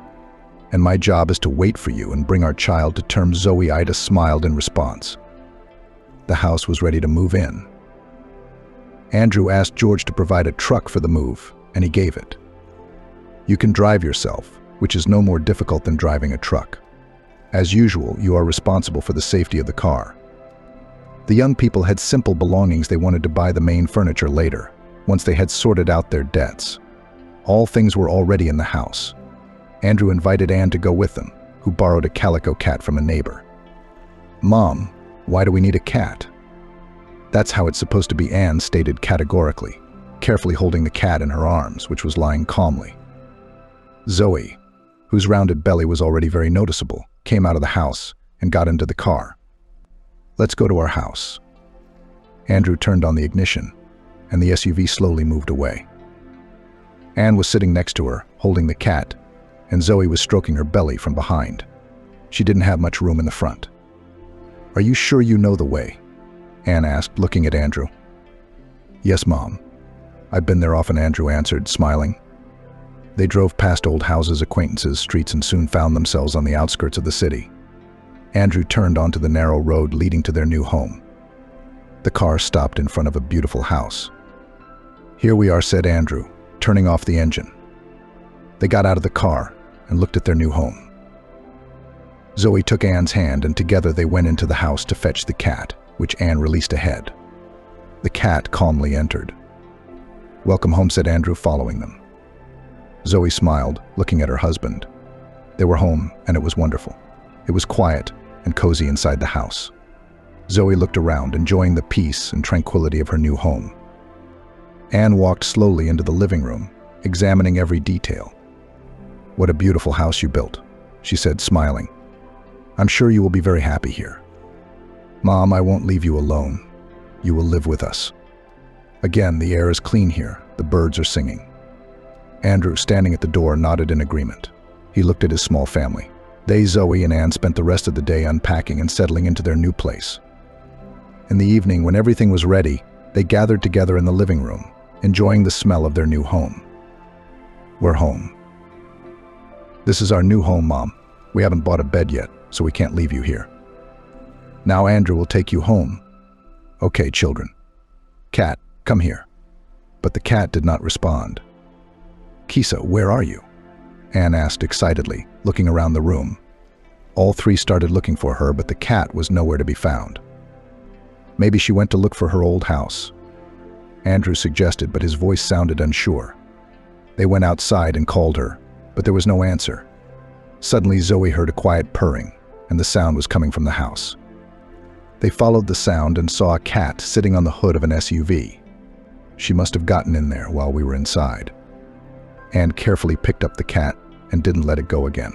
and my job is to wait for you and bring our child to term." Zoe Ida smiled in response. The house was ready to move in. Andrew asked George to provide a truck for the move, and he gave it. "You can drive yourself, which is no more difficult than driving a truck. As usual, you are responsible for the safety of the car." The young people had simple belongings. They wanted to buy the main furniture later, once they had sorted out their debts. All things were already in the house. Andrew invited Anne to go with them, who borrowed a calico cat from a neighbor. "Mom, why do we need a cat?" "That's how it's supposed to be," Anne stated categorically, carefully holding the cat in her arms, which was lying calmly. Zoe, whose rounded belly was already very noticeable, came out of the house and got into the car. "Let's go to our house." Andrew turned on the ignition, and the SUV slowly moved away. Anne was sitting next to her, holding the cat, and Zoe was stroking her belly from behind. She didn't have much room in the front. "Are you sure you know the way?" Anne asked, looking at Andrew. "Yes, Mom. I've been there often," Andrew answered, smiling. They drove past old houses, acquaintances, streets, and soon found themselves on the outskirts of the city. Andrew turned onto the narrow road leading to their new home. The car stopped in front of a beautiful house. "Here we are," said Andrew, turning off the engine. They got out of the car and looked at their new home. Zoe took Anne's hand, and together they went into the house to fetch the cat, which Anne released ahead. The cat calmly entered. "Welcome home," said Andrew, following them. Zoe smiled, looking at her husband. They were home, and it was wonderful. It was quiet and cozy inside the house. Zoe looked around, enjoying the peace and tranquility of her new home. Anne walked slowly into the living room, examining every detail. "What a beautiful house you built," she said, smiling. "I'm sure you will be very happy here." "Mom, I won't leave you alone. You will live with us." Again, the air is clean here. The birds are singing. Andrew, standing at the door, nodded in agreement. He looked at his small family. They, Zoe and Anne, spent the rest of the day unpacking and settling into their new place. In the evening, when everything was ready, they gathered together in the living room, enjoying the smell of their new home. "We're home." "This is our new home, Mom. We haven't bought a bed yet, so we can't leave you here. Now Andrew will take you home." "Okay, children. Cat, come here." But the cat did not respond. "Kisa, where are you?" Anne asked excitedly, looking around the room. All three started looking for her, but the cat was nowhere to be found. "Maybe she went to look for her old house," Andrew suggested, but his voice sounded unsure. They went outside and called her, but there was no answer. Suddenly, Zoe heard a quiet purring, and the sound was coming from the house. They followed the sound and saw a cat sitting on the hood of an SUV. She must have gotten in there while we were inside. Anne carefully picked up the cat and didn't let it go again.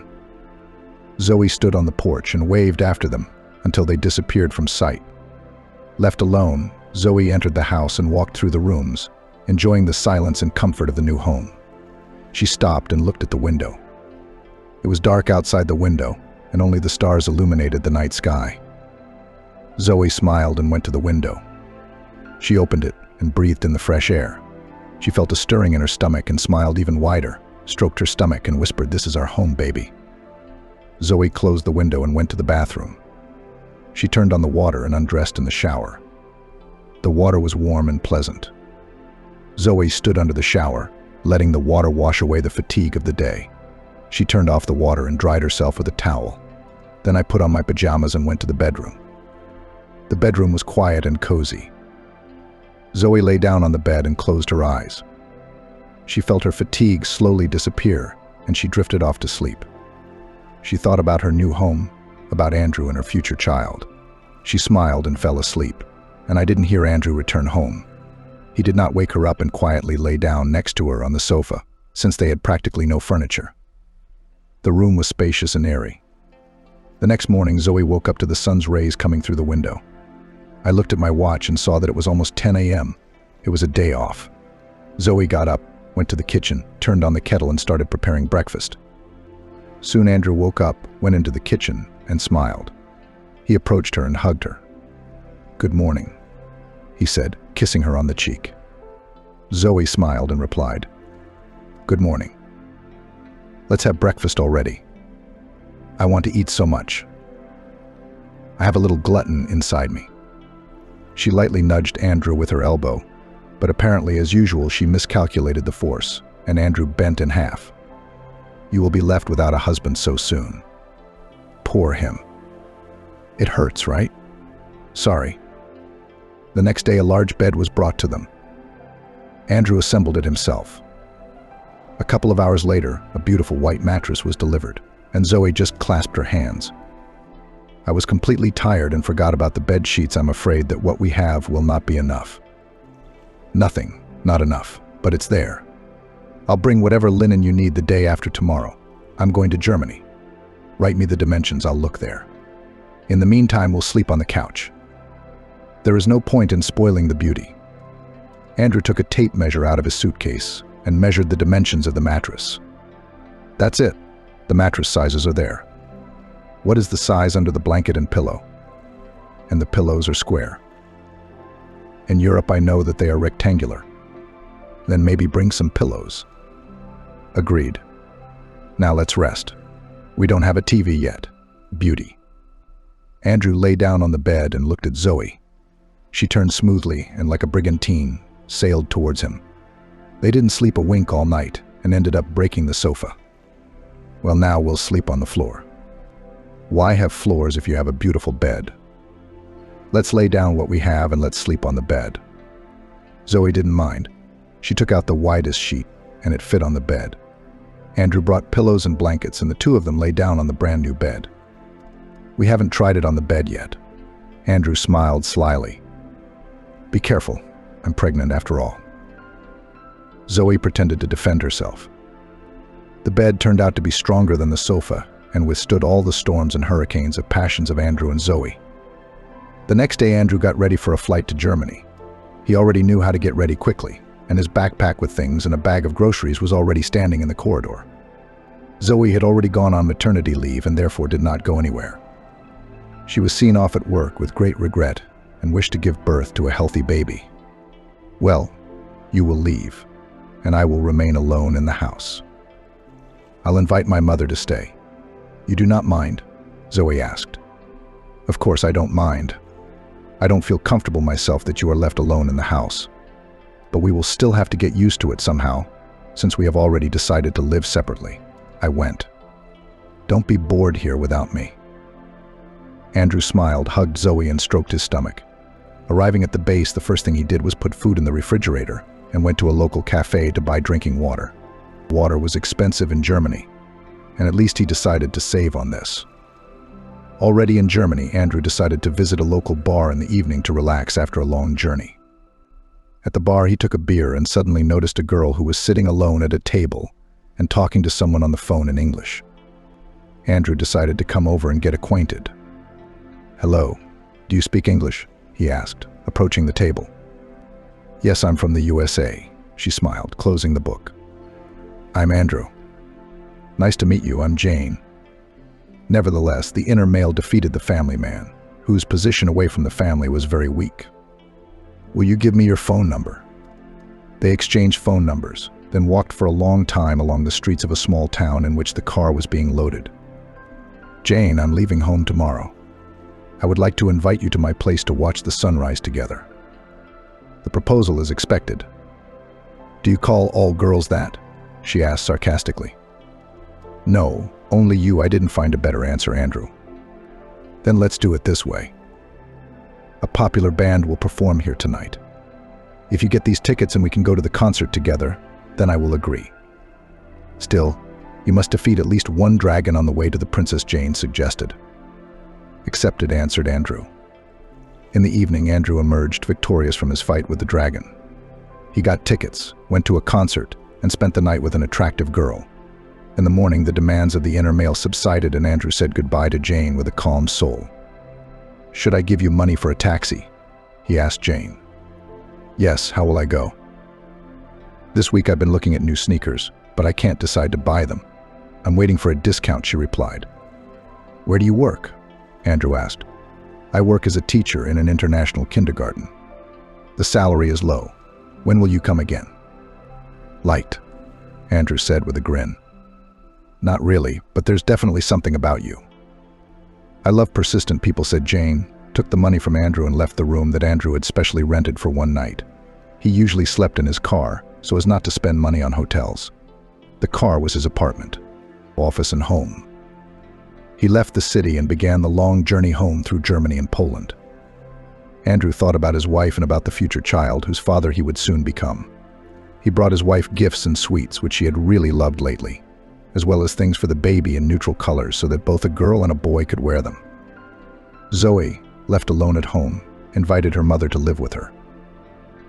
Zoe stood on the porch and waved after them until they disappeared from sight. Left alone, Zoe entered the house and walked through the rooms, enjoying the silence and comfort of the new home. She stopped and looked at the window. It was dark outside the window, and only the stars illuminated the night sky. Zoe smiled and went to the window. She opened it and breathed in the fresh air. She felt a stirring in her stomach and smiled even wider, stroked her stomach and whispered, "This is our home, baby." Zoe closed the window and went to the bathroom. She turned on the water and undressed in the shower. The water was warm and pleasant. Zoe stood under the shower, letting the water wash away the fatigue of the day. She turned off the water and dried herself with a towel. Then I put on my pajamas and went to the bedroom. The bedroom was quiet and cozy. Zoe lay down on the bed and closed her eyes. She felt her fatigue slowly disappear, and she drifted off to sleep. She thought about her new home, about Andrew and her future child. She smiled and fell asleep, and I didn't hear Andrew return home. He did not wake her up and quietly lay down next to her on the sofa, since they had practically no furniture. The room was spacious and airy. The next morning, Zoe woke up to the sun's rays coming through the window. I looked at my watch and saw that it was almost 10 a.m. It was a day off. Zoe got up, went to the kitchen, turned on the kettle, and started preparing breakfast. Soon Andrew woke up, went into the kitchen, and smiled. He approached her and hugged her. "Good morning," he said, kissing her on the cheek. Zoe smiled and replied, "Good morning. Let's have breakfast already. I want to eat so much. I have a little glutton inside me." She lightly nudged Andrew with her elbow, but apparently, as usual, she miscalculated the force, and Andrew bent in half. "You will be left without a husband so soon." Poor him. It hurts, right? Sorry. The next day, a large bed was brought to them. Andrew assembled it himself. A couple of hours later, a beautiful white mattress was delivered, and Zoe just clasped her hands. "I was completely tired and forgot about the bed sheets. I'm afraid that what we have will not be enough." "Nothing, not enough, but it's there. I'll bring whatever linen you need the day after tomorrow. I'm going to Germany. Write me the dimensions, I'll look there. In the meantime, we'll sleep on the couch." There is no point in spoiling the beauty. Andrew took a tape measure out of his suitcase and measured the dimensions of the mattress. That's it. The mattress sizes are there. What is the size under the blanket and pillow? And the pillows are square. In Europe, I know that they are rectangular. Then maybe bring some pillows. Agreed. Now let's rest. We don't have a TV yet. Beauty. Andrew lay down on the bed and looked at Zoe. She turned smoothly and, like a brigantine, sailed towards him. They didn't sleep a wink all night and ended up breaking the sofa. Well, now we'll sleep on the floor. Why have floors if you have a beautiful bed? Let's lay down what we have and let's sleep on the bed. Zoe didn't mind. She took out the widest sheet and it fit on the bed. Andrew brought pillows and blankets and the two of them lay down on the brand new bed. We haven't tried it on the bed yet. Andrew smiled slyly. Be careful, I'm pregnant after all. Zoe pretended to defend herself. The bed turned out to be stronger than the sofa and withstood all the storms and hurricanes of passions of Andrew and Zoe. The next day Andrew got ready for a flight to Germany. He already knew how to get ready quickly, and his backpack with things and a bag of groceries was already standing in the corridor. Zoe had already gone on maternity leave and therefore did not go anywhere. She was seen off at work with great regret and wished to give birth to a healthy baby. Well, you will leave, and I will remain alone in the house. I'll invite my mother to stay. You do not mind? Zoe asked. Of course I don't mind. I don't feel comfortable myself that you are left alone in the house. But we will still have to get used to it somehow, since we have already decided to live separately. I went. Don't be bored here without me. Andrew smiled, hugged Zoe, and stroked his stomach. Arriving at the base, the first thing he did was put food in the refrigerator and went to a local cafe to buy drinking water. Water was expensive in Germany, and at least he decided to save on this. Already in Germany, Andrew decided to visit a local bar in the evening to relax after a long journey. At the bar, he took a beer and suddenly noticed a girl who was sitting alone at a table and talking to someone on the phone in English. Andrew decided to come over and get acquainted. Hello, do you speak English? He asked, approaching the table. Yes, I'm from the USA, she smiled, closing the book. I'm Andrew. Nice to meet you, I'm Jane. Nevertheless, the inner male defeated the family man, whose position away from the family was very weak. Will you give me your phone number? They exchanged phone numbers, then walked for a long time along the streets of a small town in which the car was being loaded. Jane, I'm leaving home tomorrow. I would like to invite you to my place to watch the sunrise together. The proposal is expected. Do you call all girls that? She asked sarcastically. No, only you. I didn't find a better answer, Andrew. Then let's do it this way. A popular band will perform here tonight. If you get these tickets and we can go to the concert together, then I will agree. Still, you must defeat at least one dragon on the way to the Princess, Jane suggested. Accepted, answered Andrew. In the evening, Andrew emerged victorious from his fight with the dragon. He got tickets, went to a concert, and spent the night with an attractive girl. In the morning, the demands of the inner male subsided and Andrew said goodbye to Jane with a calm soul. Should I give you money for a taxi? He asked Jane. Yes, how will I go? This week I've been looking at new sneakers, but I can't decide to buy them. I'm waiting for a discount, she replied. Where do you work? Andrew asked. I work as a teacher in an international kindergarten. The salary is low. When will you come again? Liked, Andrew said with a grin. Not really, but there's definitely something about you. I love persistent people, said Jane, took the money from Andrew and left the room that Andrew had specially rented for one night. He usually slept in his car, so as not to spend money on hotels. The car was his apartment, office and home. He left the city and began the long journey home through Germany and Poland. Andrew thought about his wife and about the future child whose father he would soon become. He brought his wife gifts and sweets which she had really loved lately, as well as things for the baby in neutral colors so that both a girl and a boy could wear them. Zoe, left alone at home, invited her mother to live with her.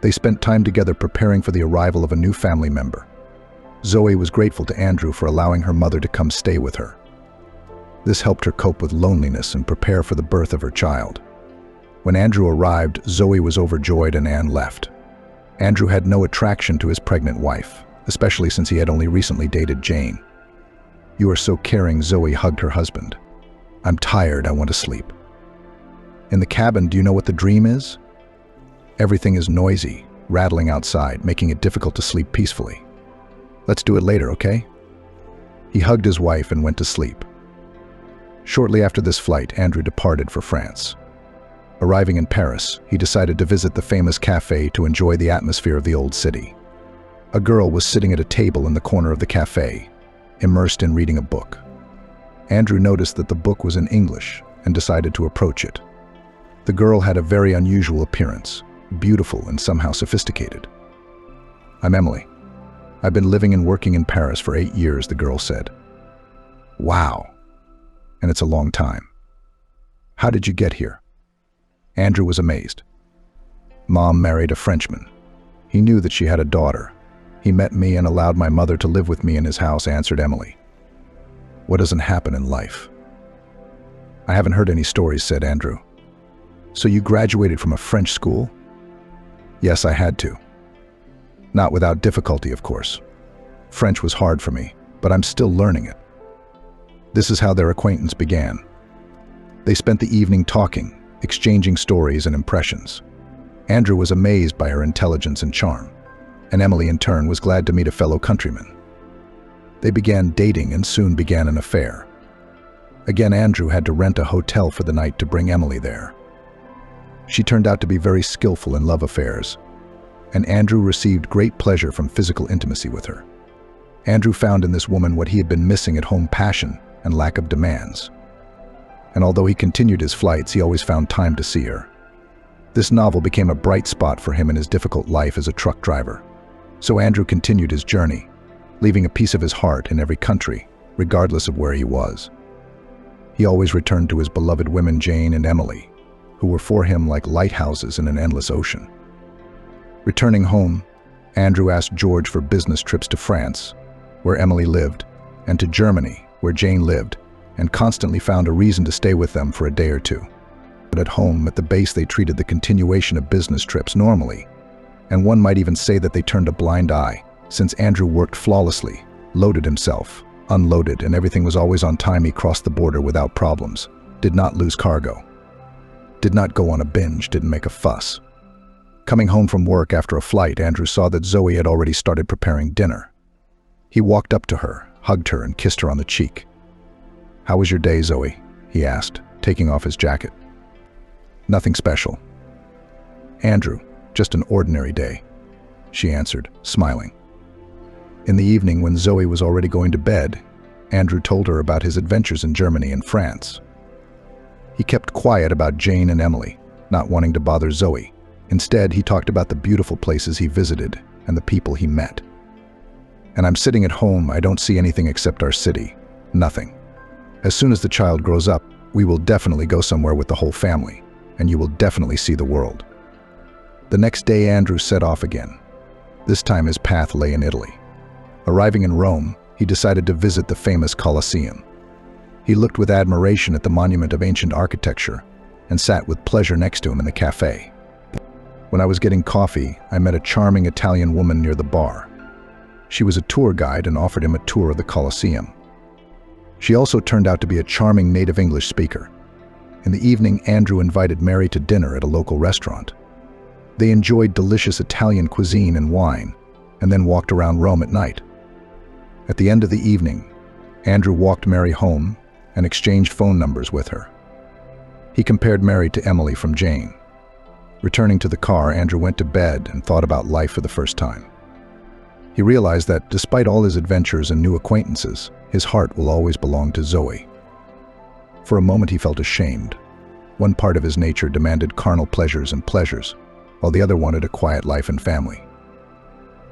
They spent time together preparing for the arrival of a new family member. Zoe was grateful to Andrew for allowing her mother to come stay with her. This helped her cope with loneliness and prepare for the birth of her child. When Andrew arrived, Zoe was overjoyed and Anne left. Andrew had no attraction to his pregnant wife, especially since he had only recently dated Jane. You are so caring, Zoe hugged her husband. I'm tired, I want to sleep. In the cabin, do you know what the dream is? Everything is noisy, rattling outside, making it difficult to sleep peacefully. Let's do it later, okay? He hugged his wife and went to sleep. Shortly after this flight, Andrew departed for France. Arriving in Paris, he decided to visit the famous cafe to enjoy the atmosphere of the old city. A girl was sitting at a table in the corner of the cafe, immersed in reading a book. Andrew noticed that the book was in English and decided to approach it. The girl had a very unusual appearance, beautiful and somehow sophisticated. "I'm Emily. I've been living and working in Paris for 8 years," the girl said. "Wow, and it's a long time. How did you get here?" Andrew was amazed. "Mom married a Frenchman. He knew that she had a daughter. He met me and allowed my mother to live with me in his house," answered Emily. "What doesn't happen in life?" "I haven't heard any stories," said Andrew. "So you graduated from a French school?" "Yes, I had to. Not without difficulty, of course. French was hard for me, but I'm still learning it." This is how their acquaintance began. They spent the evening talking, exchanging stories and impressions. Andrew was amazed by her intelligence and charm, and Emily in turn was glad to meet a fellow countryman. They began dating and soon began an affair. Again, Andrew had to rent a hotel for the night to bring Emily there. She turned out to be very skillful in love affairs, and Andrew received great pleasure from physical intimacy with her. Andrew found in this woman what he had been missing at home: passion and lack of demands. And although he continued his flights, he always found time to see her. This novel became a bright spot for him in his difficult life as a truck driver. So Andrew continued his journey, leaving a piece of his heart in every country, regardless of where he was. He always returned to his beloved women, Jane and Emily, who were for him like lighthouses in an endless ocean. Returning home, Andrew asked George for business trips to France, where Emily lived, and to Germany, where Jane lived, and constantly found a reason to stay with them for a day or two. But at home, at the base, they treated the continuation of business trips normally, and one might even say that they turned a blind eye, since Andrew worked flawlessly, loaded himself, unloaded, and everything was always on time. He crossed the border without problems, did not lose cargo, did not go on a binge, didn't make a fuss. Coming home from work after a flight, Andrew saw that Zoe had already started preparing dinner. He walked up to her, hugged her, and kissed her on the cheek. "How was your day, Zoe?" he asked, taking off his jacket. "Nothing special." "Andrew, just an ordinary day," she answered, smiling. In the evening, when Zoe was already going to bed, Andrew told her about his adventures in Germany and France. He kept quiet about Jane and Emily, not wanting to bother Zoe. Instead, he talked about the beautiful places he visited and the people he met. "And I'm sitting at home. I don't see anything except our city. Nothing. As soon as the child grows up, we will definitely go somewhere with the whole family, and you will definitely see the world." The next day, Andrew set off again. This time his path lay in Italy. Arriving in Rome, he decided to visit the famous Colosseum. He looked with admiration at the monument of ancient architecture and sat with pleasure next to him in the cafe. When I was getting coffee, I met a charming Italian woman near the bar. She was a tour guide and offered him a tour of the Colosseum. She also turned out to be a charming native English speaker. In the evening, Andrew invited Mary to dinner at a local restaurant. They enjoyed delicious Italian cuisine and wine, and then walked around Rome at night. At the end of the evening, Andrew walked Mary home and exchanged phone numbers with her. He compared Mary to Emily from Jane. Returning to the car, Andrew went to bed and thought about life for the first time. He realized that despite all his adventures and new acquaintances, his heart will always belong to Zoe. For a moment he felt ashamed. One part of his nature demanded carnal pleasures and pleasures, while the other wanted a quiet life and family.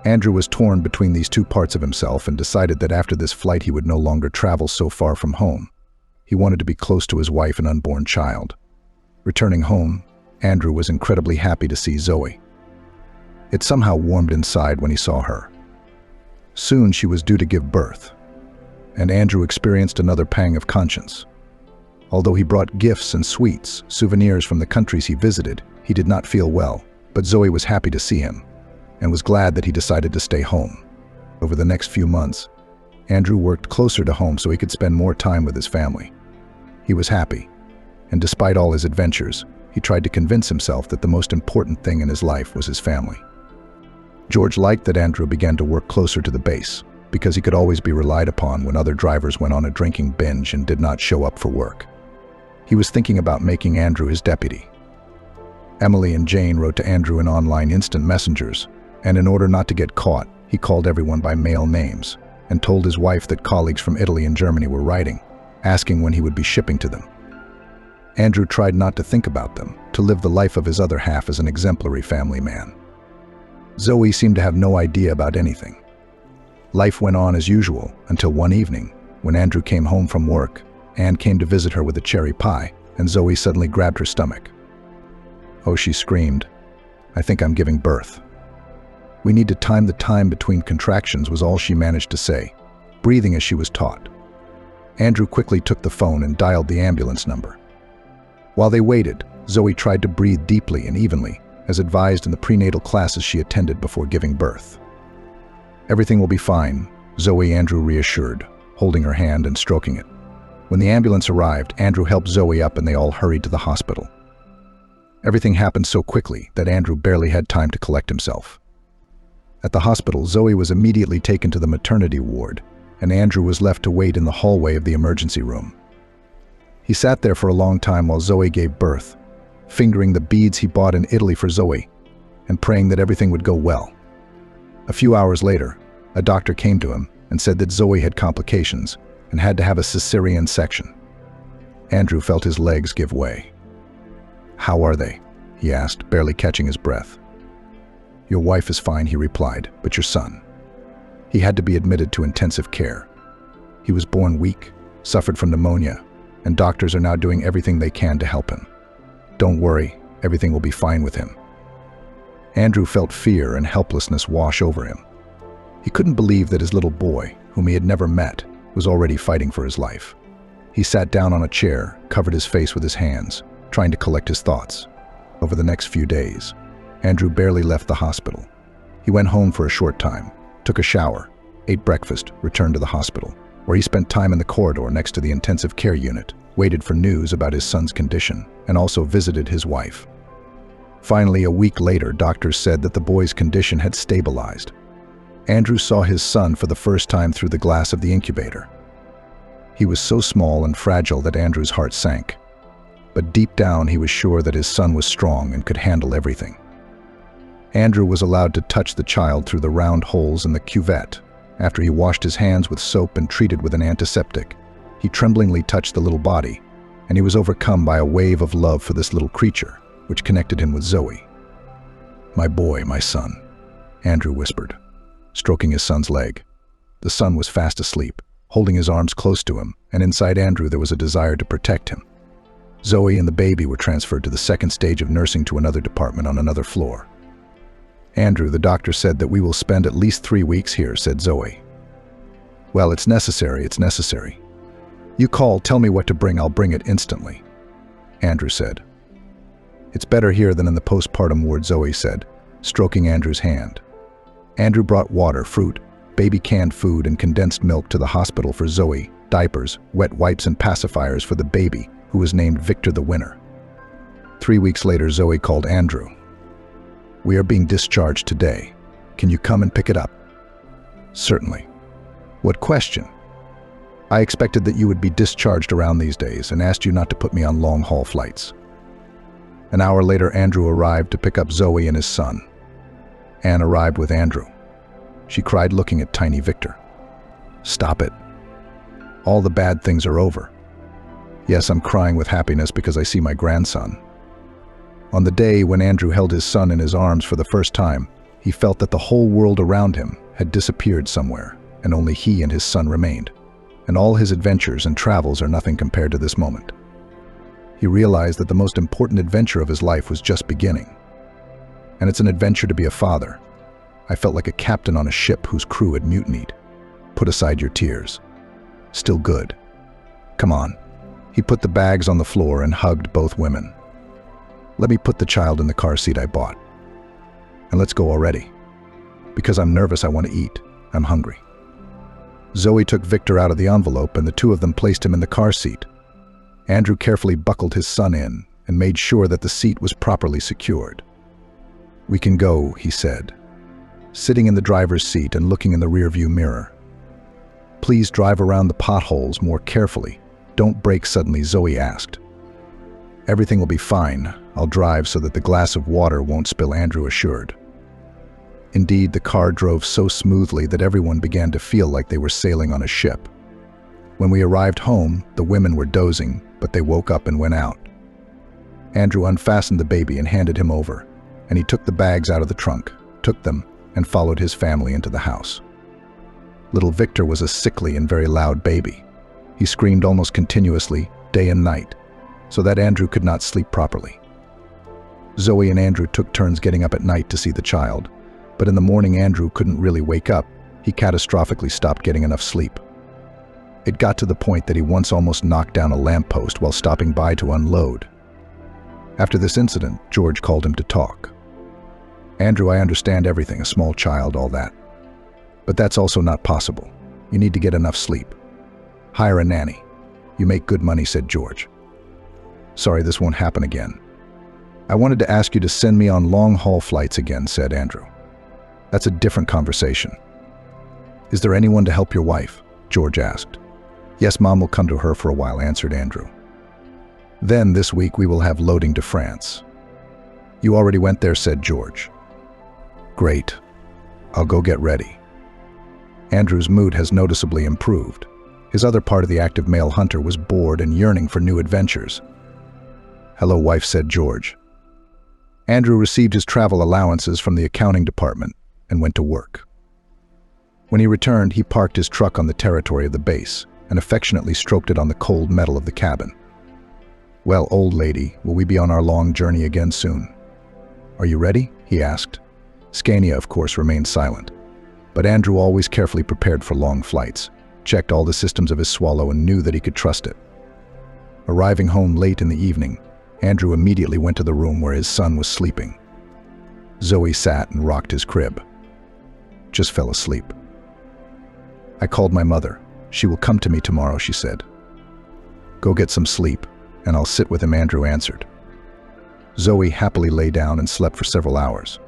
Andrew was torn between these two parts of himself and decided that after this flight he would no longer travel so far from home. He wanted to be close to his wife and unborn child. Returning home, Andrew was incredibly happy to see Zoe. It somehow warmed inside when he saw her. Soon she was due to give birth, and Andrew experienced another pang of conscience. Although he brought gifts and sweets, souvenirs from the countries he visited, he did not feel well, but Zoe was happy to see him, and was glad that he decided to stay home. Over the next few months, Andrew worked closer to home so he could spend more time with his family. He was happy, and despite all his adventures, he tried to convince himself that the most important thing in his life was his family. George liked that Andrew began to work closer to the base. because he could always be relied upon when other drivers went on a drinking binge and did not show up for work. He was thinking about making Andrew his deputy. Emily and Jane wrote to Andrew in online instant messengers, and in order not to get caught, he called everyone by male names and told his wife that colleagues from Italy and Germany were writing, asking when he would be shipping to them. Andrew tried not to think about them, to live the life of his other half as an exemplary family man. Zoe seemed to have no idea about anything. Life went on as usual until one evening, when Andrew came home from work. Anne came to visit her with a cherry pie, and Zoe suddenly grabbed her stomach. "Oh," she screamed, "I think I'm giving birth." "We need to time the time between contractions," was all she managed to say, breathing as she was taught. Andrew quickly took the phone and dialed the ambulance number. While they waited, Zoe tried to breathe deeply and evenly, as advised in the prenatal classes she attended before giving birth. "Everything will be fine," Zoe Andrew reassured, holding her hand and stroking it. When the ambulance arrived, Andrew helped Zoe up and they all hurried to the hospital. Everything happened so quickly that Andrew barely had time to collect himself. At the hospital, Zoe was immediately taken to the maternity ward, and Andrew was left to wait in the hallway of the emergency room. He sat there for a long time while Zoe gave birth, fingering the beads he bought in Italy for Zoe and praying that everything would go well. A few hours later, a doctor came to him and said that Zoe had complications and had to have a cesarean section. Andrew felt his legs give way. "How are they?" he asked, barely catching his breath. "Your wife is fine," he replied, "but your son." He had to be admitted to intensive care. He was born weak, suffered from pneumonia, and doctors are now doing everything they can to help him. "Don't worry, everything will be fine with him." Andrew felt fear and helplessness wash over him. He couldn't believe that his little boy, whom he had never met, was already fighting for his life. He sat down on a chair, covered his face with his hands, trying to collect his thoughts. Over the next few days, Andrew barely left the hospital. He went home for a short time, took a shower, ate breakfast, returned to the hospital, where he spent time in the corridor next to the intensive care unit, waited for news about his son's condition, and also visited his wife. Finally, a week later, doctors said that the boy's condition had stabilized. Andrew saw his son for the first time through the glass of the incubator. He was so small and fragile that Andrew's heart sank. But deep down, he was sure that his son was strong and could handle everything. Andrew was allowed to touch the child through the round holes in the cuvette. After he washed his hands with soap and treated with an antiseptic, he tremblingly touched the little body, and he was overcome by a wave of love for this little creature, which connected him with Zoe. "My boy, my son," Andrew whispered, stroking his son's leg. The son was fast asleep, holding his arms close to him, and inside Andrew there was a desire to protect him. Zoe and the baby were transferred to the second stage of nursing to another department on another floor. "Andrew, the doctor said that we will spend at least 3 weeks here," said Zoe. "Well, it's necessary, it's necessary. You call, tell me what to bring, I'll bring it instantly," Andrew said. "It's better here than in the postpartum ward," Zoe said, stroking Andrew's hand. Andrew brought water, fruit, baby canned food, and condensed milk to the hospital for Zoe, diapers, wet wipes, and pacifiers for the baby, who was named Victor the Winner. 3 weeks later, Zoe called Andrew. "We are being discharged today. Can you come and pick it up?" "Certainly." "What question?" "I expected that you would be discharged around these days and asked you not to put me on long-haul flights." An hour later, Andrew arrived to pick up Zoe and his son. Anne arrived with Andrew. She cried, looking at tiny Victor. "Stop it. All the bad things are over." "Yes, I'm crying with happiness because I see my grandson." On the day when Andrew held his son in his arms for the first time, he felt that the whole world around him had disappeared somewhere, and only he and his son remained. And all his adventures and travels are nothing compared to this moment. He realized that the most important adventure of his life was just beginning. And it's an adventure to be a father. I felt like a captain on a ship whose crew had mutinied. Put aside your tears. Still good. Come on. He put the bags on the floor and hugged both women. Let me put the child in the car seat I bought. And let's go already. Because I'm nervous, I want to eat. I'm hungry. Zoe took Victor out of the envelope and the two of them placed him in the car seat. Andrew carefully buckled his son in and made sure that the seat was properly secured. We can go, he said, sitting in the driver's seat and looking in the rearview mirror. Please drive around the potholes more carefully. Don't brake suddenly, Zoe asked. Everything will be fine. I'll drive so that the glass of water won't spill, Andrew assured. Indeed, the car drove so smoothly that everyone began to feel like they were sailing on a ship. When we arrived home, the women were dozing, but they woke up and went out. Andrew unfastened the baby and handed him over, and he took the bags out of the trunk, took them, and followed his family into the house. Little Victor was a sickly and very loud baby. He screamed almost continuously, day and night, so that Andrew could not sleep properly. Zoe and Andrew took turns getting up at night to see the child, but in the morning Andrew couldn't really wake up. He catastrophically stopped getting enough sleep. It got to the point that he once almost knocked down a lamppost while stopping by to unload. After this incident, George called him to talk. Andrew, I understand everything, a small child, all that. But that's also not possible. You need to get enough sleep. Hire a nanny. You make good money, said George. Sorry, this won't happen again. I wanted to ask you to send me on long-haul flights again, said Andrew. That's a different conversation. Is there anyone to help your wife? George asked. Yes, Mom will come to her for a while, answered Andrew. Then this week we will have loading to France. You already went there, said George. Great. I'll go get ready. Andrew's mood has noticeably improved. His other part of the active male hunter was bored and yearning for new adventures. Hello, wife, said George. Andrew received his travel allowances from the accounting department and went to work. When he returned, he parked his truck on the territory of the base and affectionately stroked it on the cold metal of the cabin. Well, old lady, will we be on our long journey again soon? Are you ready? He asked. Scania, of course, remained silent, but Andrew always carefully prepared for long flights, checked all the systems of his Swallow and knew that he could trust it. Arriving home late in the evening, Andrew immediately went to the room where his son was sleeping. Zoe sat and rocked his crib. Just fell asleep. I called my mother. She will come to me tomorrow, she said. Go get some sleep, and I'll sit with him, Andrew answered. Zoe happily lay down and slept for several hours.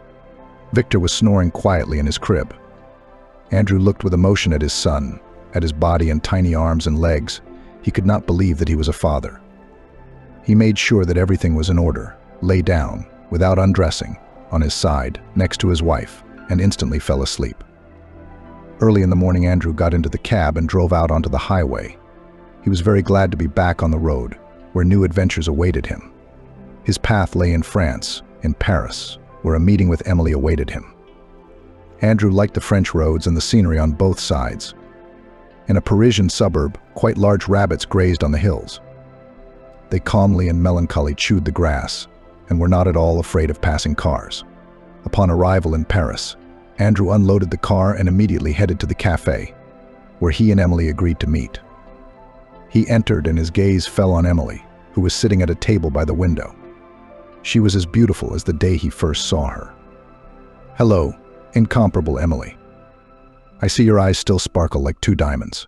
Victor was snoring quietly in his crib. Andrew looked with emotion at his son, at his body and tiny arms and legs. He could not believe that he was a father. He made sure that everything was in order, lay down, without undressing, on his side, next to his wife, and instantly fell asleep. Early in the morning, Andrew got into the cab and drove out onto the highway. He was very glad to be back on the road, where new adventures awaited him. His path lay in France, in Paris, where a meeting with Emily awaited him. Andrew liked the French roads and the scenery on both sides. In a Parisian suburb, quite large rabbits grazed on the hills. They calmly and melancholy chewed the grass and were not at all afraid of passing cars. Upon arrival in Paris, Andrew unloaded the car and immediately headed to the cafe, where he and Emily agreed to meet. He entered and his gaze fell on Emily, who was sitting at a table by the window. She was as beautiful as the day he first saw her. Hello, incomparable Emily. I see your eyes still sparkle like two diamonds,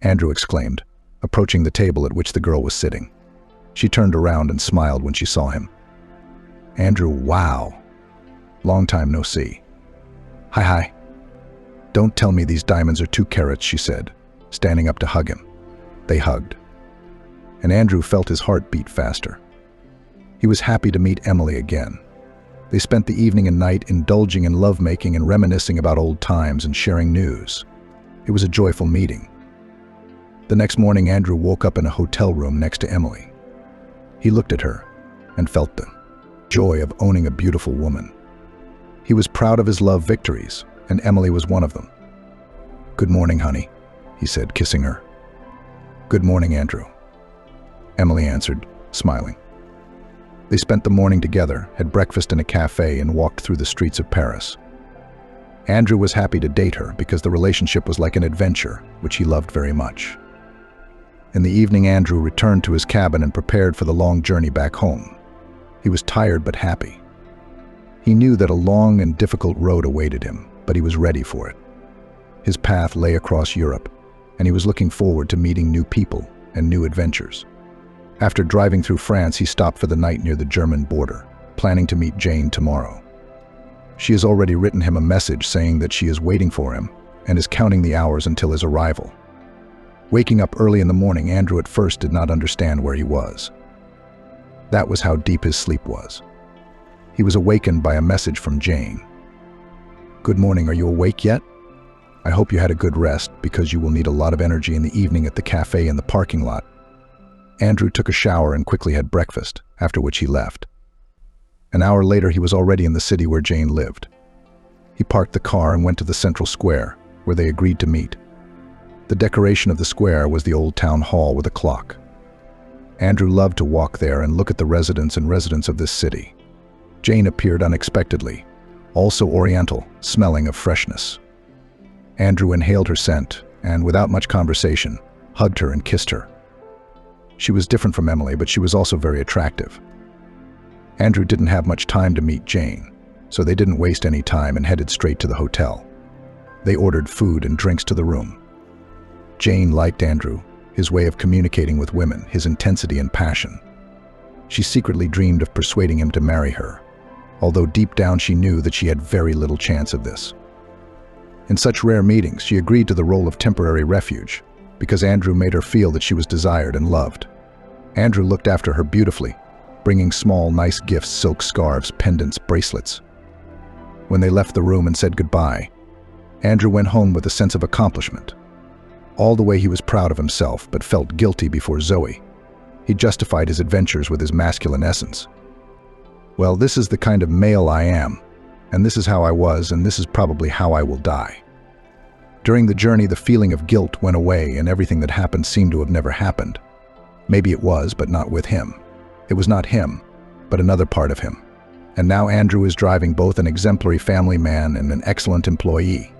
Andrew exclaimed, approaching the table at which the girl was sitting. She turned around and smiled when she saw him. Andrew, wow. Long time no see. Hi. Don't tell me these diamonds are 2 carats, she said, standing up to hug him. They hugged, and Andrew felt his heart beat faster. He was happy to meet Emily again. They spent the evening and night indulging in lovemaking and reminiscing about old times and sharing news. It was a joyful meeting. The next morning, Andrew woke up in a hotel room next to Emily. He looked at her and felt the joy of owning a beautiful woman. He was proud of his love victories, and Emily was one of them. Good morning, honey, he said, kissing her. Good morning, Andrew, Emily answered, smiling. They spent the morning together, had breakfast in a cafe, and walked through the streets of Paris. Andrew was happy to date her because the relationship was like an adventure, which he loved very much. In the evening, Andrew returned to his cabin and prepared for the long journey back home. He was tired but happy. He knew that a long and difficult road awaited him, but he was ready for it. His path lay across Europe, and he was looking forward to meeting new people and new adventures. After driving through France, he stopped for the night near the German border, planning to meet Jane tomorrow. She has already written him a message saying that she is waiting for him and is counting the hours until his arrival. Waking up early in the morning, Andrew at first did not understand where he was. That was how deep his sleep was. He was awakened by a message from Jane. "Good morning, are you awake yet? I hope you had a good rest because you will need a lot of energy in the evening at the cafe in the parking lot." Andrew took a shower and quickly had breakfast, after which he left. An hour later, he was already in the city where Jane lived. He parked the car and went to the central square, where they agreed to meet. The decoration of the square was the old town hall with a clock. Andrew loved to walk there and look at the residents of this city. Jane appeared unexpectedly, also oriental, smelling of freshness. Andrew inhaled her scent and, without much conversation, hugged her and kissed her. She was different from Emily, but she was also very attractive. Andrew didn't have much time to meet Jane, so they didn't waste any time and headed straight to the hotel. They ordered food and drinks to the room. Jane liked Andrew, his way of communicating with women, his intensity and passion. She secretly dreamed of persuading him to marry her, although deep down she knew that she had very little chance of this. In such rare meetings, she agreed to the role of temporary refuge, because Andrew made her feel that she was desired and loved. Andrew looked after her beautifully, bringing small, nice gifts, silk scarves, pendants, bracelets. When they left the room and said goodbye, Andrew went home with a sense of accomplishment. All the way he was proud of himself, but felt guilty before Zoe. He justified his adventures with his masculine essence. "Well, this is the kind of male I am, and this is how I was, and this is probably how I will die." During the journey, the feeling of guilt went away and everything that happened seemed to have never happened. Maybe it was, but not with him. It was not him, but another part of him. And now Andrew is driving both an exemplary family man and an excellent employee.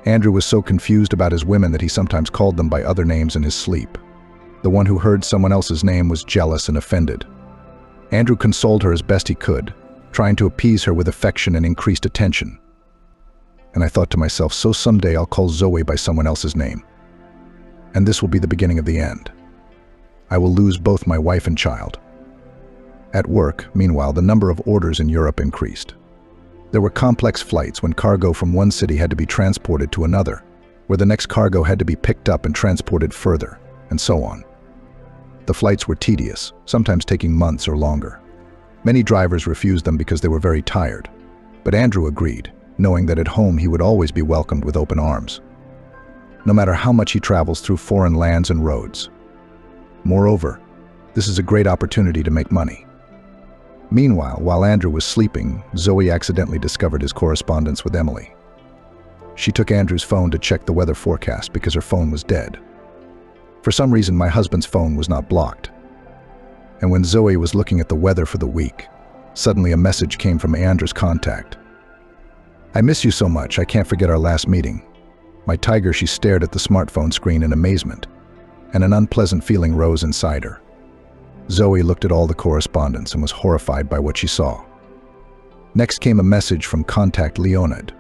Andrew was so confused about his women that he sometimes called them by other names in his sleep. The one who heard someone else's name was jealous and offended. Andrew consoled her as best he could, trying to appease her with affection and increased attention. And I thought to myself, so someday I'll call Zoe by someone else's name. And this will be the beginning of the end. I will lose both my wife and child. At work, meanwhile, the number of orders in Europe increased. There were complex flights when cargo from one city had to be transported to another, where the next cargo had to be picked up and transported further, and so on. The flights were tedious, sometimes taking months or longer. Many drivers refused them because they were very tired, but Andrew agreed, knowing that at home he would always be welcomed with open arms, no matter how much he travels through foreign lands and roads. Moreover, this is a great opportunity to make money. Meanwhile, while Andrew was sleeping, Zoe accidentally discovered his correspondence with Emily. She took Andrew's phone to check the weather forecast because her phone was dead. For some reason, my husband's phone was not blocked. And when Zoe was looking at the weather for the week, suddenly a message came from Andrew's contact. "I miss you so much, I can't forget our last meeting." My tiger, she stared at the smartphone screen in amazement, and an unpleasant feeling rose inside her. Zoe looked at all the correspondence and was horrified by what she saw. Next came a message from contact Leonid.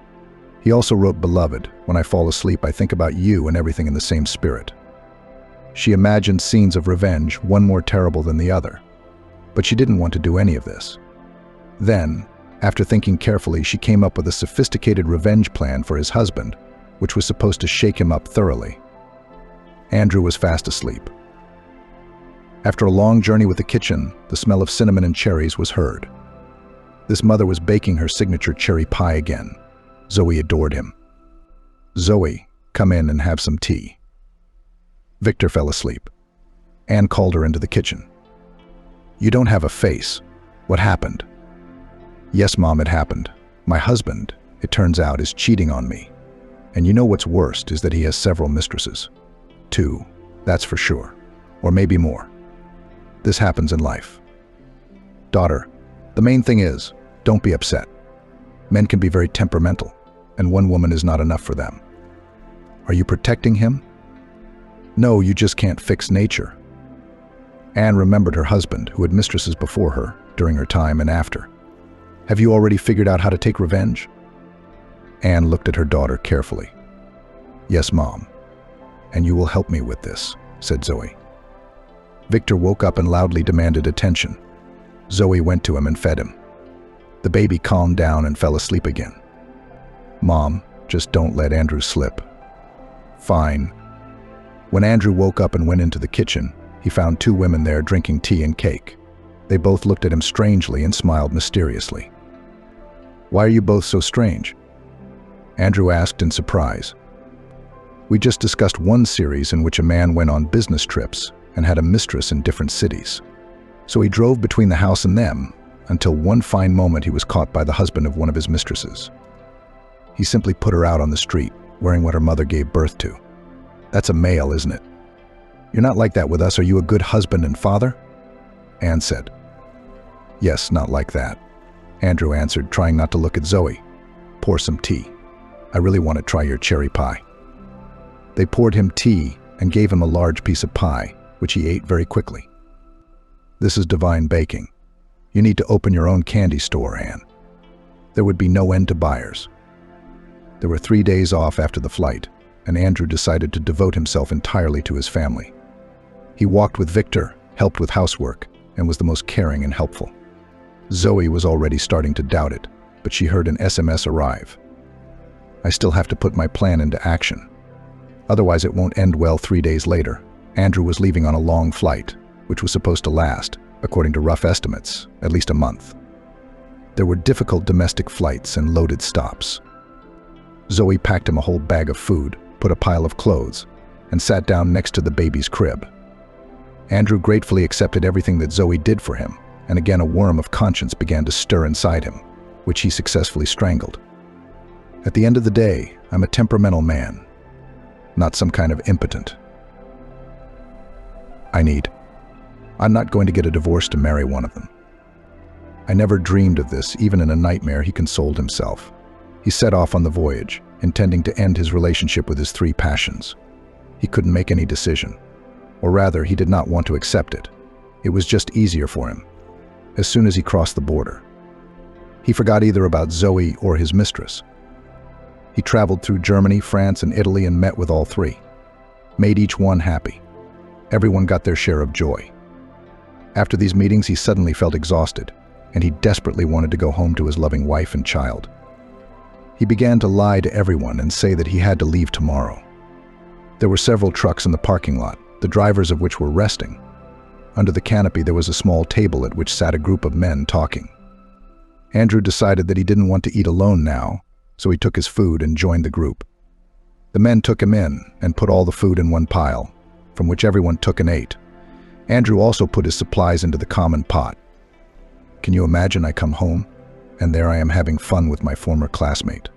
He also wrote, "Beloved, when I fall asleep, I think about you and everything in the same spirit." She imagined scenes of revenge, one more terrible than the other. But she didn't want to do any of this. Then, after thinking carefully, she came up with a sophisticated revenge plan for his husband, which was supposed to shake him up thoroughly. Andrew was fast asleep. After a long journey with the kitchen, the smell of cinnamon and cherries was heard. This mother was baking her signature cherry pie again. Zoe adored him. "Zoe, come in and have some tea." Victor fell asleep. Anne called her into the kitchen. "You don't have a face. What happened?" "Yes, Mom, it happened. My husband, it turns out, is cheating on me. And you know what's worst is that he has several mistresses. 2, that's for sure. Or maybe more. This happens in life. Daughter, the main thing is, don't be upset. Men can be very temperamental, and one woman is not enough for them. Are you protecting him? No, you just can't fix nature." Anne remembered her husband, who had mistresses before her, during her time and after. "Have you already figured out how to take revenge?" Anne looked at her daughter carefully. "Yes, Mom. And you will help me with this," said Zoe. Victor woke up and loudly demanded attention. Zoe went to him and fed him. The baby calmed down and fell asleep again. "Mom, just don't let Andrew slip." "Fine." When Andrew woke up and went into the kitchen, he found two women there drinking tea and cake. They both looked at him strangely and smiled mysteriously. "Why are you both so strange?" Andrew asked in surprise. "We just discussed one series in which a man went on business trips and had a mistress in different cities. So he drove between the house and them until one fine moment he was caught by the husband of one of his mistresses. He simply put her out on the street, wearing what her mother gave birth to. That's a male, isn't it? You're not like that with us. Are you a good husband and father?" Anne said. "Yes, not like that," Andrew answered, trying not to look at Zoe. "Pour some tea. I really want to try your cherry pie." They poured him tea and gave him a large piece of pie, which he ate very quickly. "This is divine baking. You need to open your own candy store, Anne. There would be no end to buyers." There were 3 days off after the flight, and Andrew decided to devote himself entirely to his family. He walked with Victor, helped with housework, and was the most caring and helpful. Zoe was already starting to doubt it, but she heard an SMS arrive. "I still have to put my plan into action. Otherwise it won't end well." 3 days later, Andrew was leaving on a long flight, which was supposed to last, according to rough estimates, at least a month. There were difficult domestic flights and loaded stops. Zoe packed him a whole bag of food, put a pile of clothes, and sat down next to the baby's crib. Andrew gratefully accepted everything that Zoe did for him, and again a worm of conscience began to stir inside him, which he successfully strangled. At the end of the day, I'm a temperamental man, not some kind of impotent. I'm not going to get a divorce to marry one of them. I never dreamed of this. Even in a nightmare, he consoled himself. He set off on the voyage, intending to end his relationship with his 3 passions. He couldn't make any decision. Or rather, he did not want to accept it. It was just easier for him. As soon as he crossed the border, he forgot either about Zoe or his mistress. He traveled through Germany, France, and Italy and met with all 3. Made each one happy. Everyone got their share of joy. After these meetings, he suddenly felt exhausted, and he desperately wanted to go home to his loving wife and child. He began to lie to everyone and say that he had to leave tomorrow. There were several trucks in the parking lot, the drivers of which were resting. Under the canopy there was a small table at which sat a group of men talking. Andrew decided that he didn't want to eat alone now, so he took his food and joined the group. The men took him in and put all the food in one pile, from which everyone took and ate. Andrew also put his supplies into the common pot. Can you imagine? I come home, and there I am having fun with my former classmate.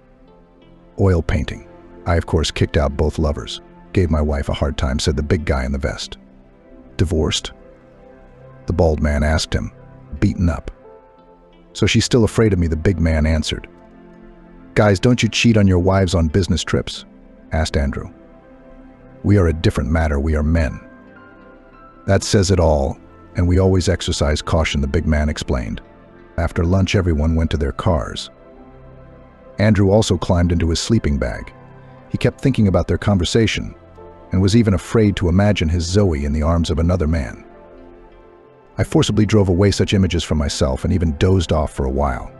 Oil painting. I, of course, kicked out both lovers. Gave my wife a hard time, said the big guy in the vest. Divorced? The bald man asked him. Beaten up. So she's still afraid of me, the big man answered. Guys, don't you cheat on your wives on business trips? Asked Andrew. We are a different matter, we are men. That says it all, and we always exercise caution, the big man explained. After lunch, everyone went to their cars. Andrew also climbed into his sleeping bag. He kept thinking about their conversation, and was even afraid to imagine his Zoe in the arms of another man. I forcibly drove away such images from myself and even dozed off for a while.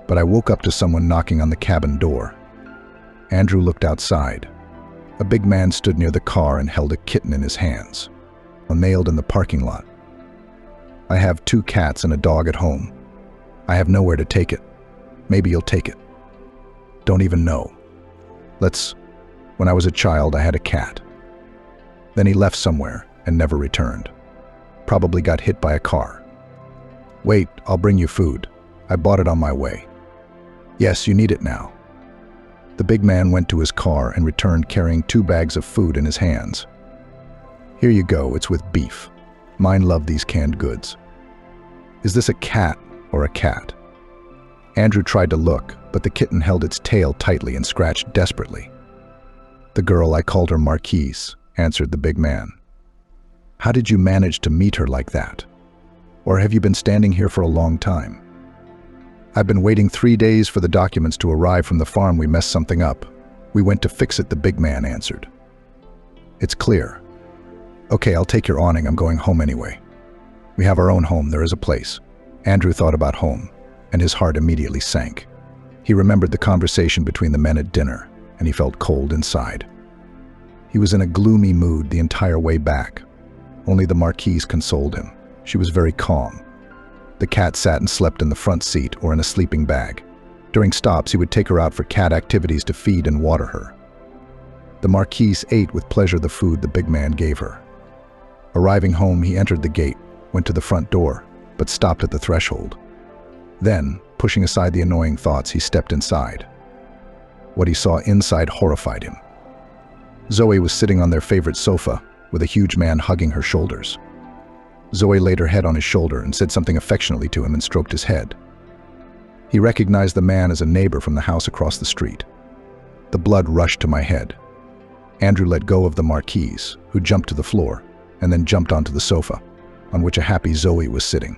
But I woke up to someone knocking on the cabin door. Andrew looked outside. A big man stood near the car and held a kitten in his hands, nailed in the parking lot. I have 2 cats and a dog at home. I have nowhere to take it. Maybe you'll take it. Don't even know. When I was a child, I had a cat. Then he left somewhere and never returned. Probably got hit by a car. Wait, I'll bring you food. I bought it on my way. Yes, you need it now. The big man went to his car and returned carrying 2 bags of food in his hands. Here you go, it's with beef. Mine love these canned goods. Is this a cat or a cat? Andrew tried to look, but the kitten held its tail tightly and scratched desperately. The girl, I called her Marquise, answered the big man. How did you manage to meet her like that? Or have you been standing here for a long time? I've been waiting 3 days for the documents to arrive from the farm. We messed something up. We went to fix it, the big man answered. It's clear. Okay, I'll take your awning. I'm going home anyway. We have our own home. There is a place. Andrew thought about home, and his heart immediately sank. He remembered the conversation between the men at dinner, and he felt cold inside. He was in a gloomy mood the entire way back. Only the Marquise consoled him. She was very calm. The cat sat and slept in the front seat or in a sleeping bag. During stops, he would take her out for cat activities to feed and water her. The Marquise ate with pleasure the food the big man gave her. Arriving home, he entered the gate, went to the front door, but stopped at the threshold. Then, pushing aside the annoying thoughts, he stepped inside. What he saw inside horrified him. Zoe was sitting on their favorite sofa, with a huge man hugging her shoulders. Zoe laid her head on his shoulder and said something affectionately to him and stroked his head. He recognized the man as a neighbor from the house across the street. The blood rushed to my head. Andrew let go of the Marquise, who jumped to the floor, and then jumped onto the sofa, on which a happy Zoe was sitting.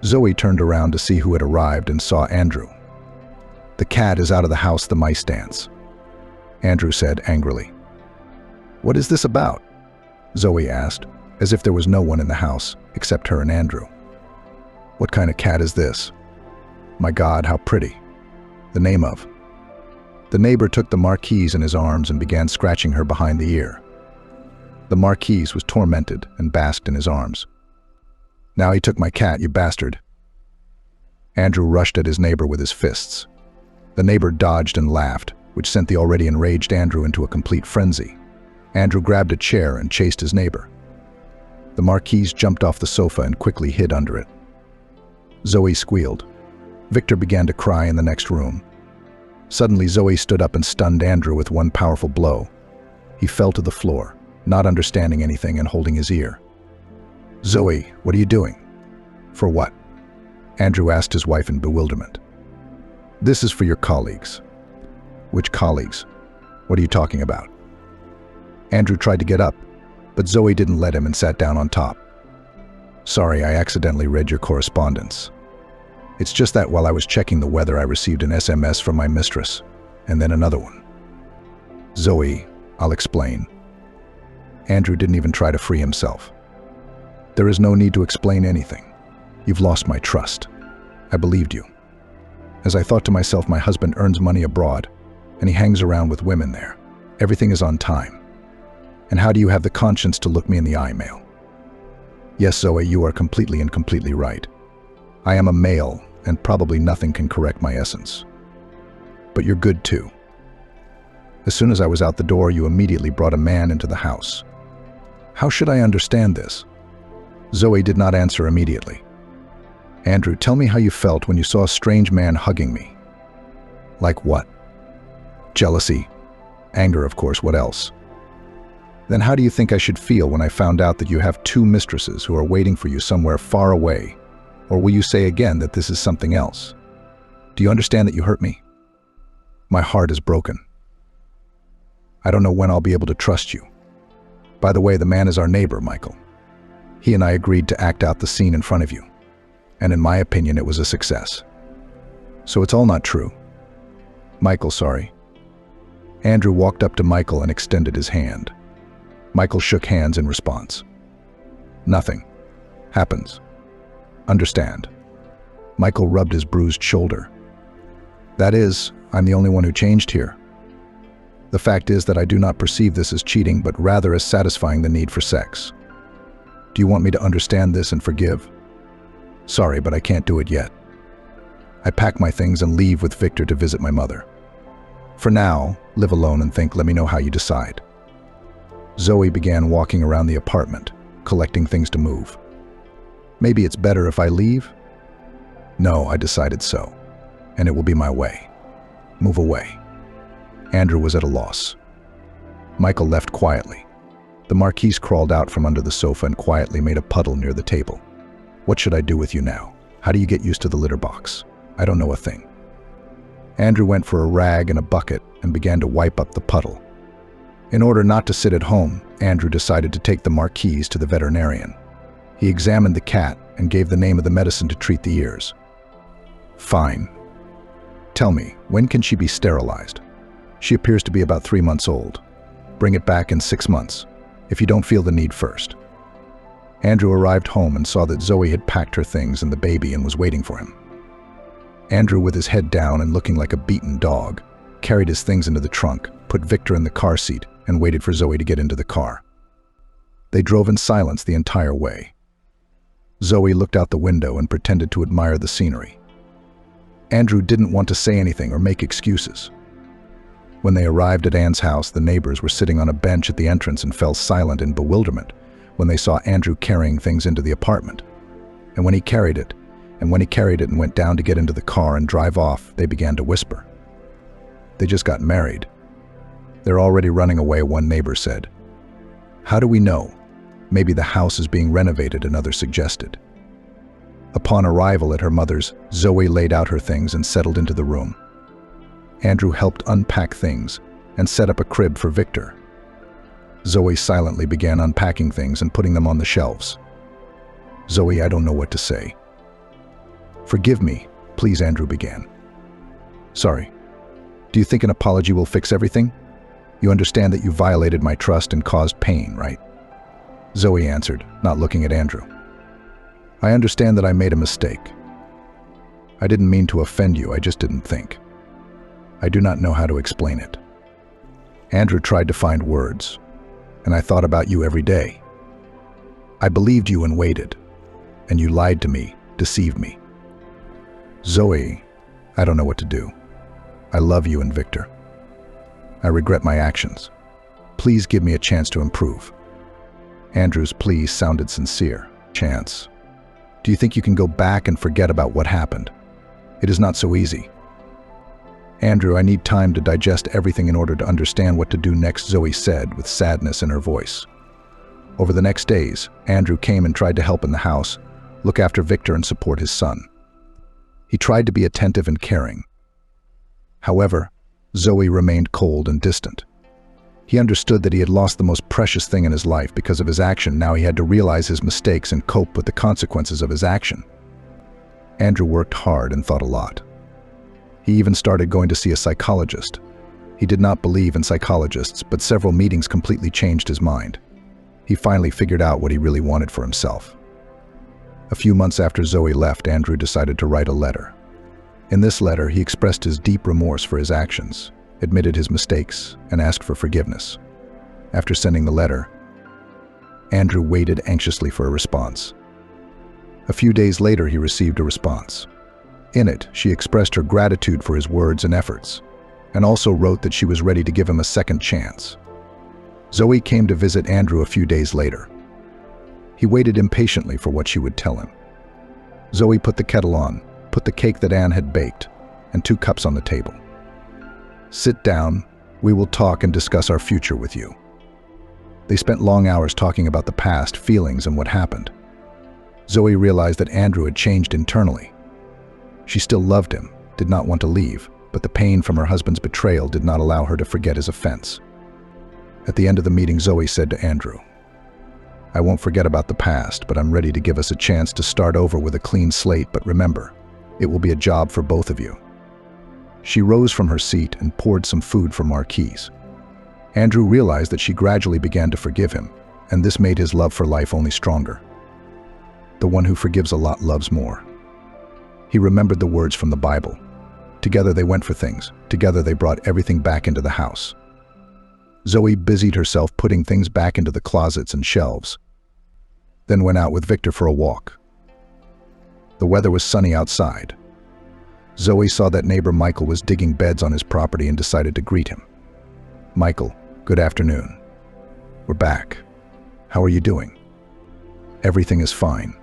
Zoe turned around to see who had arrived and saw Andrew. "The cat is out of the house, the mice dance," Andrew said angrily. "What is this about?" Zoe asked, as if there was no one in the house except her and Andrew. "What kind of cat is this? My God, how pretty. The name of?" The neighbor took the Marquise in his arms and began scratching her behind the ear. The Marquise was tormented and basked in his arms. "Now he took my cat, you bastard." Andrew rushed at his neighbor with his fists. The neighbor dodged and laughed, which sent the already enraged Andrew into a complete frenzy. Andrew grabbed a chair and chased his neighbor. The Marquise jumped off the sofa and quickly hid under it. Zoe squealed. Victor began to cry in the next room. Suddenly, Zoe stood up and stunned Andrew with one powerful blow. He fell to the floor, not understanding anything and holding his ear. "Zoe, what are you doing?" "For what?" Andrew asked his wife in bewilderment. "This is for your colleagues." "Which colleagues? What are you talking about?" Andrew tried to get up, but Zoe didn't let him and sat down on top. "Sorry, I accidentally read your correspondence. It's just that while I was checking the weather, I received an SMS from my mistress, and then another one." "Zoe, I'll explain." Andrew didn't even try to free himself. "There is no need to explain anything. You've lost my trust. I believed you. As I thought to myself, my husband earns money abroad, and he hangs around with women there. Everything is on time. And how do you have the conscience to look me in the eye, male?" "Yes, Zoe, you are completely right. I am a male, and probably nothing can correct my essence. But you're good too. As soon as I was out the door, you immediately brought a man into the house. How should I understand this?" Zoe did not answer immediately. "Andrew, tell me how you felt when you saw a strange man hugging me." "Like what?" "Jealousy. Anger, of course, what else?" "Then how do you think I should feel when I found out that you have two mistresses who are waiting for you somewhere far away? Or will you say again that this is something else? Do you understand that you hurt me? My heart is broken. I don't know when I'll be able to trust you. By the way, the man is our neighbor, Michael. He and I agreed to act out the scene in front of you. And in my opinion, it was a success. So it's all not true." "Michael, sorry." Andrew walked up to Michael and extended his hand. Michael shook hands in response. "Nothing. Happens. Understand." Michael rubbed his bruised shoulder. "That is, I'm the only one who changed here. The fact is that I do not perceive this as cheating, but rather as satisfying the need for sex. Do you want me to understand this and forgive?" "Sorry, but I can't do it yet. I pack my things and leave with Victor to visit my mother. For now, live alone and think, let me know how you decide." Zoe began walking around the apartment, collecting things to move. "Maybe it's better if I leave?" "No, I decided so, and it will be my way. Move away." Andrew was at a loss. Michael left quietly. The Marquise crawled out from under the sofa and quietly made a puddle near the table. "What should I do with you now? How do you get used to the litter box?" "I don't know a thing." Andrew went for a rag and a bucket and began to wipe up the puddle. In order not to sit at home, Andrew decided to take the Marquise to the veterinarian. He examined the cat and gave the name of the medicine to treat the ears. "Fine. Tell me, when can she be sterilized?" "She appears to be about 3 months old. Bring it back in 6 months, if you don't feel the need first." Andrew arrived home and saw that Zoe had packed her things and the baby and was waiting for him. Andrew, with his head down and looking like a beaten dog, carried his things into the trunk, put Victor in the car seat, and waited for Zoe to get into the car. They drove in silence the entire way. Zoe looked out the window and pretended to admire the scenery. Andrew didn't want to say anything or make excuses. When they arrived at Anne's house, the neighbors were sitting on a bench at the entrance and fell silent in bewilderment when they saw Andrew carrying things into the apartment. And when he carried it and went down to get into the car and drive off, they began to whisper. They just got married. They're already running away, one neighbor said. How do we know? Maybe the house is being renovated, another suggested. Upon arrival at her mother's, Zoe laid out her things and settled into the room. Andrew helped unpack things and set up a crib for Victor. Zoe silently began unpacking things and putting them on the shelves. Zoe, I don't know what to say. Forgive me, please, Andrew began. Sorry. Do you think an apology will fix everything? You understand that you violated my trust and caused pain, right? Zoe answered, not looking at Andrew. I understand that I made a mistake. I didn't mean to offend you, I just didn't think. I do not know how to explain it. Andrew tried to find words, and I thought about you every day. I believed you and waited, and you lied to me, deceived me. Zoe, I don't know what to do. I love you and Victor. I regret my actions. Please give me a chance to improve. Andrew's plea sounded sincere. Chance. Do you think you can go back and forget about what happened? It is not so easy. Andrew, I need time to digest everything in order to understand what to do next, Zoe said with sadness in her voice. Over the next days, Andrew came and tried to help in the house, look after Victor and support his son. He tried to be attentive and caring. However, Zoe remained cold and distant. He understood that he had lost the most precious thing in his life because of his action. Now he had to realize his mistakes and cope with the consequences of his action. Andrew worked hard and thought a lot. He even started going to see a psychologist. He did not believe in psychologists, but several meetings completely changed his mind. He finally figured out what he really wanted for himself. A few months after Zoe left, Andrew decided to write a letter. In this letter, he expressed his deep remorse for his actions, admitted his mistakes, and asked for forgiveness. After sending the letter, Andrew waited anxiously for a response. A few days later, he received a response. In it, she expressed her gratitude for his words and efforts, and also wrote that she was ready to give him a second chance. Zoe came to visit Andrew a few days later. He waited impatiently for what she would tell him. Zoe put the kettle on, put the cake that Anne had baked, and 2 cups on the table. Sit down, we will talk and discuss our future with you. They spent long hours talking about the past, feelings, and what happened. Zoe realized that Andrew had changed internally. She still loved him, did not want to leave, but the pain from her husband's betrayal did not allow her to forget his offense. At the end of the meeting, Zoe said to Andrew, I won't forget about the past, but I'm ready to give us a chance to start over with a clean slate, but remember, it will be a job for both of you. She rose from her seat and poured some food for Marquise. Andrew realized that she gradually began to forgive him, and this made his love for life only stronger. The one who forgives a lot loves more. He remembered the words from the Bible. Together they went for things. Together they brought everything back into the house. Zoe busied herself putting things back into the closets and shelves, then went out with Victor for a walk. The weather was sunny outside. Zoe saw that neighbor Michael was digging beds on his property and decided to greet him. Michael, good afternoon. We're back. How are you doing? Everything is fine.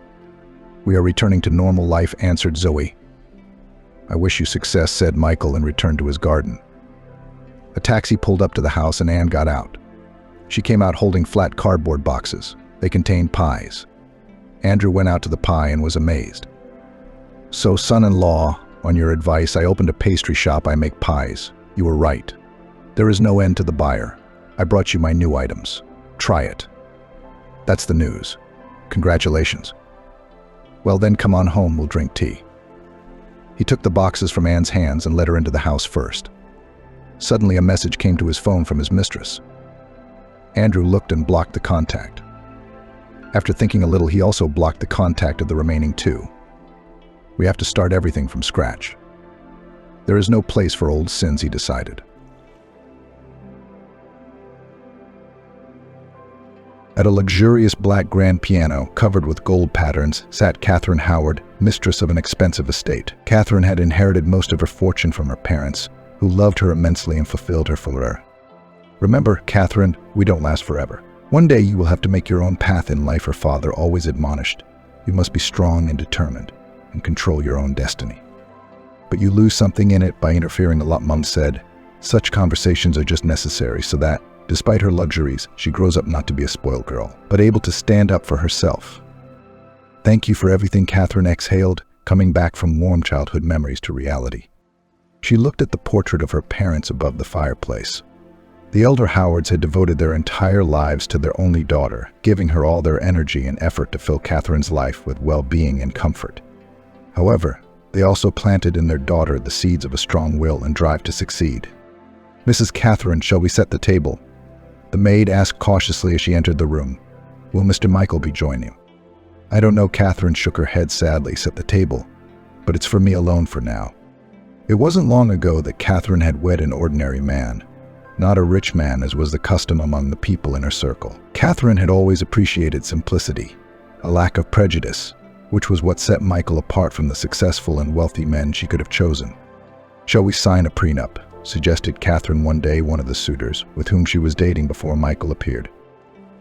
We are returning to normal life, answered Zoe. I wish you success, said Michael and returned to his garden. A taxi pulled up to the house and Anne got out. She came out holding flat cardboard boxes. They contained pies. Andrew went out to the pie and was amazed. So, son-in-law, on your advice, I opened a pastry shop. I make pies. You were right. There is no end to the buyer. I brought you my new items. Try it. That's the news. Congratulations. Well then, come on home, we'll drink tea. He took the boxes from Anne's hands and led her into the house first. Suddenly a message came to his phone from his mistress. Andrew looked and blocked the contact. After thinking a little, he also blocked the contact of the remaining 2. We have to start everything from scratch. There is no place for old sins, he decided. At a luxurious black grand piano covered with gold patterns sat Catherine Howard, mistress of an expensive estate. Catherine had inherited most of her fortune from her parents, who loved her immensely and fulfilled her for her. Remember, Catherine, we don't last forever. One day you will have to make your own path in life, her father always admonished. You must be strong and determined and control your own destiny. But you lose something in it by interfering a lot, Mum said. Such conversations are just necessary so that, despite her luxuries, she grows up not to be a spoiled girl, but able to stand up for herself. Thank you for everything, Catherine exhaled, coming back from warm childhood memories to reality. She looked at the portrait of her parents above the fireplace. The elder Howards had devoted their entire lives to their only daughter, giving her all their energy and effort to fill Catherine's life with well-being and comfort. However, they also planted in their daughter the seeds of a strong will and drive to succeed. Mrs. Catherine, shall we set the table? The maid asked cautiously as she entered the room. Will Mr. Michael be joining you? I don't know, Catherine shook her head sadly. Set the table, but it's for me alone for now. It wasn't long ago that Catherine had wed an ordinary man, not a rich man as was the custom among the people in her circle. Catherine had always appreciated simplicity, a lack of prejudice, which was what set Michael apart from the successful and wealthy men she could have chosen. Shall we sign a prenup? Suggested Catherine one day, one of the suitors, with whom she was dating before Michael appeared.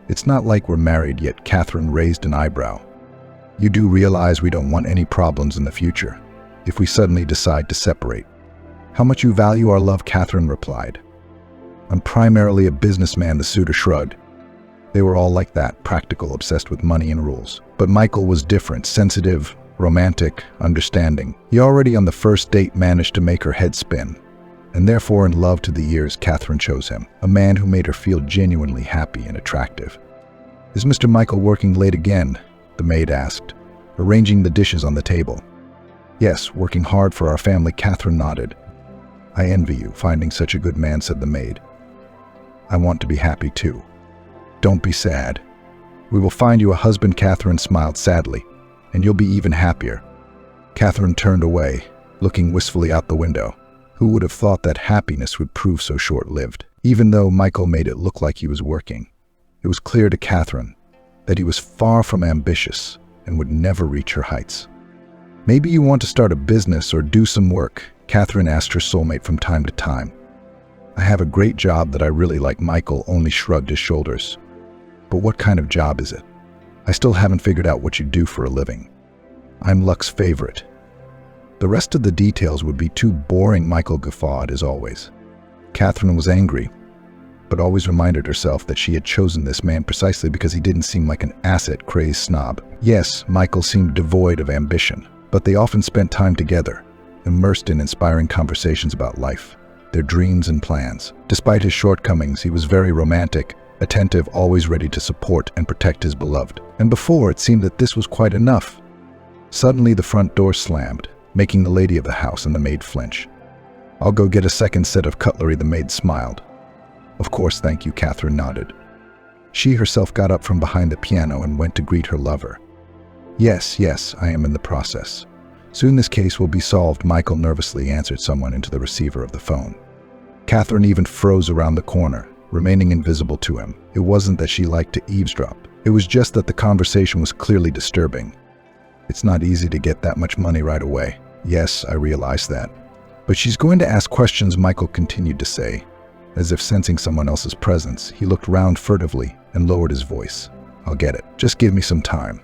It's not like we're married yet, Catherine raised an eyebrow. You do realize we don't want any problems in the future, if we suddenly decide to separate. How much you value our love, Catherine replied. I'm primarily a businessman, the suitor shrugged. They were all like that, practical, obsessed with money and rules. But Michael was different, sensitive, romantic, understanding. He already on the first date managed to make her head spin. And therefore in love to the years, Catherine chose him, a man who made her feel genuinely happy and attractive. Is Mr. Michael working late again? The maid asked, arranging the dishes on the table. Yes, working hard for our family, Catherine nodded. I envy you, finding such a good man, said the maid. I want to be happy too. Don't be sad. We will find you a husband, Catherine smiled sadly, and you'll be even happier. Catherine turned away, looking wistfully out the window. Who would have thought that happiness would prove so short-lived? Even though Michael made it look like he was working, it was clear to Catherine that he was far from ambitious and would never reach her heights. Maybe you want to start a business or do some work, Catherine asked her soulmate from time to time. I have a great job that I really like. Michael only shrugged his shoulders. But what kind of job is it? I still haven't figured out what you do for a living. I'm Luck's favorite. The rest of the details would be too boring, Michael guffawed as always. Catherine was angry, but always reminded herself that she had chosen this man precisely because he didn't seem like an asset-crazed snob. Yes, Michael seemed devoid of ambition, but they often spent time together, immersed in inspiring conversations about life, their dreams and plans. Despite his shortcomings, he was very romantic, attentive, always ready to support and protect his beloved. And before, it seemed that this was quite enough. Suddenly, the front door slammed, making the lady of the house and the maid flinch. I'll go get a second set of cutlery, the maid smiled. Of course, thank you, Catherine nodded. She herself got up from behind the piano and went to greet her lover. Yes, I am in the process. Soon this case will be solved, Michael nervously answered someone into the receiver of the phone. Catherine even froze around the corner, remaining invisible to him. It wasn't that she liked to eavesdrop. It was just that the conversation was clearly disturbing. It's not easy to get that much money right away. Yes, I realize that. But she's going to ask questions, Michael continued to say. As if sensing someone else's presence, he looked round furtively and lowered his voice. I'll get it. Just give me some time.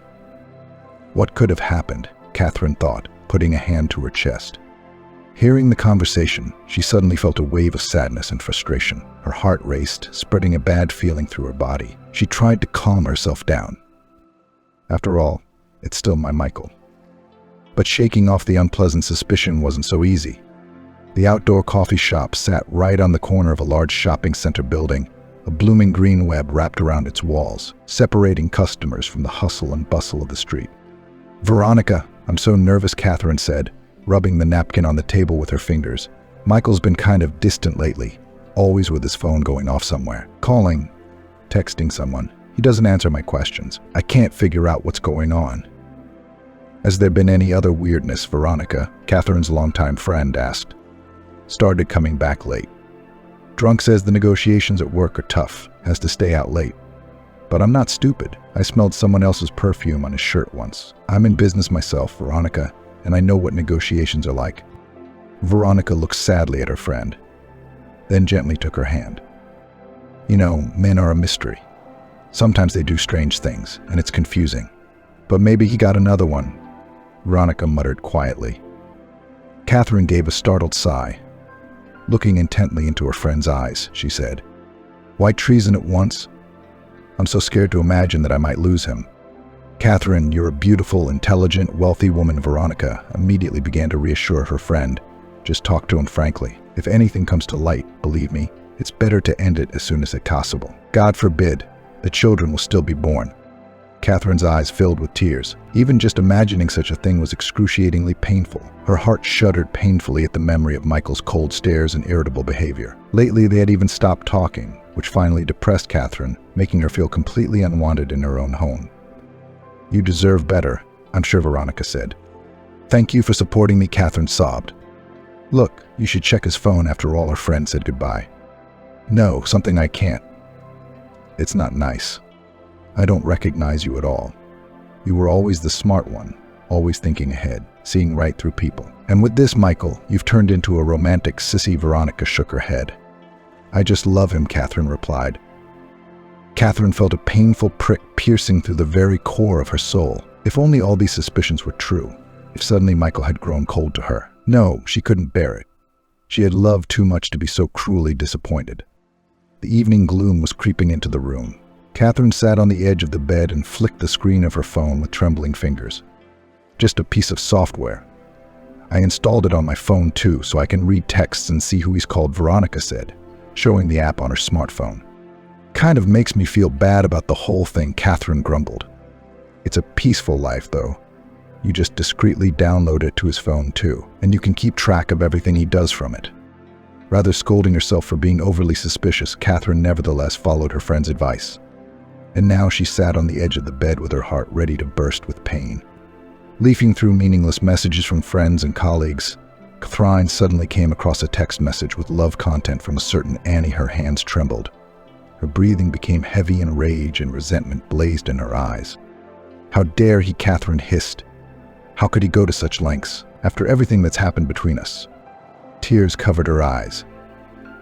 What could have happened? Catherine thought, putting a hand to her chest. Hearing the conversation, she suddenly felt a wave of sadness and frustration. Her heart raced, spreading a bad feeling through her body. She tried to calm herself down. After all, it's still my Michael. But shaking off the unpleasant suspicion wasn't so easy. The outdoor coffee shop sat right on the corner of a large shopping center building, a blooming green web wrapped around its walls, separating customers from the hustle and bustle of the street. Veronica, I'm so nervous, Catherine said, rubbing the napkin on the table with her fingers. Michael's been kind of distant lately, always with his phone going off somewhere, calling, texting someone. He doesn't answer my questions. I can't figure out what's going on. Has there been any other weirdness, Veronica? Catherine's longtime friend asked. Started coming back late. Drunk, says the negotiations at work are tough, has to stay out late. But I'm not stupid. I smelled someone else's perfume on his shirt once. I'm in business myself, Veronica, and I know what negotiations are like. Veronica looked sadly at her friend, then gently took her hand. You know, men are a mystery. Sometimes they do strange things, and it's confusing. But maybe he got another one, Veronica muttered quietly. Catherine gave a startled sigh. Looking intently into her friend's eyes, she said, "White treason at once? I'm so scared to imagine that I might lose him." Catherine, you're a beautiful, intelligent, wealthy woman, Veronica immediately began to reassure her friend. Just talk to him frankly. If anything comes to light, believe me, it's better to end it as soon as possible. God forbid, the children will still be born. Catherine's eyes filled with tears. Even just imagining such a thing was excruciatingly painful. Her heart shuddered painfully at the memory of Michael's cold stares and irritable behavior. Lately, they had even stopped talking, which finally depressed Catherine, making her feel completely unwanted in her own home. You deserve better, I'm sure, Veronica said. Thank you for supporting me, Catherine sobbed. Look, you should check his phone after all, her friend said goodbye. No, something I can't. It's not nice. I don't recognize you at all. You were always the smart one, always thinking ahead, seeing right through people. And with this, Michael, you've turned into a romantic sissy. Veronica shook her head. I just love him, Catherine replied. Catherine felt a painful prick piercing through the very core of her soul. If only all these suspicions were true. If suddenly Michael had grown cold to her. No, she couldn't bear it. She had loved too much to be so cruelly disappointed. The evening gloom was creeping into the room. Catherine sat on the edge of the bed and flicked the screen of her phone with trembling fingers. Just a piece of software. I installed it on my phone too, so I can read texts and see who he's called, Veronica said, showing the app on her smartphone. Kind of makes me feel bad about the whole thing, Catherine grumbled. It's a peaceful life, though. You just discreetly download it to his phone too, and you can keep track of everything he does from it. Rather scolding herself for being overly suspicious, Catherine nevertheless followed her friend's advice. And now she sat on the edge of the bed with her heart ready to burst with pain. Leafing through meaningless messages from friends and colleagues, Catherine suddenly came across a text message with love content from a certain Annie. Her hands trembled. Her breathing became heavy and rage and resentment blazed in her eyes. How dare he, Catherine hissed. How could he go to such lengths, after everything that's happened between us? Tears covered her eyes.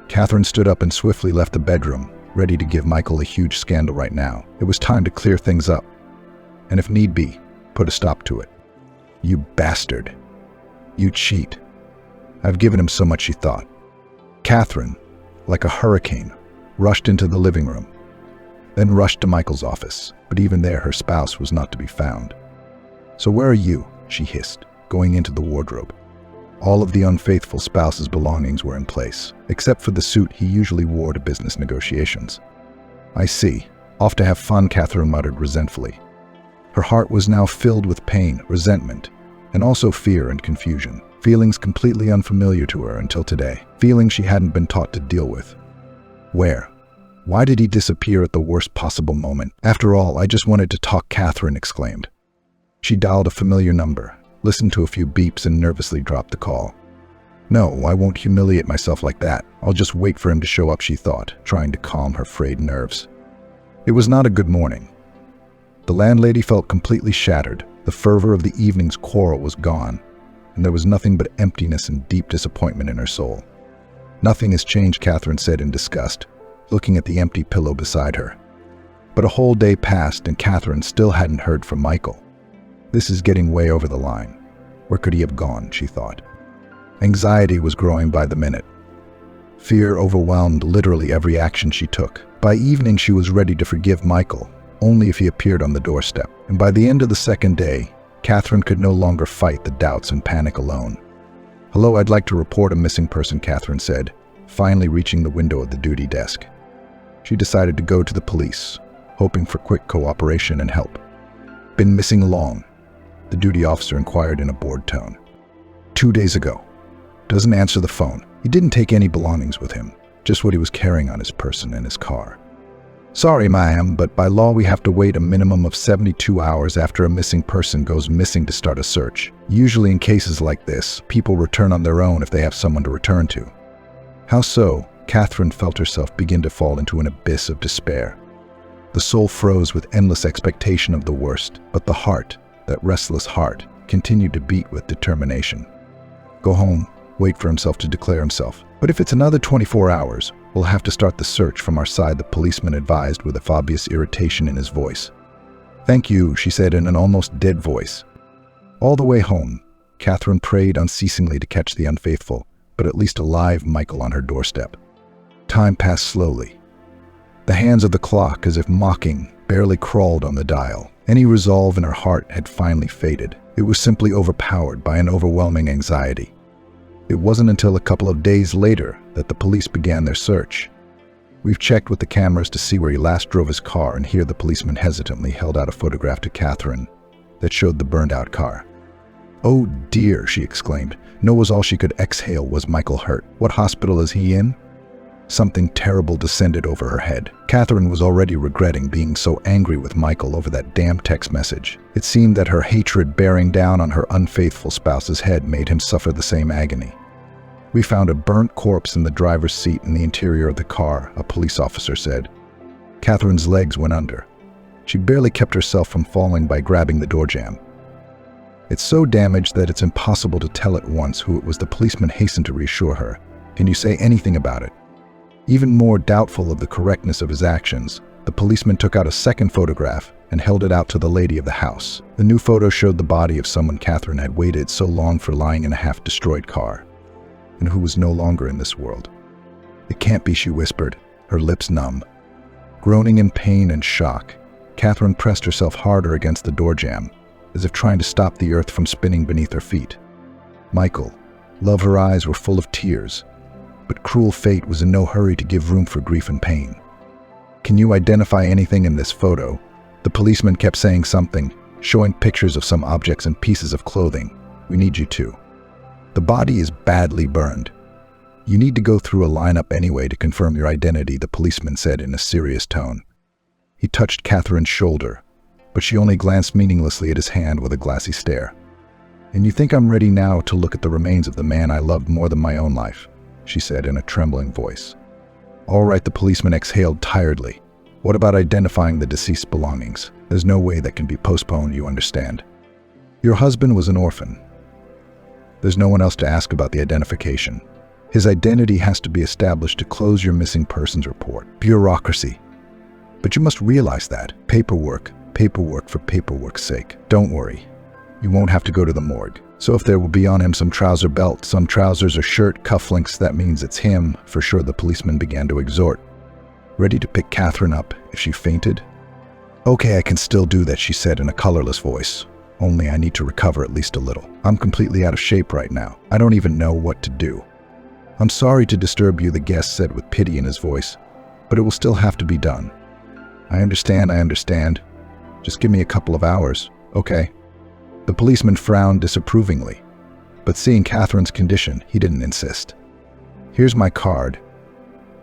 Catherine stood up and swiftly left the bedroom, ready to give Michael a huge scandal right now. It was time to clear things up, and if need be, put a stop to it. You bastard. You cheat. I've given him so much, she thought. Catherine, like a hurricane, rushed into the living room, then rushed to Michael's office, but even there her spouse was not to be found. So where are you? She hissed, going into the wardrobe. All of the unfaithful spouse's belongings were in place, except for the suit he usually wore to business negotiations. I see. Off to have fun, Catherine muttered resentfully. Her heart was now filled with pain, resentment, and also fear and confusion, feelings completely unfamiliar to her until today, feelings she hadn't been taught to deal with. Where? Why did he disappear at the worst possible moment? After all, I just wanted to talk, Catherine exclaimed. She dialed a familiar number, listened to a few beeps, and nervously dropped the call. No, I won't humiliate myself like that. I'll just wait for him to show up, she thought, trying to calm her frayed nerves. It was not a good morning. The landlady felt completely shattered. The fervor of the evening's quarrel was gone, and there was nothing but emptiness and deep disappointment in her soul. Nothing has changed, Catherine said in disgust, looking at the empty pillow beside her. But a whole day passed, and Catherine still hadn't heard from Michael. This is getting way over the line. Where could he have gone, she thought. Anxiety was growing by the minute. Fear overwhelmed literally every action she took. By evening, she was ready to forgive Michael, only if he appeared on the doorstep. And by the end of the second day, Catherine could no longer fight the doubts and panic alone. Hello, I'd like to report a missing person, Catherine said, finally reaching the window of the duty desk. She decided to go to the police, hoping for quick cooperation and help. Been missing long? The duty officer inquired in a bored tone. 2 days ago. Doesn't answer the phone. He didn't take any belongings with him, just what he was carrying on his person and his car. Sorry, ma'am, but by law we have to wait a minimum of 72 hours after a missing person goes missing to start a search. Usually in cases like this, people return on their own if they have someone to return to. How so? Catherine felt herself begin to fall into an abyss of despair. The soul froze with endless expectation of the worst, but the heart, that restless heart, continued to beat with determination. Go home, wait for himself to declare himself. But if it's another 24 hours, we'll have to start the search from our side, the policeman advised with obvious irritation in his voice. Thank you, she said in an almost dead voice. All the way home, Catherine prayed unceasingly to catch the unfaithful, but at least alive Michael on her doorstep. Time passed slowly. The hands of the clock, as if mocking, barely crawled on the dial. Any resolve in her heart had finally faded. It was simply overpowered by an overwhelming anxiety. It wasn't until a couple of days later that the police began their search. We've checked with the cameras to see where he last drove his car, and here the policeman hesitantly held out a photograph to Catherine that showed the burned-out car. Oh dear, she exclaimed. No was all she could exhale. Was Michael hurt? What hospital is he in? Something terrible descended over her head. Catherine was already regretting being so angry with Michael over that damn text message. It seemed that her hatred bearing down on her unfaithful spouse's head made him suffer the same agony. We found a burnt corpse in the driver's seat in the interior of the car, a police officer said. Catherine's legs went under. She barely kept herself from falling by grabbing the door jamb. It's so damaged that it's impossible to tell at once who it was. The policeman hastened to reassure her. Can you say anything about it? Even more doubtful of the correctness of his actions, the policeman took out a second photograph and held it out to the lady of the house. The new photo showed the body of someone Catherine had waited so long for, lying in a half-destroyed car, and who was no longer in this world. It can't be, she whispered, her lips numb. Groaning in pain and shock, Catherine pressed herself harder against the door jamb, as if trying to stop the earth from spinning beneath her feet. Michael, love, her eyes were full of tears, but cruel fate was in no hurry to give room for grief and pain. Can you identify anything in this photo? The policeman kept saying something, showing pictures of some objects and pieces of clothing. We need you to. The body is badly burned. You need to go through a lineup anyway to confirm your identity, the policeman said in a serious tone. He touched Catherine's shoulder, but she only glanced meaninglessly at his hand with a glassy stare. And you think I'm ready now to look at the remains of the man I loved more than my own life? She said in a trembling voice. All right, the policeman exhaled tiredly. What about identifying the deceased's belongings? There's no way that can be postponed, you understand. Your husband was an orphan. There's no one else to ask about the identification. His identity has to be established to close your missing persons report. Bureaucracy. But you must realize that. Paperwork for paperwork's sake. Don't worry. You won't have to go to the morgue. So if there will be on him some trouser belt, some trousers or shirt, cufflinks, that means it's him, for sure, the policeman began to exhort. Ready to pick Catherine up if she fainted? Okay, I can still do that, she said in a colorless voice. Only I need to recover at least a little. I'm completely out of shape right now. I don't even know what to do. I'm sorry to disturb you, the guest said with pity in his voice, but it will still have to be done. I understand. Just give me a couple of hours, okay? The policeman frowned disapprovingly, but seeing Catherine's condition, he didn't insist. Here's my card.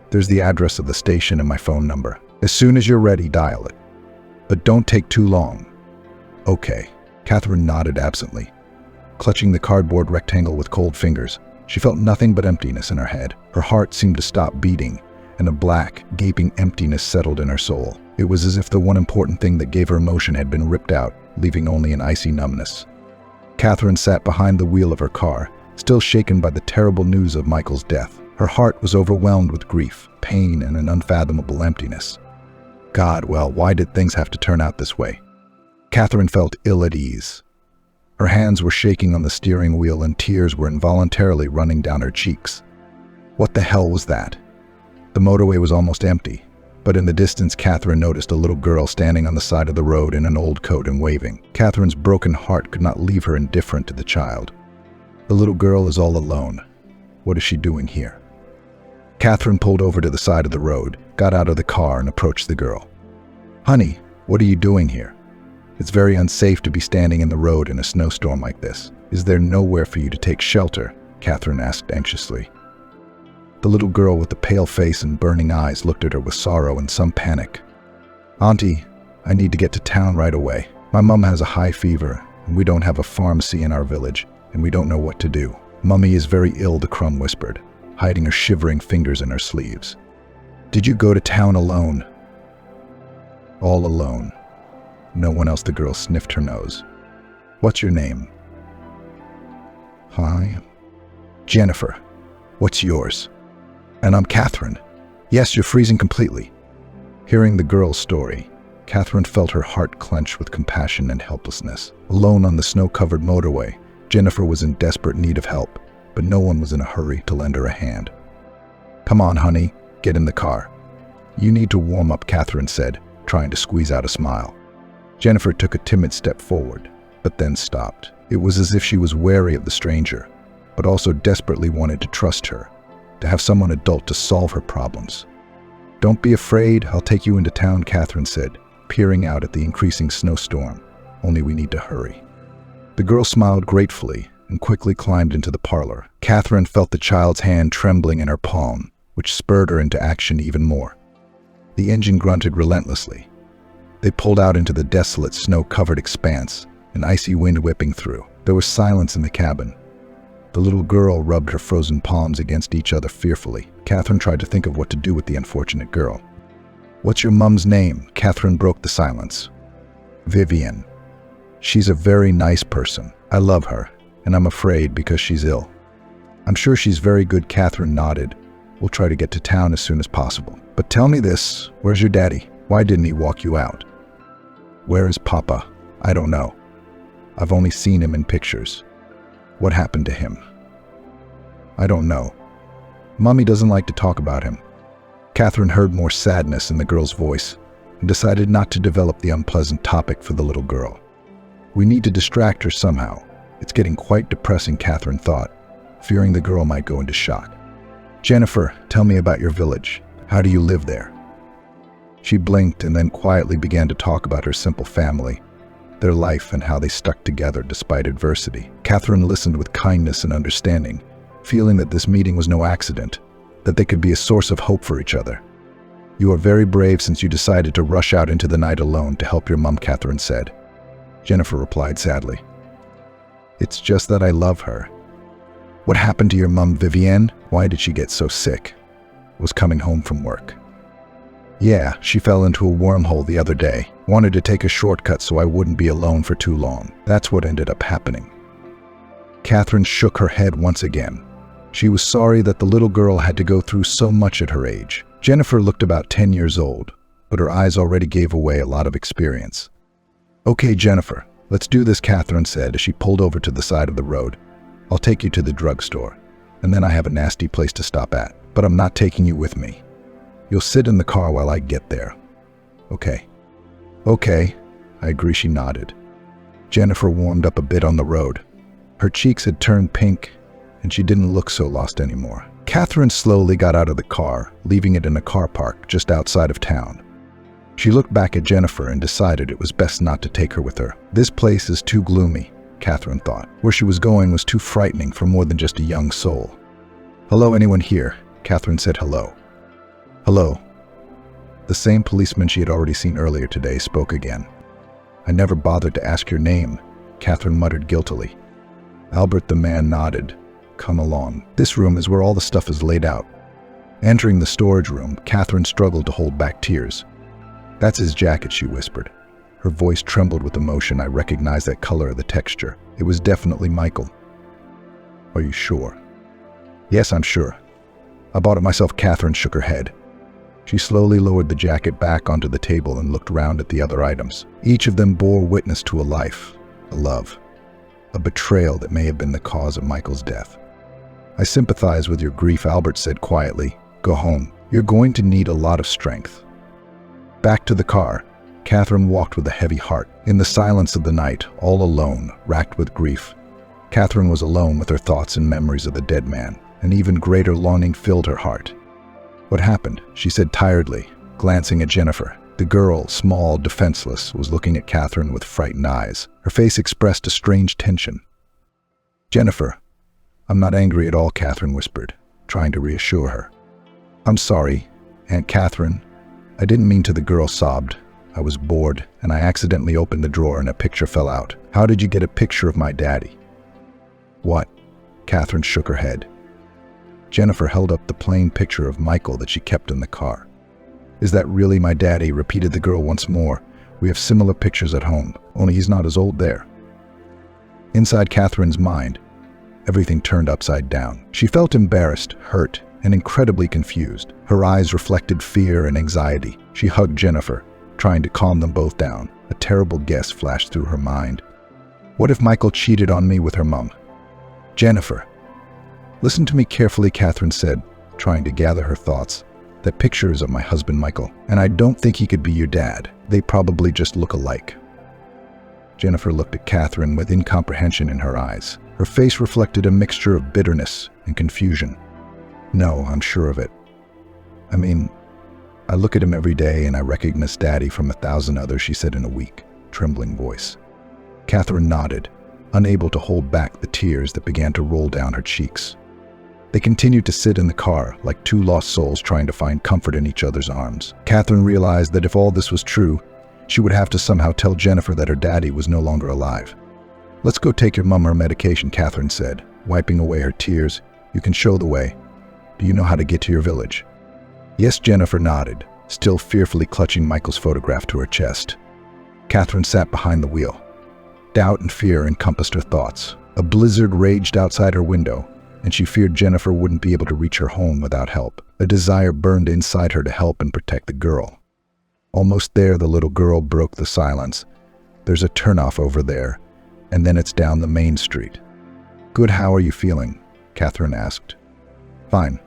There's the address of the station and my phone number. As soon as you're ready, dial it. But don't take too long. Okay. Catherine nodded absently, clutching the cardboard rectangle with cold fingers. She felt nothing but emptiness in her head. Her heart seemed to stop beating, and a black, gaping emptiness settled in her soul. It was as if the one important thing that gave her emotion had been ripped out, leaving only an icy numbness. Catherine sat behind the wheel of her car, still shaken by the terrible news of Michael's death. Her heart was overwhelmed with grief, pain, and an unfathomable emptiness. God, well, why did things have to turn out this way? Catherine felt ill at ease. Her hands were shaking on the steering wheel and tears were involuntarily running down her cheeks. What the hell was that? The motorway was almost empty, but in the distance Catherine noticed a little girl standing on the side of the road in an old coat and waving. Catherine's broken heart could not leave her indifferent to the child. The little girl is all alone. What is she doing here? Catherine pulled over to the side of the road, got out of the car and approached the girl. Honey, what are you doing here? It's very unsafe to be standing in the road in a snowstorm like this. Is there nowhere for you to take shelter? Catherine asked anxiously. The little girl with the pale face and burning eyes looked at her with sorrow and some panic. Auntie, I need to get to town right away. My mom has a high fever, and we don't have a pharmacy in our village, and we don't know what to do. Mummy is very ill, the crumb whispered, hiding her shivering fingers in her sleeves. Did you go to town alone? all alone. No one else. The girl sniffed her nose. What's your name? Hi. Jennifer. What's yours? And I'm Catherine. Yes, you're freezing completely. Hearing the girl's story, Catherine felt her heart clench with compassion and helplessness. Alone on the snow-covered motorway, Jennifer was in desperate need of help, but no one was in a hurry to lend her a hand. Come on, honey, get in the car. You need to warm up, Catherine said, trying to squeeze out a smile. Jennifer took a timid step forward, but then stopped. It was as if she was wary of the stranger, but also desperately wanted to trust her, to have someone adult to solve her problems. Don't be afraid, I'll take you into town, Catherine said, peering out at the increasing snowstorm. Only we need to hurry. The girl smiled gratefully and quickly climbed into the parlor. Catherine felt the child's hand trembling in her palm, which spurred her into action even more. The engine grunted relentlessly. They pulled out into the desolate, snow-covered expanse, an icy wind whipping through. There was silence in the cabin. The little girl rubbed her frozen palms against each other fearfully. Catherine tried to think of what to do with the unfortunate girl. What's your mum's name? Catherine broke the silence. Vivian. She's a very nice person. I love her, and I'm afraid because she's ill. I'm sure she's very good, Catherine nodded. We'll try to get to town as soon as possible. But tell me this, where's your daddy? Why didn't he walk you out? Where is Papa? I don't know. I've only seen him in pictures. What happened to him? I don't know. Mummy doesn't like to talk about him. Catherine heard more sadness in the girl's voice and decided not to develop the unpleasant topic for the little girl. We need to distract her somehow. It's getting quite depressing, Catherine thought, fearing the girl might go into shock. Jennifer, tell me about your village. How do you live there? She blinked and then quietly began to talk about her simple family, their life and how they stuck together despite adversity. Catherine listened with kindness and understanding, feeling that this meeting was no accident, that they could be a source of hope for each other. You are very brave since you decided to rush out into the night alone to help your mum, Catherine said. Jennifer replied sadly. It's just that I love her. What happened to your mum, Vivienne? Why did she get so sick? Was coming home from work. Yeah, she fell into a wormhole the other day. Wanted to take a shortcut so I wouldn't be alone for too long. That's what ended up happening. Catherine shook her head once again. She was sorry that the little girl had to go through so much at her age. Jennifer looked about 10 years old, but her eyes already gave away a lot of experience. Okay, Jennifer, let's do this, Catherine said as she pulled over to the side of the road. I'll take you to the drugstore, and then I have a nasty place to stop at, but I'm not taking you with me. You'll sit in the car while I get there. Okay. Okay, I agree, she nodded. Jennifer warmed up a bit on the road. Her cheeks had turned pink, and she didn't look so lost anymore. Catherine slowly got out of the car, leaving it in a car park just outside of town. She looked back at Jennifer and decided it was best not to take her with her. This place is too gloomy, Catherine thought. Where she was going was too frightening for more than just a young soul. Hello, anyone here? Catherine said hello. Hello. The same policeman she had already seen earlier today spoke again. I never bothered to ask your name, Catherine muttered guiltily. Albert the man nodded. Come along. This room is where all the stuff is laid out. Entering the storage room, Catherine struggled to hold back tears. That's his jacket, she whispered. Her voice trembled with emotion. I recognized that color, the texture. It was definitely Michael. Are you sure? Yes, I'm sure. I bought it myself. Catherine shook her head. She slowly lowered the jacket back onto the table and looked round at the other items. Each of them bore witness to a life, a love, a betrayal that may have been the cause of Michael's death. I sympathize with your grief, Albert said quietly. Go home. You're going to need a lot of strength. Back to the car, Catherine walked with a heavy heart. In the silence of the night, all alone, racked with grief, Catherine was alone with her thoughts and memories of the dead man. An even greater longing filled her heart. What happened? She said tiredly, glancing at Jennifer. The girl, small, defenseless, was looking at Catherine with frightened eyes. Her face expressed a strange tension. Jennifer, I'm not angry at all, Catherine whispered, trying to reassure her. I'm sorry, Aunt Catherine. I didn't mean to. The girl sobbed. I was bored, and I accidentally opened the drawer and a picture fell out. How did you get a picture of my daddy? What? Catherine shook her head. Jennifer held up the plain picture of Michael that she kept in the car. "Is that really my daddy?" repeated the girl once more. "We have similar pictures at home, only he's not as old there." Inside Catherine's mind, everything turned upside down. She felt embarrassed, hurt, and incredibly confused. Her eyes reflected fear and anxiety. She hugged Jennifer, trying to calm them both down. A terrible guess flashed through her mind. What if Michael cheated on me with her mom? "Jennifer, listen to me carefully," Catherine said, trying to gather her thoughts. "That picture is of my husband, Michael, and I don't think he could be your dad. They probably just look alike." Jennifer looked at Catherine with incomprehension in her eyes. Her face reflected a mixture of bitterness and confusion. "No, I'm sure of it. I mean, I look at him every day and I recognize Daddy from 1,000 others," she said in a weak, trembling voice. Catherine nodded, unable to hold back the tears that began to roll down her cheeks. They continued to sit in the car like two lost souls trying to find comfort in each other's arms. Catherine realized that if all this was true, she would have to somehow tell Jennifer that her daddy was no longer alive. "Let's go take your mom her medication," Catherine said, wiping away her tears. "You can show the way. Do you know how to get to your village?" "Yes," Jennifer nodded, still fearfully clutching Michael's photograph to her chest. Catherine sat behind the wheel. Doubt and fear encompassed her thoughts. A blizzard raged outside her window, and she feared Jennifer wouldn't be able to reach her home without help. A desire burned inside her to help and protect the girl. Almost there, the little girl broke the silence. "There's a turnoff over there, and then it's down the main street." "Good, how are you feeling?" Catherine asked. "Fine."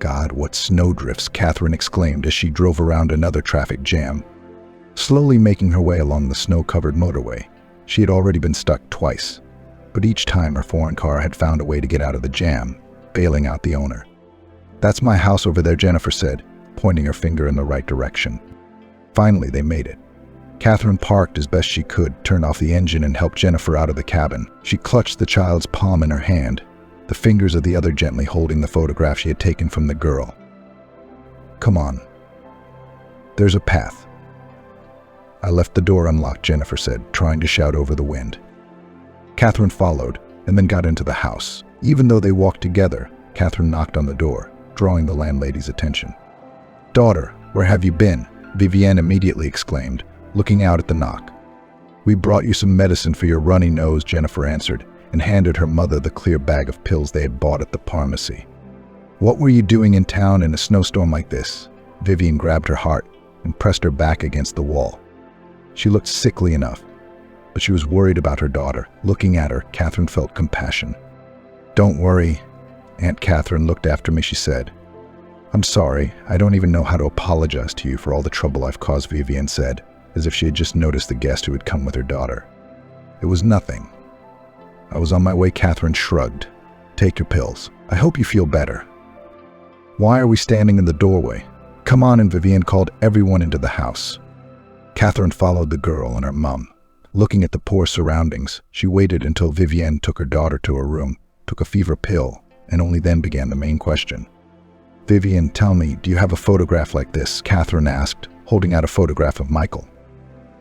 "God, what snowdrifts," Catherine exclaimed as she drove around another traffic jam. Slowly making her way along the snow-covered motorway, she had already been stuck twice, but each time her foreign car had found a way to get out of the jam, bailing out the owner. "That's my house over there," Jennifer said, pointing her finger in the right direction. Finally, they made it. Catherine parked as best she could, turned off the engine, and helped Jennifer out of the cabin. She clutched the child's palm in her hand, the fingers of the other gently holding the photograph she had taken from the girl. "Come on. There's a path." "I left the door unlocked," Jennifer said, trying to shout over the wind. Catherine followed, and then got into the house. Even though they walked together, Catherine knocked on the door, drawing the landlady's attention. "Daughter, where have you been?" Vivienne immediately exclaimed, looking out at the knock. "We brought you some medicine for your runny nose," Jennifer answered, and handed her mother the clear bag of pills they had bought at the pharmacy. "What were you doing in town in a snowstorm like this?" Vivienne grabbed her heart and pressed her back against the wall. She looked sickly enough, but she was worried about her daughter. Looking at her, Catherine felt compassion. "Don't worry. Aunt Catherine looked after me," she said. "I'm sorry. I don't even know how to apologize to you for all the trouble I've caused," Vivienne said, as if she had just noticed the guest who had come with her daughter. "It was nothing. I was on my way," Catherine shrugged. "Take your pills. I hope you feel better." "Why are we standing in the doorway?" "Come on," and Vivienne called everyone into the house. Catherine followed the girl and her mum. Looking at the poor surroundings, she waited until Vivienne took her daughter to her room, took a fever pill, and only then began the main question. "Vivienne, tell me, do you have a photograph like this?" Catherine asked, holding out a photograph of Michael.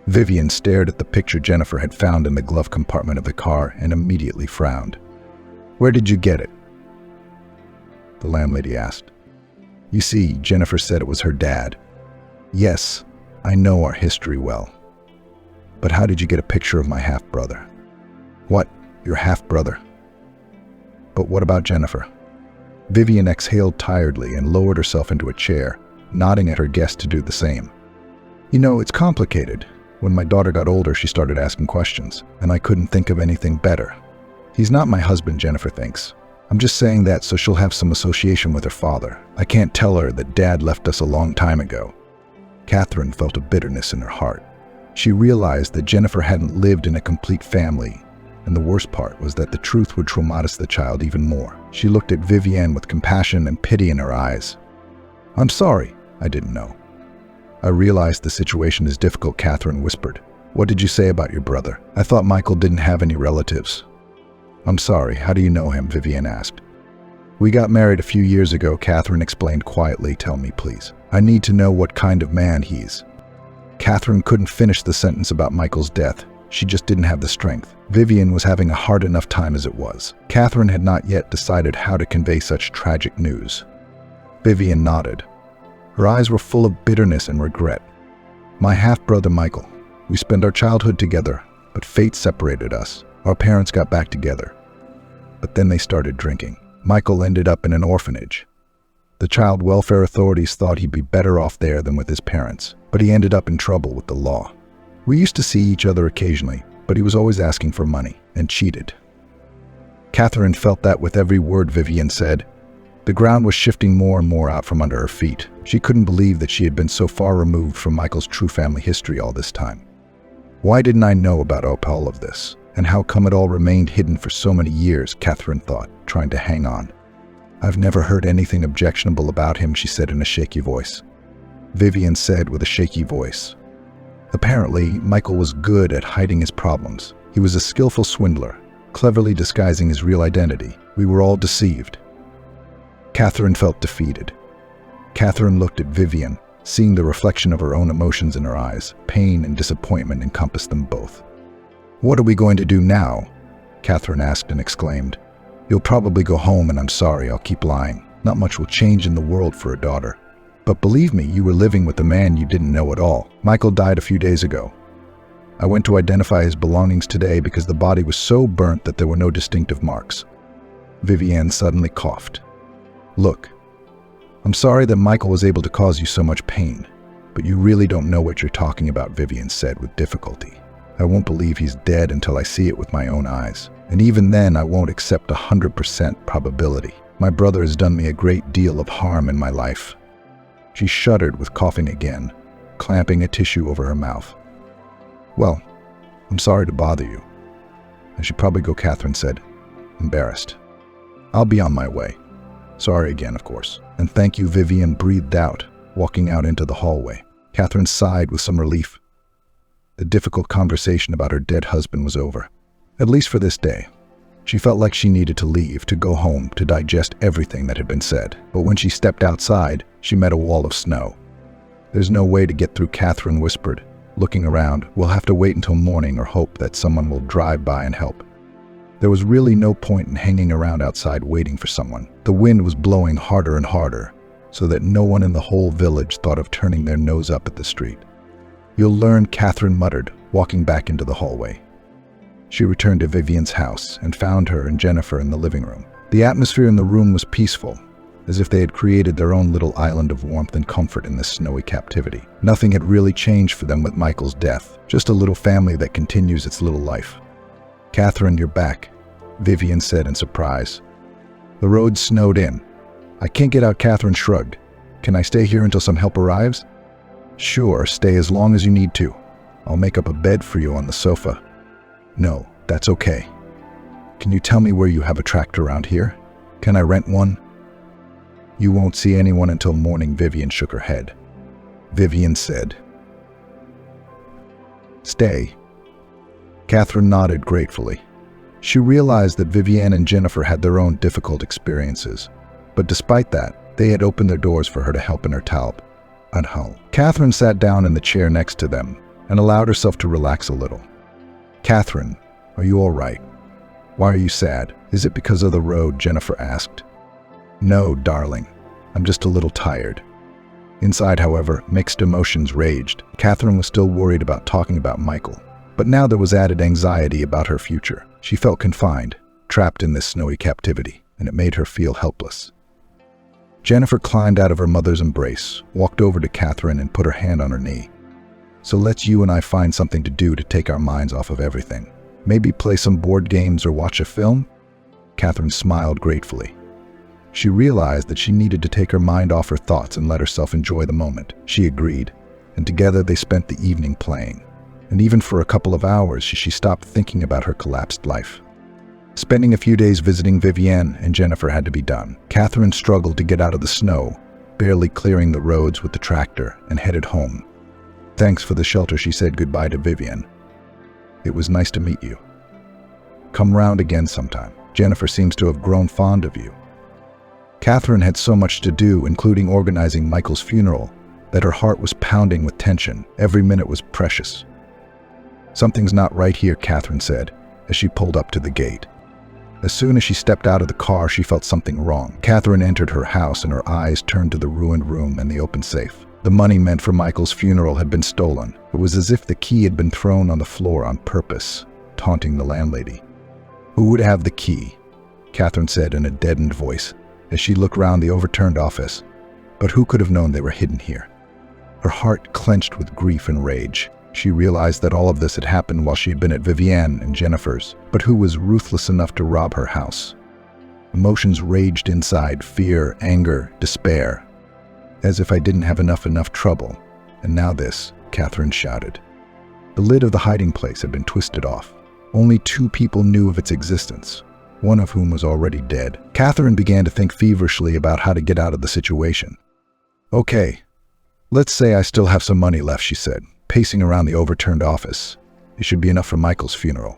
Vivienne stared at the picture Jennifer had found in the glove compartment of the car and immediately frowned. "Where did you get it?" the landlady asked. "You see," Jennifer said, "it was her dad." "Yes, I know our history well. But how did you get a picture of my half-brother?" "What? Your half-brother?" "But what about Jennifer?" Vivienne exhaled tiredly and lowered herself into a chair, nodding at her guest to do the same. "You know, it's complicated. When my daughter got older, she started asking questions, and I couldn't think of anything better. He's not my husband, Jennifer thinks. I'm just saying that so she'll have some association with her father. I can't tell her that Dad left us a long time ago." Catherine felt a bitterness in her heart. She realized that Jennifer hadn't lived in a complete family, and the worst part was that the truth would traumatize the child even more. She looked at Vivienne with compassion and pity in her eyes. "I'm sorry, I didn't know." "I realize the situation is difficult," Catherine whispered. "What did you say about your brother? I thought Michael didn't have any relatives." "I'm sorry, how do you know him?" Vivienne asked. "We got married a few years ago," Catherine explained quietly. "Tell me, please. I need to know what kind of man he's." Catherine couldn't finish the sentence about Michael's death. She just didn't have the strength. Vivienne was having a hard enough time as it was. Catherine had not yet decided how to convey such tragic news. Vivienne nodded. Her eyes were full of bitterness and regret. "My half-brother Michael. We spent our childhood together, but fate separated us. Our parents got back together. But then they started drinking. Michael ended up in an orphanage. The child welfare authorities thought he'd be better off there than with his parents, but he ended up in trouble with the law. We used to see each other occasionally, but he was always asking for money and cheated." Catherine felt that with every word Vivian said. The ground was shifting more and more out from under her feet. She couldn't believe that she had been so far removed from Michael's true family history all this time. Why didn't I know about all of this? And how come it all remained hidden for so many years, Catherine thought, trying to hang on. "I've never heard anything objectionable about him," she said in a shaky voice. Vivian said with a shaky voice. Apparently, Michael was good at hiding his problems. He was a skillful swindler, cleverly disguising his real identity. We were all deceived. Catherine felt defeated. Catherine looked at Vivian, seeing the reflection of her own emotions in her eyes. Pain and disappointment encompassed them both. "What are we going to do now?" Catherine asked and exclaimed. "You'll probably go home, and I'm sorry, I'll keep lying. Not much will change in the world for a daughter. But believe me, you were living with a man you didn't know at all. Michael died a few days ago. I went to identify his belongings today because the body was so burnt that there were no distinctive marks." Vivian suddenly coughed. "Look, I'm sorry that Michael was able to cause you so much pain, but you really don't know what you're talking about," Vivian said with difficulty. "I won't believe he's dead until I see it with my own eyes. And even then, I won't accept 100% probability. My brother has done me a great deal of harm in my life." She shuddered with coughing again, clamping a tissue over her mouth. "Well, I'm sorry to bother you. I should probably go," Catherine said, embarrassed. "I'll be on my way. Sorry again, of course. And thank you," Vivian breathed out, walking out into the hallway. Catherine sighed with some relief. The difficult conversation about her dead husband was over, at least for this day. She felt like she needed to leave, to go home, to digest everything that had been said. But when she stepped outside, she met a wall of snow. "There's no way to get through," Catherine whispered, looking around. "We'll have to wait until morning or hope that someone will drive by and help." There was really no point in hanging around outside waiting for someone. The wind was blowing harder and harder, so that no one in the whole village thought of turning their nose up at the street. "You'll learn," Catherine muttered, walking back into the hallway. She returned to Vivian's house and found her and Jennifer in the living room. The atmosphere in the room was peaceful, as if they had created their own little island of warmth and comfort in this snowy captivity. Nothing had really changed for them with Michael's death, just a little family that continues its little life. "Catherine, you're back," Vivian said in surprise. "The road snowed in." "I can't get out," Catherine shrugged. "Can I stay here until some help arrives?" "Sure, stay as long as you need to. I'll make up a bed for you on the sofa." "No, that's okay. Can you tell me where you have a tractor around here? Can I rent one?" "You won't see anyone until morning," Vivian shook her head. Vivian said, "Stay." Catherine nodded gratefully. She realized that Vivian and Jennifer had their own difficult experiences, but despite that, they had opened their doors for her to help in her talb. At home, Catherine sat down in the chair next to them and allowed herself to relax a little. "Catherine, are you all right? Why are you sad? Is it because of the road?" Jennifer asked. "No, darling. I'm just a little tired." Inside, however, mixed emotions raged. Catherine was still worried about talking about Michael, but now there was added anxiety about her future. She felt confined, trapped in this snowy captivity, and it made her feel helpless. Jennifer climbed out of her mother's embrace, walked over to Catherine and put her hand on her knee. "So let's you and I find something to do to take our minds off of everything. Maybe play some board games or watch a film?" Catherine smiled gratefully. She realized that she needed to take her mind off her thoughts and let herself enjoy the moment. She agreed, and together they spent the evening playing. And even for a couple of hours, she stopped thinking about her collapsed life. Spending a few days visiting Vivian and Jennifer had to be done. Catherine struggled to get out of the snow, barely clearing the roads with the tractor, and headed home. "Thanks for the shelter," she said goodbye to Vivian. "It was nice to meet you. Come round again sometime. Jennifer seems to have grown fond of you." Catherine had so much to do, including organizing Michael's funeral, that her heart was pounding with tension. Every minute was precious. "Something's not right here," Catherine said, as she pulled up to the gate. As soon as she stepped out of the car, she felt something wrong. Catherine entered her house and her eyes turned to the ruined room and the open safe. The money meant for Michael's funeral had been stolen. It was as if the key had been thrown on the floor on purpose, taunting the landlady. "Who would have the key?" Catherine said in a deadened voice as she looked round the overturned office. But who could have known they were hidden here? Her heart clenched with grief and rage. She realized that all of this had happened while she had been at Vivienne and Jennifer's, but who was ruthless enough to rob her house? Emotions raged inside: fear, anger, despair. "As if I didn't have enough trouble. And now this," Catherine shouted. The lid of the hiding place had been twisted off. Only 2 people knew of its existence, one of whom was already dead. Catherine began to think feverishly about how to get out of the situation. "Okay, let's say I still have some money left," she said, pacing around the overturned office. "It should be enough for Michael's funeral."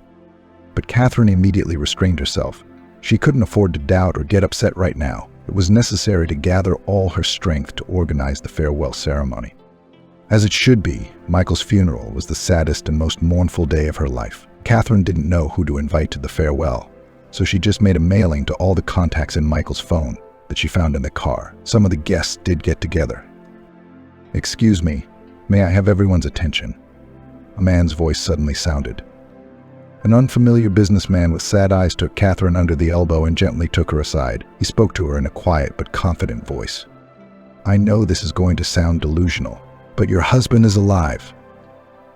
But Catherine immediately restrained herself. She couldn't afford to doubt or get upset right now. It was necessary to gather all her strength to organize the farewell ceremony. As it should be, Michael's funeral was the saddest and most mournful day of her life. Catherine didn't know who to invite to the farewell, so she just made a mailing to all the contacts in Michael's phone that she found in the car. Some of the guests did get together. "Excuse me, may I have everyone's attention?" A man's voice suddenly sounded. An unfamiliar businessman with sad eyes took Catherine under the elbow and gently took her aside. He spoke to her in a quiet but confident voice. "I know this is going to sound delusional, but your husband is alive.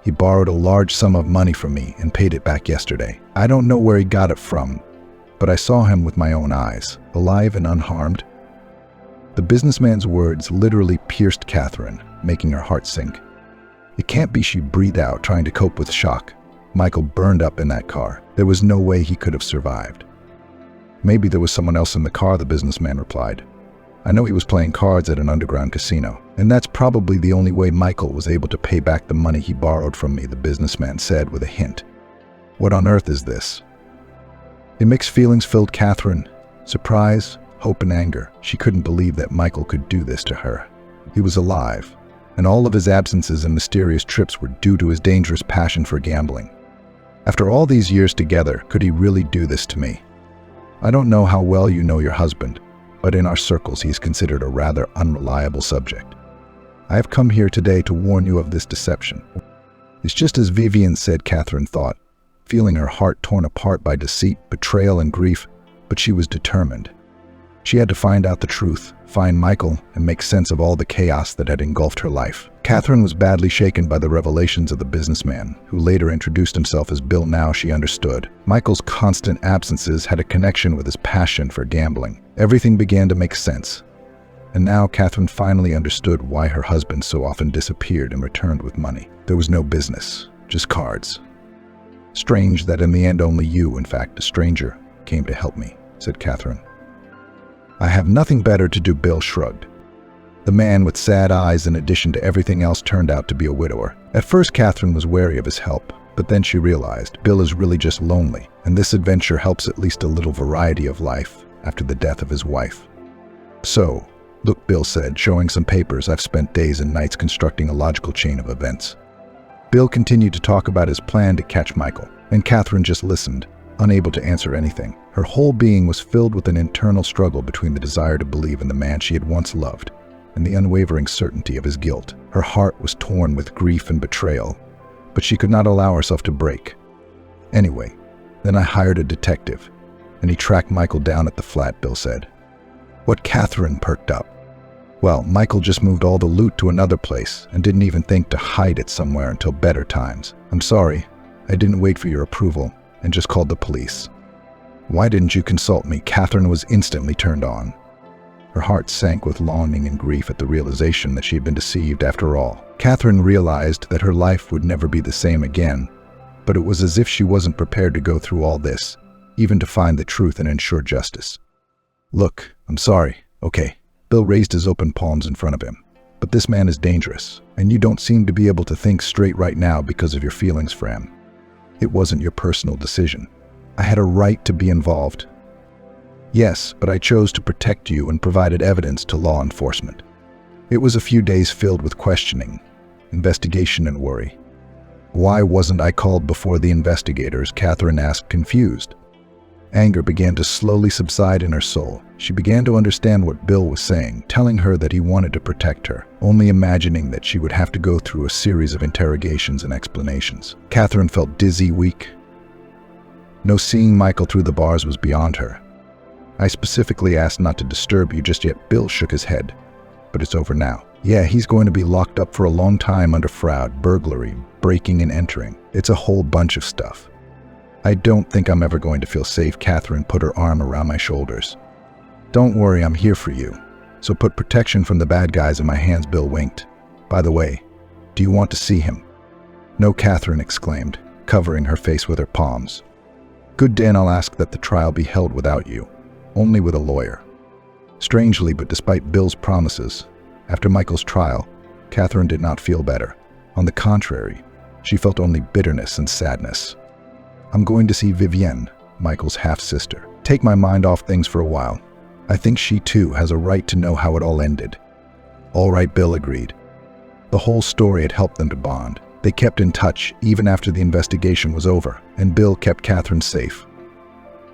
He borrowed a large sum of money from me and paid it back yesterday. I don't know where he got it from, but I saw him with my own eyes, alive and unharmed." The businessman's words literally pierced Catherine, making her heart sink. It can't be, she breathed out, trying to cope with shock. Michael burned up in that car. There was no way he could have survived. "Maybe there was someone else in the car," the businessman replied. "I know he was playing cards at an underground casino, and that's probably the only way Michael was able to pay back the money he borrowed from me," the businessman said with a hint. "What on earth is this?" A mixed feelings filled Catherine: surprise, hope, and anger. She couldn't believe that Michael could do this to her. He was alive, and all of his absences and mysterious trips were due to his dangerous passion for gambling. After all these years together, could he really do this to me? "I don't know how well you know your husband, but in our circles he is considered a rather unreliable subject. I have come here today to warn you of this deception." It's just as Vivienne said, Catherine thought, feeling her heart torn apart by deceit, betrayal, and grief, but she was determined. She had to find out the truth, find Michael, and make sense of all the chaos that had engulfed her life. Catherine was badly shaken by the revelations of the businessman, who later introduced himself as Bill. Now she understood. Michael's constant absences had a connection with his passion for gambling. Everything began to make sense. And now Catherine finally understood why her husband so often disappeared and returned with money. There was no business, just cards. "Strange that in the end only you, in fact a stranger, came to help me," said Catherine. "I have nothing better to do," Bill shrugged. The man with sad eyes, in addition to everything else, turned out to be a widower. At first Catherine was wary of his help, but then she realized Bill is really just lonely, and this adventure helps at least a little variety of life after the death of his wife. "So, look," Bill said, showing some papers. "I've spent days and nights constructing a logical chain of events." Bill continued to talk about his plan to catch Michael, and Catherine just listened, unable to answer anything. Her whole being was filled with an internal struggle between the desire to believe in the man she had once loved and the unwavering certainty of his guilt. Her heart was torn with grief and betrayal, but she could not allow herself to break. "Anyway, then I hired a detective, and he tracked Michael down at the flat," Bill said. What? Catherine perked up. "Well, Michael just moved all the loot to another place and didn't even think to hide it somewhere until better times. I'm sorry, I didn't wait for your approval and just called the police." "Why didn't you consult me?" Catherine was instantly turned on. Her heart sank with longing and grief at the realization that she had been deceived after all. Catherine realized that her life would never be the same again, but it was as if she wasn't prepared to go through all this, even to find the truth and ensure justice. "Look, I'm sorry, okay." Bill raised his open palms in front of him. "But this man is dangerous, and you don't seem to be able to think straight right now because of your feelings for him. It wasn't your personal decision. I had a right to be involved. Yes, but I chose to protect you and provided evidence to law enforcement." It was a few days filled with questioning, investigation, and worry. "Why wasn't I called before the investigators?" Catherine asked, confused. Anger began to slowly subside in her soul. She began to understand what Bill was saying, telling her that he wanted to protect her, only imagining that she would have to go through a series of interrogations and explanations. Catherine felt dizzy, weak. No, seeing Michael through the bars was beyond her. I specifically asked not to disturb you just yet. Bill shook his head. But it's over now. Yeah, he's going to be locked up for a long time under fraud, burglary, breaking and entering. It's a whole bunch of stuff. I don't think I'm ever going to feel safe. Catherine put her arm around my shoulders. Don't worry, I'm here for you. So put protection from the bad guys in my hands. Bill winked. By the way, do you want to see him? No, Catherine exclaimed, covering her face with her palms. Good, Dan, I'll ask that the trial be held without you, only with a lawyer. Strangely, but despite Bill's promises, after Michael's trial, Catherine did not feel better. On the contrary, she felt only bitterness and sadness. I'm going to see Vivienne, Michael's half-sister. Take my mind off things for a while. I think she too has a right to know how it all ended. All right, Bill agreed. The whole story had helped them to bond. They kept in touch even after the investigation was over, and Bill kept Catherine safe.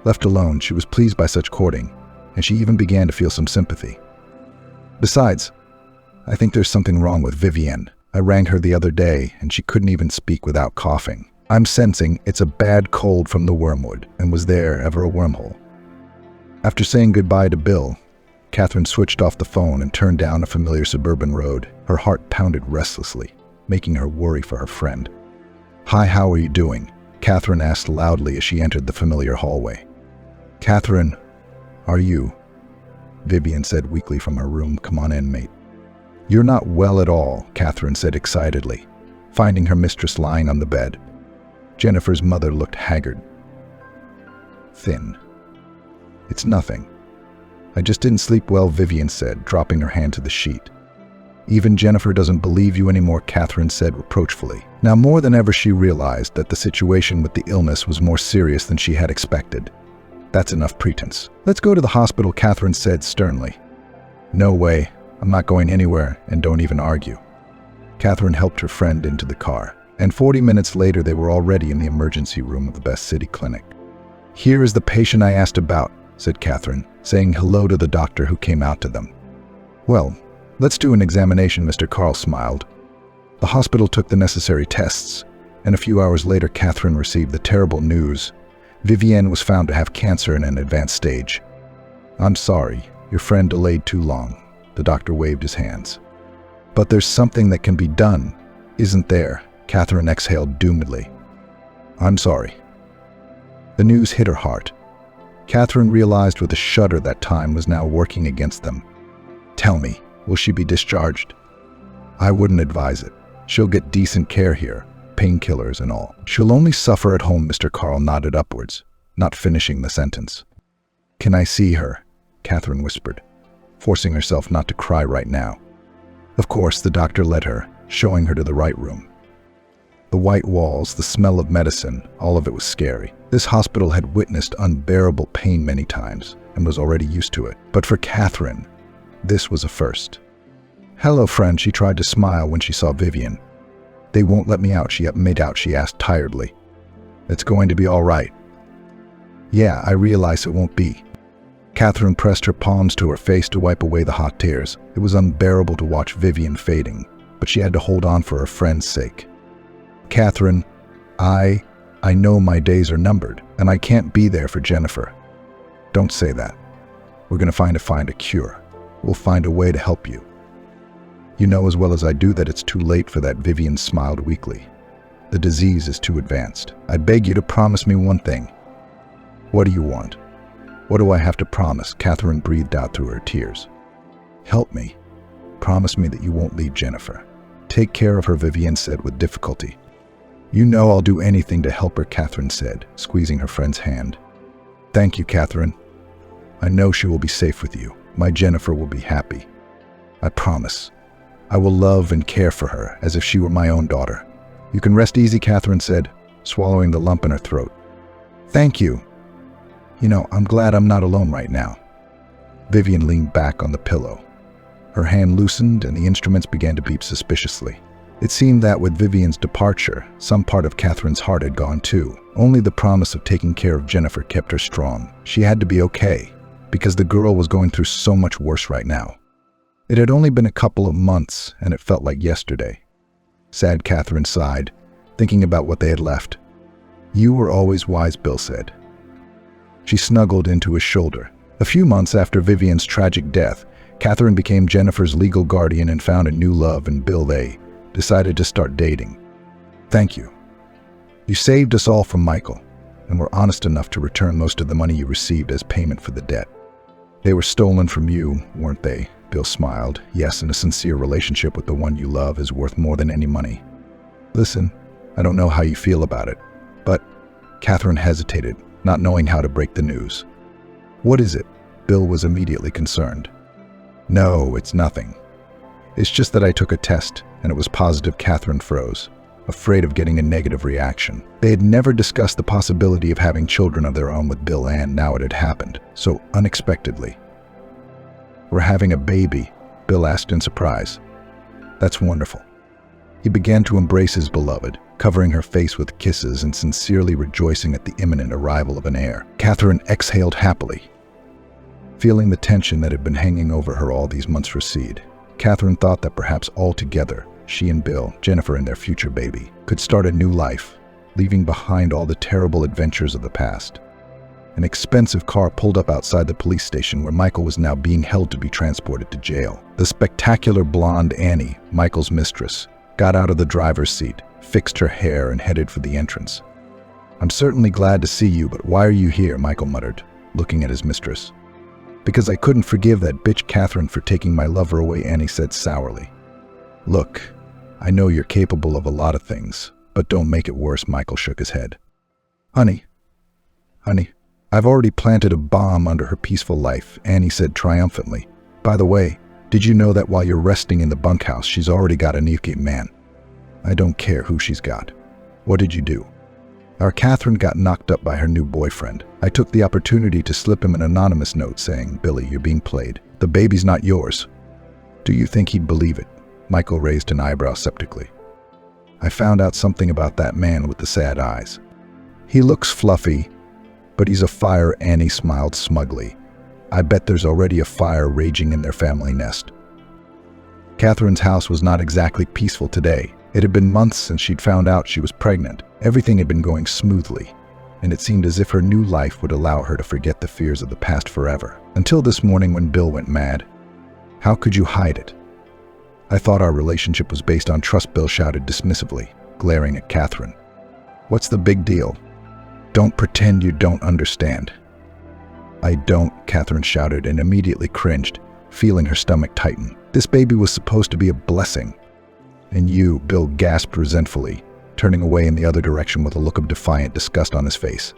Left alone, she was pleased by such courting, and she even began to feel some sympathy. Besides, I think there's something wrong with Vivienne. I rang her the other day, and she couldn't even speak without coughing. I'm sensing it's a bad cold from the wormwood, and was there ever a wormhole? After saying goodbye to Bill, Catherine switched off the phone and turned down a familiar suburban road. Her heart pounded restlessly, making her worry for her friend. Hi, how are you doing? Catherine asked loudly as she entered the familiar hallway. Catherine, are you? Vivienne said weakly from her room. Come on in, mate. You're not well at all, Catherine said excitedly, finding her mistress lying on the bed. Jennifer's mother looked haggard, thin. It's nothing. I just didn't sleep well, Vivienne said, dropping her hand to the sheet. Even Jennifer doesn't believe you anymore, Catherine said reproachfully. Now more than ever she realized that the situation with the illness was more serious than she had expected. That's enough pretense. Let's go to the hospital, Catherine said sternly. No way. I'm not going anywhere, and don't even argue. Catherine helped her friend into the car, and 40 minutes later they were already in the emergency room of the best city clinic. Here is the patient I asked about, said Catherine, saying hello to the doctor who came out to them. Well, let's do an examination, Mr. Carl smiled. The hospital took the necessary tests, and a few hours later Catherine received the terrible news. Vivienne was found to have cancer in an advanced stage. I'm sorry, your friend delayed too long. The doctor waved his hands. But there's something that can be done, isn't there? Catherine exhaled doomedly. I'm sorry. The news hit her heart. Catherine realized with a shudder that time was now working against them. Tell me, will she be discharged? I wouldn't advise it. She'll get decent care here, painkillers and all. She'll only suffer at home, Mr. Carl nodded upwards, not finishing the sentence. Can I see her? Catherine whispered, forcing herself not to cry right now. Of course, the doctor led her, showing her to the right room. The white walls, the smell of medicine, all of it was scary. This hospital had witnessed unbearable pain many times and was already used to it. But for Catherine, this was a first. Hello, friend, she tried to smile when she saw Vivienne. They won't let me out, she made out, she asked tiredly. It's going to be all right. Yeah, I realize it won't be. Catherine pressed her palms to her face to wipe away the hot tears. It was unbearable to watch Vivienne fading, but she had to hold on for her friend's sake. Catherine, I know my days are numbered, and I can't be there for Jennifer. Don't say that. We're going to find a cure. We'll find a way to help you. You know as well as I do that it's too late for that. Vivienne smiled weakly. The disease is too advanced. I beg you to promise me one thing. What do you want? What do I have to promise? Catherine breathed out through her tears. Help me. Promise me that you won't leave Jennifer. Take care of her, Vivienne said with difficulty. You know I'll do anything to help her, Catherine said, squeezing her friend's hand. Thank you, Catherine. I know she will be safe with you. My Jennifer will be happy. I promise. I will love and care for her as if she were my own daughter. You can rest easy, Catherine said, swallowing the lump in her throat. Thank you. You know, I'm glad I'm not alone right now. Vivienne leaned back on the pillow. Her hand loosened and the instruments began to beep suspiciously. It seemed that with Vivian's departure, some part of Catherine's heart had gone too. Only the promise of taking care of Jennifer kept her strong. She had to be okay, because the girl was going through so much worse right now. It had only been a couple of months, and it felt like yesterday. Sad Catherine sighed, thinking about what they had left. "You were always wise," Bill said. She snuggled into his shoulder. A few months after Vivian's tragic death, Catherine became Jennifer's legal guardian and found a new love in Bill. They decided to start dating. "Thank you. You saved us all from Michael, and were honest enough to return most of the money you received as payment for the debt. They were stolen from you, weren't they?" Bill smiled. "Yes, and a sincere relationship with the one you love is worth more than any money. Listen, I don't know how you feel about it, but..." Catherine hesitated, not knowing how to break the news. "What is it?" Bill was immediately concerned. "No, it's nothing. It's just that I took a test, and it was positive." Catherine froze, afraid of getting a negative reaction. They had never discussed the possibility of having children of their own with Bill, and now it had happened, so unexpectedly. "We're having a baby?" Bill asked in surprise. "That's wonderful." He began to embrace his beloved, covering her face with kisses and sincerely rejoicing at the imminent arrival of an heir. Catherine exhaled happily, feeling the tension that had been hanging over her all these months recede. Catherine thought that perhaps altogether, she and Bill, Jennifer and their future baby, could start a new life, leaving behind all the terrible adventures of the past. An expensive car pulled up outside the police station where Michael was now being held to be transported to jail. The spectacular blonde Annie, Michael's mistress, got out of the driver's seat, fixed her hair, and headed for the entrance. "I'm certainly glad to see you, but why are you here?" Michael muttered, looking at his mistress. "Because I couldn't forgive that bitch Catherine for taking my lover away," Annie said sourly. "Look, I know you're capable of a lot of things, but don't make it worse." Michael shook his head. Honey, I've already planted a bomb under her peaceful life," Annie said triumphantly. "By the way, did you know that while you're resting in the bunkhouse, she's already got a new man?" "I don't care who she's got. What did you do?" "Our Catherine got knocked up by her new boyfriend. I took the opportunity to slip him an anonymous note saying, 'Billy, you're being played. The baby's not yours.'" "Do you think he'd believe it?" Michael raised an eyebrow skeptically. "I found out something about that man with the sad eyes. He looks fluffy, but he's a fire." Annie smiled smugly. "I bet there's already a fire raging in their family nest." Catherine's house was not exactly peaceful today. It had been months since she'd found out she was pregnant. Everything had been going smoothly, and it seemed as if her new life would allow her to forget the fears of the past forever. Until this morning when Bill went mad. "How could you hide it?" "I thought our relationship was based on trust," Bill shouted dismissively, glaring at Catherine. "What's the big deal? Don't pretend you don't understand." "I don't," Catherine shouted and immediately cringed, feeling her stomach tighten. "This baby was supposed to be a blessing." "And you," Bill gasped resentfully, turning away in the other direction with a look of defiant disgust on his face.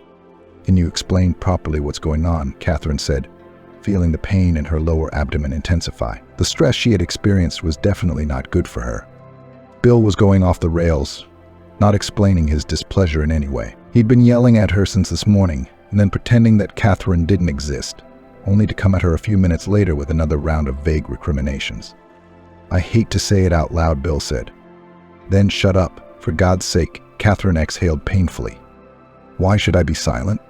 "Can you explain properly what's going on?" Catherine said, feeling the pain in her lower abdomen intensify. The stress she had experienced was definitely not good for her. Bill was going off the rails, not explaining his displeasure in any way. He'd been yelling at her since this morning, and then pretending that Catherine didn't exist, only to come at her a few minutes later with another round of vague recriminations. "I hate to say it out loud," Bill said. "Then shut up, for God's sake." Catherine exhaled painfully. "Why should I be silent?"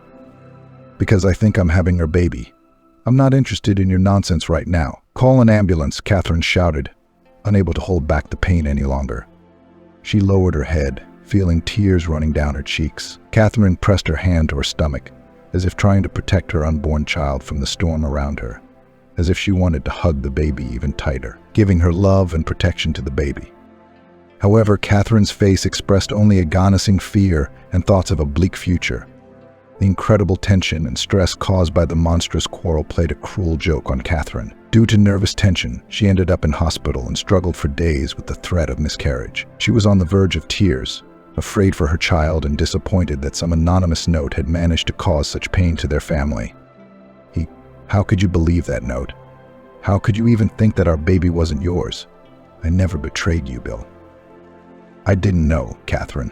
"Because I think I'm having her baby. I'm not interested in your nonsense right now. Call an ambulance," Catherine shouted, unable to hold back the pain any longer. She lowered her head, feeling tears running down her cheeks. Catherine pressed her hand to her stomach, as if trying to protect her unborn child from the storm around her, as if she wanted to hug the baby even tighter, giving her love and protection to the baby. However, Catherine's face expressed only agonizing fear and thoughts of a bleak future. The incredible tension and stress caused by the monstrous quarrel played a cruel joke on Catherine. Due to nervous tension, she ended up in hospital and struggled for days with the threat of miscarriage. She was on the verge of tears, afraid for her child and disappointed that some anonymous note had managed to cause such pain to their family. How could you believe that note? How could you even think that our baby wasn't yours? I never betrayed you, Bill." "I didn't know, Catherine.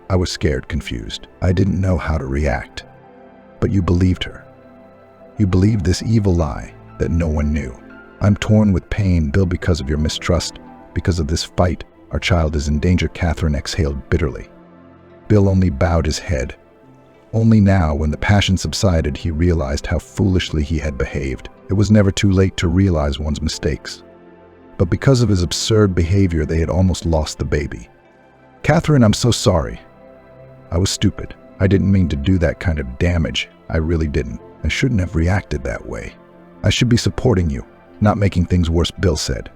I was scared, confused. I didn't know how to react. But you believed her. You believed this evil lie that no one knew. I'm torn with pain, Bill, because of your mistrust, because of this fight, Our child is in danger, Catherine exhaled bitterly. Bill only bowed his head. Only now, when the passion subsided, he realized how foolishly he had behaved. It was never too late to realize one's mistakes. But because of his absurd behavior, they had almost lost the baby. Catherine, I'm so sorry. I was stupid. I didn't mean to do that kind of damage. I really didn't. I shouldn't have reacted that way. I should be supporting you, not making things worse, Bill said.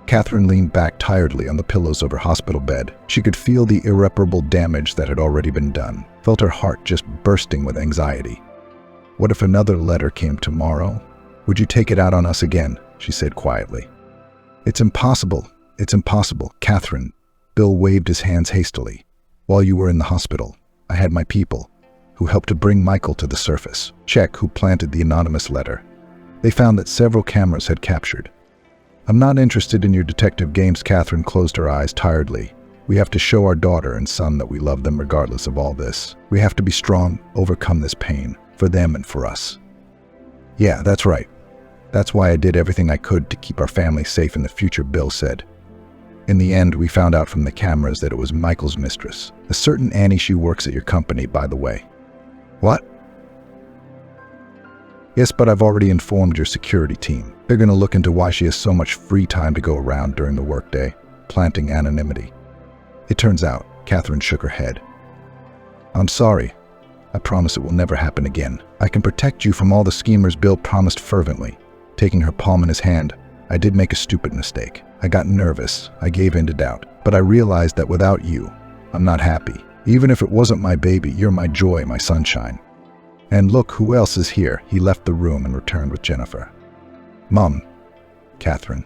Catherine leaned back tiredly on the pillows of her hospital bed. She could feel the irreparable damage that had already been done, felt her heart just bursting with anxiety. What if another letter came tomorrow? Would you take it out on us again? She said quietly. It's impossible. It's impossible, Catherine. Bill waved his hands hastily. While you were in the hospital, I had my people, who helped to bring Michael to the surface. Check who planted the anonymous letter. They found that several cameras had captured. I'm not interested in your detective games, Catherine closed her eyes tiredly. We have to show our daughter and son that we love them regardless of all this. We have to be strong, overcome this pain, for them and for us. Yeah, that's right. That's why I did everything I could to keep our family safe in the future, Bill said. In the end, we found out from the cameras that it was Michael's mistress, a certain Annie. She works at your company, by the way. What? Yes, but I've already informed your security team. They're going to look into why she has so much free time to go around during the workday, planting anonymity. It turns out, Catherine shook her head. I'm sorry. I promise it will never happen again. I can protect you from all the schemers, Bill promised fervently. Taking her palm in his hand, I did make a stupid mistake. I got nervous. I gave in to doubt. But I realized that without you, I'm not happy. Even if it wasn't my baby, you're my joy, my sunshine. And look, who else is here? He left the room and returned with Jennifer. Mom, Catherine,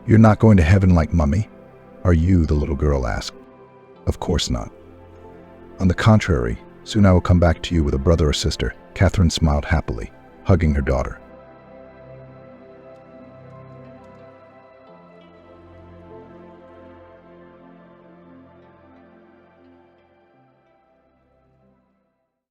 you're not going to heaven like Mummy? Are you? The little girl asked. Of course not. On the contrary, soon I will come back to you with a brother or sister. Catherine smiled happily, hugging her daughter.